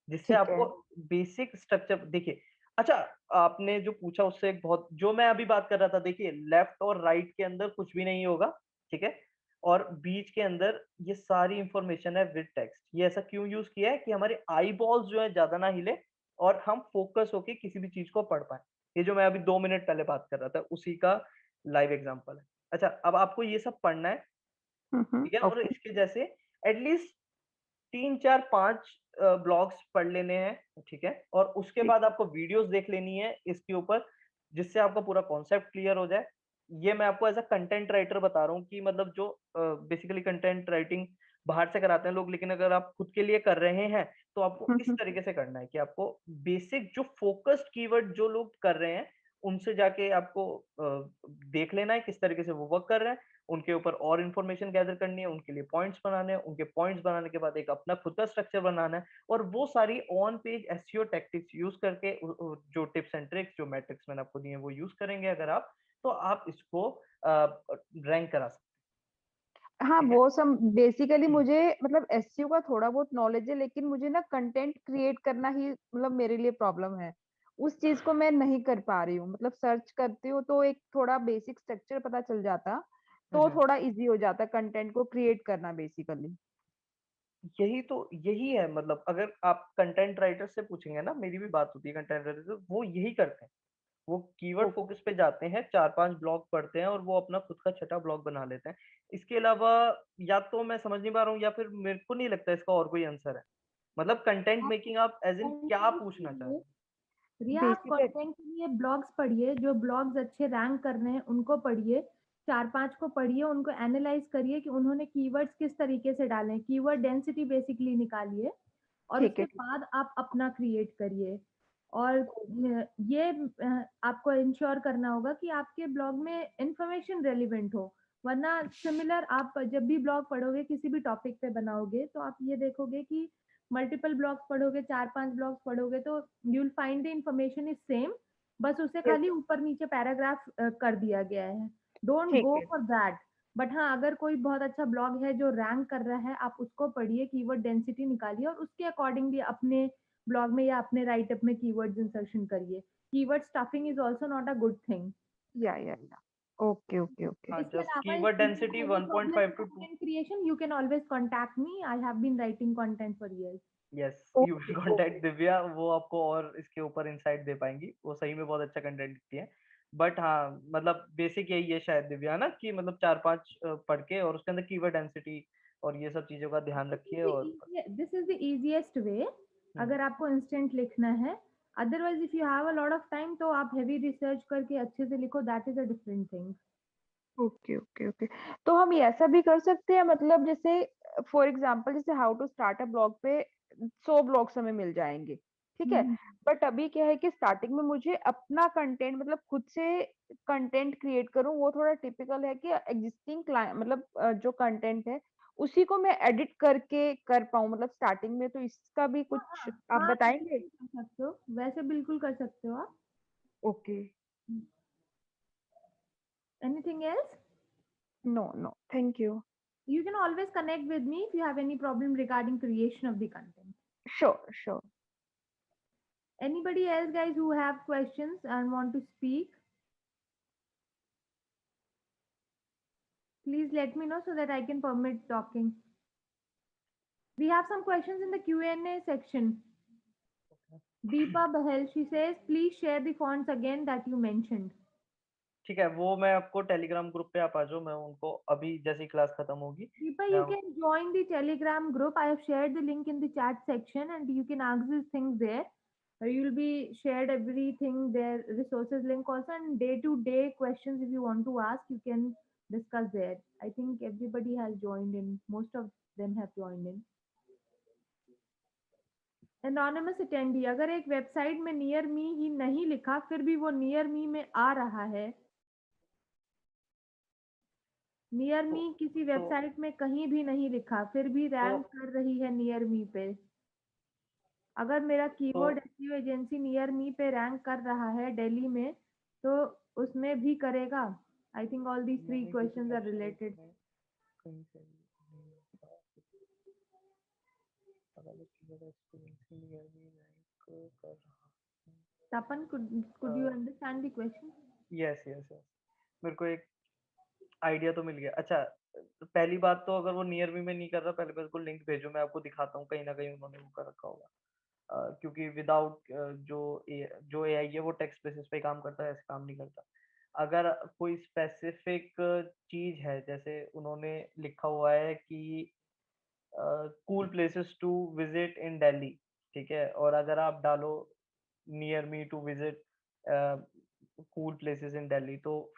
जिससे ठीक है। आपको बेसिक स्ट्रक्चर देखिए अच्छा, आपने जो पूछा उससे एक बहुत जो मैं अभी बात कर रहा था देखिए लेफ्ट और राइट के अंदर कुछ भी नहीं होगा, ठीक है? और बीच के अंदर ये सारी इन्फॉर्मेशन है विद टेक्स्ट। ये ऐसा क्यों यूज़ किया है कि हमारे आई बॉल्स जो है ज़्यादा ना हिले और हम फ़ोकस होके किसी भी चीज़ को पढ़ पाएँ। ये जो मैं अभी 2 मिनट पहले बात कर रहा था, उसी का लाइव एग्ज़ाम्पल है। अच्छा, अब आपको ये सब पढ़ना है, हुँ, हुँ। ठीक है? और ओके। इसके जैसे एटलीस्ट 3, 4, 5 ब्लॉग्स पढ़ लेने हैं, ठीक है? और उसके ठीक बाद है। आपको वीडियोज़ देख लेनी है इसके ऊपर, जिससे आपका पूरा कॉन्सेप्ट क्लियर हो जाए। ये मैं आपको एज़ अ कंटेंट राइटर बता रहा हूँ कि मतलब जो बेसिकली कंटेंट राइटिंग बाहर से कराते हैं लोग, लेकिन अगर आप खुद के लिए कर रहे हैं, तो आपको हुँ, इस हुँ। तरीके से करना है कि आपको बेसिक जो फ़ोकस्ड कीवर्ड जो लोग कर रहे हैं, उनसे जाके आपको देख लेना है किस तरीके से वो वर्क कर रहे हैं। उनके ऊपर और इन्फॉर्मेशन गैदर करनी है, उनके लिए पॉइंट्स बनाने हैं, उनके पॉइंट्स बनाने के बाद एक अपना खुद का स्ट्रक्चर बनाना है और वो सारी on page SEO tactics use करके जो टिप्स एंड ट्रिक्स, जो मैट्रिक्स मैंने आपको दिए हैं, वो यूज़ करेंगे अगर आप, तो आप इसको रैंक करा सकते हैं, हाँ, ठीक है? वो सब बेसिकली हुँ, मुझे मतलब एसईओ का थोड़ा बहुत नॉलेज है, लेकिन मुझे ना कंटेंट क्रिएट करना ही मतलब मेरे लिए प्रॉब्लम है। उस चीज को मैं नहीं कर पा रही हूँ। मतलब सर्च करती हूँ तो एक थोड़ा बेसिक स्ट्रक्चर पता चल जाता, तो थोड़ा इजी हो जाता कंटेंट को क्रिएट करना बेसिकली। यही है, मतलब अगर आप कंटेंट राइटर से पूछेंगे ना, मेरी भी बात होती है कंटेंट राइटर से, वो यही करते हैं। वो कीवर्ड ओके। फोकस पे जाते हैं, 4-5 ब्लॉग पढ़ते हैं और वो अपना खुद का छठा ब्लॉग बना लेते हैं। इसके अलावा या तो मैं समझ नहीं पा रहा हूँ या फिर मेरे को नहीं लगता इसका और कोई आंसर है। मतलब कंटेंट आप मेकिंग आप एज़ इन क्या कंटेंट पूछना के चाह लिए रहे हैं? रिया, आप बेसिक। कंटेंट के लिए ब्लॉग्स पढ़िए, जो ब्लॉग्स अच्छे रैंक कर रहे हैं उनको पढ़िए, 4-5 को पढ़िए, उनको एनालाइज करिए कि उन्होंने कीवर्ड्स किस तरीके से डाले हैं, कीवर्ड डेंसिटी बेसिकली निकालिए और ठीक उसके है, ठीक। बाद आप अपना क्रिएट करिए। और ये आपको इंश्योर करना होगा कि आपके ब्लॉग में इंफॉर्मेशन रेलिवेंट हो, वरना सिमिलर आप जब भी ब्लॉग पढ़ोगे किसी भी टॉपिक पे बनाओगे तो आप ये देखोगे कि मल्टीपल ब्लॉग्स पढ़ोगे, 4-5 ब्लॉग्स पढ़ोगे तो you will find the information is same, बस उसे यस, खाली ऊपर-नीचे पैराग्राफ कर दिया गया है। डोंट ठीक गो है। For that. बट हाँ, अगर कोई बहुत अच्छा ब्लॉग है जो रैंक कर रहा है, आप उसको पढ़िए, कीवर्ड डेंसिटी निकालिए और उसके अकॉर्डिंगली अपने ब्लॉग में या अपने राइटअप में कीवर्ड्स इंसर्शन करिए। Keyword stuffing is also not a good thing. Yeah. Okay, okay, okay. हाँ, इसके जस्ट अलावा if keyword you have density any problem 1.5 in to 2। Content creation, you can always contact me. I have been writing content for years. Yes, you will okay, okay. Contact Divya, वो आपको और इसके ऊपर इनसाइट दे पाएँगी। वो सही में बहुत अच्छा कंटेंट लिखती हैं। बट हाँ, मतलब बेसिक यही है शायद दिव्या, है ना? कि मतलब 4-5 पढ़ के और उसके अंदर कीवर्ड डेंसिटी और ये सब चीज़ों का ध्यान रखिए और this is the easiest way हुँ। अगर आपको इंस्टेंट लिखना है। Otherwise if you have a lot of time तो आप हेवी रिसर्च करके अच्छे से लिखो, that is a different thing. Okay, okay, okay. तो हम ये ऐसा भी कर सकते हैं, मतलब जैसे फॉर एग्जांपल जैसे how to start a blog पे 100 ब्लॉग्स हमें मिल जाएँगे, ठीक है? बट अभी क्या है कि स्टार्टिंग में मुझे अपना कंटेंट मतलब खुद से कंटेंट क्रिएट करूँ, वो थोड़ा टिपिकल है कि एक्जिस्टिंग मतलब जो कंटेंट है, उसी को मैं एडिट करके कर पाऊँ मतलब स्टार्टिंग में, तो इसका भी हाँ, कुछ हाँ, आप हाँ, बताएँगे? बिल्कुल कर सकते हो, वैसे बिल्कुल कर सकते हो आप। Okay. Anything else? No, no, thank you. You can always connect with me if you have any problem regarding creation of the content. Sure, sure. Anybody else guys who have questions and want to speak, please let me know so that I can permit talking. We have some questions in the Q&A section. Deepa Bahel, she says, please share the fonts again that you mentioned. ठीक है, वो मैं आपको टेलीग्राम ग्रुप पे आप आ जाओ, मैं उनको अभी जैसे ही क्लास खत्म होगी Deepa, मैं you can join the Telegram group. I have shared the link in the chat section and you can ask these things there. You'll be shared everything there, resources link also, and day-to-day questions if you want to ask, you can discuss there. I think everybody has joined in. Most of them have joined in. Anonymous attendee, अगर एक वेबसाइट में नियर मी ही नहीं लिखा फिर भी वो नियर मी में आ रहा है, नियर तो मी किसी तो वेबसाइट में कहीं भी नहीं लिखा फिर भी तो रैंक कर रही है नियर मी पे, अगर मेरा तो keyword SEO agency near me पे रैंक कर रहा है दिल्ली में तो उसमें भी करेगा। I think all these three मैंने किसी क्वेश्चंस आर वेबसाइट रिलेटेड। में कहीं से नहीं लिखा, अगर मैं keyword experience near me rank कर रहा तपन, could you understand the question? Yes yes yes, मेरे को एक आइडिया तो मिल गया। अच्छा, पहली बात तो अगर वो नियर मी में नहीं कर रहा, पहले मेरे को लिंक भेजो, मैं आपको दिखाता हूँ, कहीं ना कहीं उन्होंने वो कर रखा होगा। क्योंकि विदाउट जो एआई है वो टेक्स्ट बेसिस पे काम करता है, ऐसे काम नहीं करता। अगर कोई स्पेसिफिक चीज है, जैसे उन्होंने लिखा हुआ है कि cool places to visit in Delhi, ठीक है, और अगर आप डालो near me to visit cool places in Delhi, तो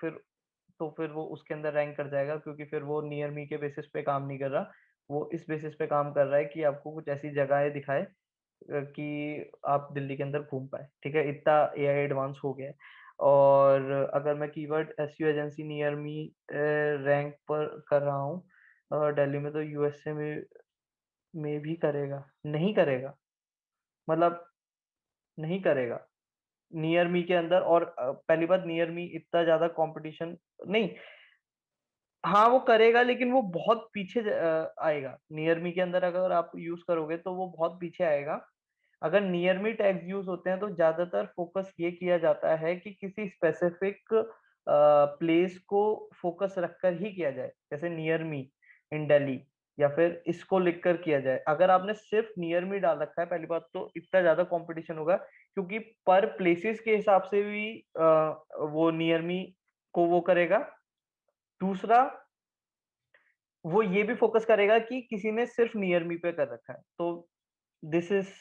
फिर वो उसके अंदर रैंक कर जाएगा, क्योंकि फिर वो नियर मी के बेसिस पे काम नहीं कर रहा, वो इस बेसिस पे काम कर रहा है कि आपको कुछ ऐसी जगहें दिखाए कि आप दिल्ली के अंदर घूम पाए, ठीक है, इतना एआई एडवांस हो गया है। और अगर मैं keyword SEO agency near me rank पर कर रहा हूँ दिल्ली में, तो यूएसए में भी करेगा, नहीं करेगा, मतलब नहीं करेगा नियर मी के अंदर। और पहली बात, नियर मी इतना ज्यादा कंपटीशन नहीं, हाँ वो करेगा लेकिन वो बहुत पीछे आएगा। नियर मी के अंदर अगर आप यूज करोगे तो वो बहुत पीछे आएगा। अगर नियर मी टैग्स यूज होते हैं तो ज्यादातर फोकस ये किया जाता है कि किसी स्पेसिफिक प्लेस को फोकस रखकर ही किया जाए, जैसे नियर मी इन दिल्ली, या फिर इसको लिखकर किया जाए। अगर आपने सिर्फ नियर मी डाल रखा है, पहली बात तो इतना ज्यादा कंपटीशन होगा, क्योंकि पर प्लेसेस के हिसाब से भी वो नियर मी को वो करेगा। दूसरा, वो ये भी फोकस करेगा कि किसी ने सिर्फ नियर मी पे कर रखा है। तो this is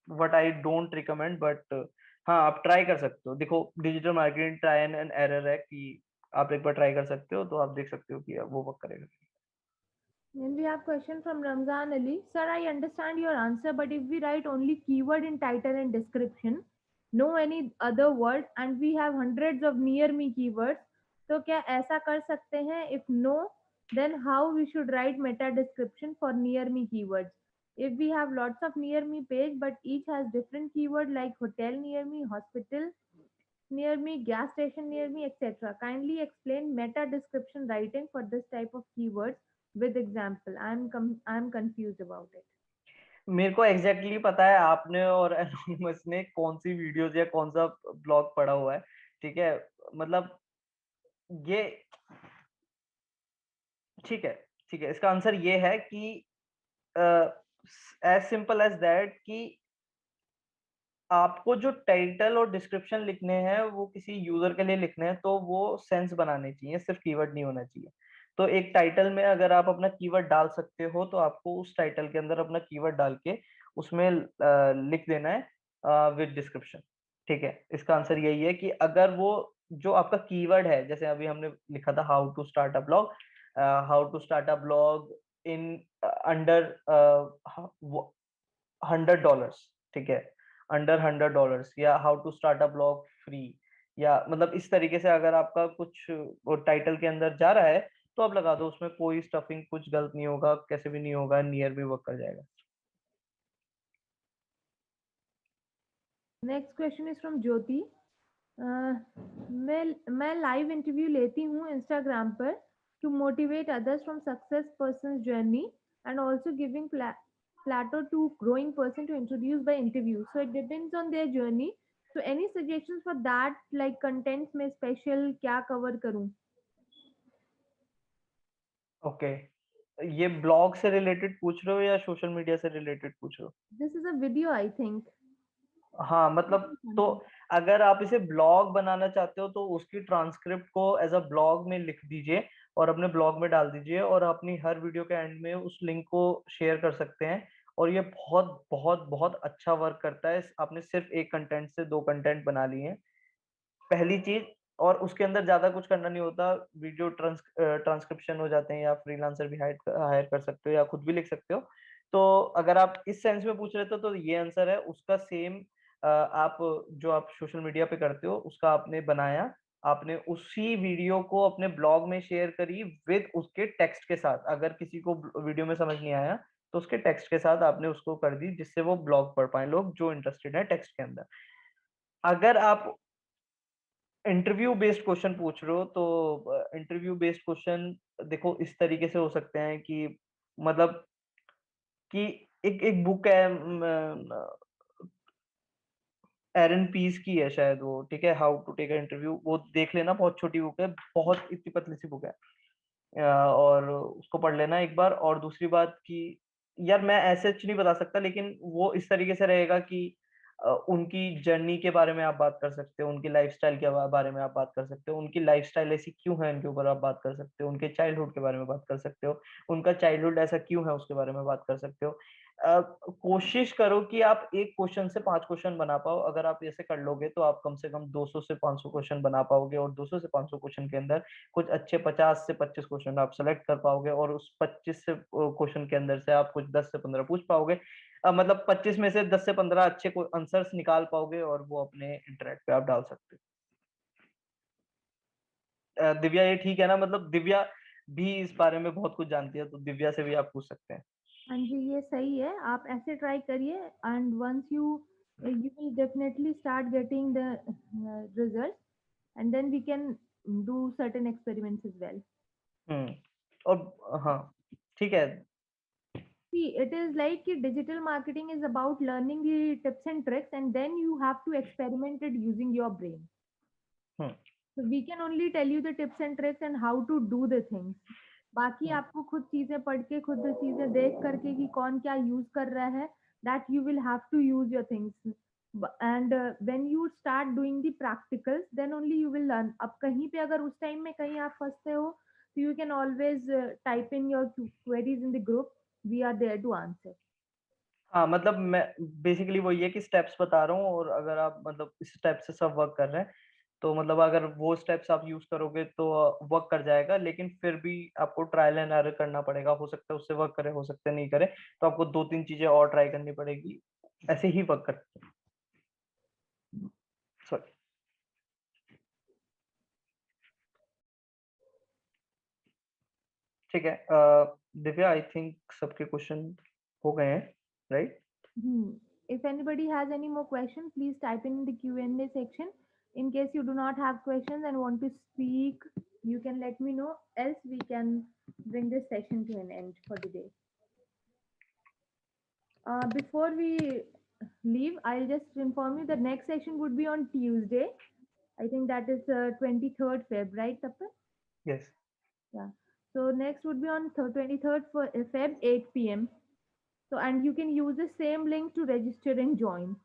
what I don't recommend, but हाँ, आप ट्राई कर सकते हो। देखो, digital marketing try and error है कि आप एक बार ट्राई कर सकते हो, तो आप देख सकते हो कि वो वर्क करेगा। Then we have question from Ramzan Ali. Sir, I understand your answer, but if we write only keyword in title and description, no any other word, and we have hundreds of near me keywords, तो क्या ऐसा कर सकते हैं? If no, then how we should write meta description for near me keywords? If we have lots of near me page, but each has different keyword like hotel near me, hospital near me, gas station near me, etc. Kindly explain meta description writing for this type of keywords with example. I'm confused about it. मेरे को एग्जैक्टली exactly पता है आपने और एनोनिमस ने कौन सी वीडियोस या कौन सा ब्लॉग पढ़ा हुआ है, ठीक है। मतलब ये ठीक है, ठीक है, इसका आंसर ये है कि एज सिंपल एज दैट कि आपको जो टाइटल और डिस्क्रिप्शन लिखने हैं वो किसी यूजर के लिए लिखने हैं, तो वो सेंस बनाने चाहिए, सिर्फ कीवर्ड नहीं होना चाहिए। तो एक टाइटल में अगर आप अपना कीवर्ड डाल सकते हो, तो आपको उस टाइटल के अंदर अपना कीवर्ड डाल के उसमें लिख देना है विद डिस्क्रिप्शन। ठीक है, इसका आंसर यही है कि अगर वो जो आपका कीवर्ड है, जैसे अभी हमने लिखा था how to start a blog, how to start a blog in under $100, ठीक है, अंडर $100, या how to start a blog free, या मतलब इस तरीके से अगर आपका कुछ वो टाइटल के अंदर जा रहा है, तो आप लगा दो, उसमें कोई स्टफिंग कुछ गलत नहीं होगा, कैसे भी नहीं होगा, नियर भी वर्क कर जाएगा। Next question is from Jyoti. मैं लाइव इंटरव्यू लेती हूँ इंस्टाग्राम पर to motivate others from success person journey and also giving plateau to growing person to introduce by interview. So it depends on their journey. So any suggestions for that, like contents में special क्या cover करूँ? ओके, ये ब्लॉग से रिलेटेड पूछ रहे हो या सोशल मीडिया से रिलेटेड पूछ रहे हो? This is a video, I think. हाँ, मतलब तो अगर आप इसे ब्लॉग बनाना चाहते हो, तो उसकी ट्रांसक्रिप्ट को एज अ ब्लॉग में लिख दीजिए और अपने ब्लॉग में डाल दीजिए, और अपनी हर वीडियो के एंड में उस लिंक को शेयर कर सकते हैं। और ये बहुत बहुत बहुत अच्छा वर्क करता है। आपने सिर्फ एक कंटेंट से 2 कंटेंट बना लिए हैं, पहली चीज। और उसके अंदर ज्यादा कुछ करना नहीं होता, वीडियो ट्रांसक्रिप्शन हो जाते हैं, या फ्रीलांसर भी हायर कर सकते हो, या खुद भी लिख सकते हो। तो अगर आप इस सेंस में पूछ रहे थे, तो ये आंसर है उसका सेम। आप जो आप सोशल मीडिया पे करते हो, उसका आपने बनाया, आपने उसी वीडियो को अपने ब्लॉग में शेयर करी विद उसके टेक्स्ट के साथ। अगर किसी को वीडियो में समझ नहीं आया, तो उसके टेक्स्ट के साथ आपने उसको कर दी, जिससे वो ब्लॉग पढ़ पाए लोग जो इंटरेस्टेड है टेक्स्ट के अंदर। अगर आप इंटरव्यू बेस्ड क्वेश्चन पूछ रहे हो, तो इंटरव्यू बेस्ड क्वेश्चन देखो इस तरीके से हो सकते हैं कि मतलब कि एक एक बुक है, एरन पीस की है शायद वो, ठीक है, how to take a interview, वो देख लेना, बहुत छोटी बुक है, बहुत इतनी पतली सी बुक है। और उसको पढ़ लेना एक बार। और दूसरी बात कि यार मैं ऐसे नहीं बता सकता, लेकिन वो इस तरीके से रहेगा कि उनकी जर्नी के बारे में आप बात कर सकते हो, उनकी लाइफस्टाइल के बारे में आप बात कर सकते हो, उनकी लाइफस्टाइल ऐसी क्यों है इनके ऊपर आप बात कर सकते हो, उनके चाइल्डहुड के बारे में बात कर सकते हो, उनका चाइल्डहुड ऐसा क्यों है उसके बारे में बात कर सकते हो। कोशिश करो कि आप एक क्वेश्चन से 5 क्वेश्चन बना पाओ। अगर आप ऐसे कर लोगे, तो आप कम से कम 200 से 500 क्वेश्चन बना पाओगे, और 200 से 500 क्वेश्चन के अंदर कुछ अच्छे 50 से 25 क्वेश्चन आप सेलेक्ट कर पाओगे, और उस 25 से क्वेश्चन के अंदर से आप कुछ 10 से 15 पूछ पाओगे। मतलब 25 में से 10 से 15 अच्छे आंसर्स निकाल पाओगे, और वो अपने इंटरनेट पे आप डाल सकते हो। दिव्या, ये ठीक है ना? मतलब दिव्या भी इस बारे में बहुत कुछ जानती है, तो दिव्या से भी आप पूछ सकते हैं। हाँ जी, ये सही है, आप ऐसे ट्राई करिए and once you you will definitely start getting the results and then we can do certain experiments as well. और हाँ, ठीक है। See, it is like digital marketing is about learning the tips and tricks, and then you have to experiment it using your brain. Hmm. So we can only tell you the tips and tricks and how to do the things. बाकी Hmm. आपको खुद चीजें पढ़ के खुद चीजें देख करके कि कौन क्या यूज कर रहा है, that you will have to use your things. And when you start doing the practicals, then only you will learn. अब कहीं पे अगर उस टाइम में कहीं आप फंसते हो, so you can always type in your queries in the group. We are there to answer. हाँ, मतलब मैं बेसिकली वही है कि स्टेप्स बता रहा हूँ, और अगर आप मतलब इस स्टेप से सब वर्क कर रहे हैं, तो मतलब अगर वो स्टेप्स आप यूज करोगे तो वर्क कर जाएगा, लेकिन फिर भी आपको ट्रायल एंड एरर करना पड़ेगा। हो सकता है उससे वर्क करे, हो सकता है नहीं करे, तो आपको 2-3 चीजें और ट्राई करनी पड़ेगी, ऐसे ही वर्क करते हैं। सॉरी। ठीक है, दिव्या, आई थिंक सबके क्वेश्चन हो गए हैं, right? If anybody has any more questions, please type in the Q&A section. In case you do not have questions and want to speak, you can let me know. Else, we can bring this session to an end for the day. Before we leave, I'll just inform you the next session would be on Tuesday. I think that is 23rd Feb, right, Tapan? Yes. Yeah. So next would be on 23rd for Feb, 8 p.m. So, and you can use the same link to register and join.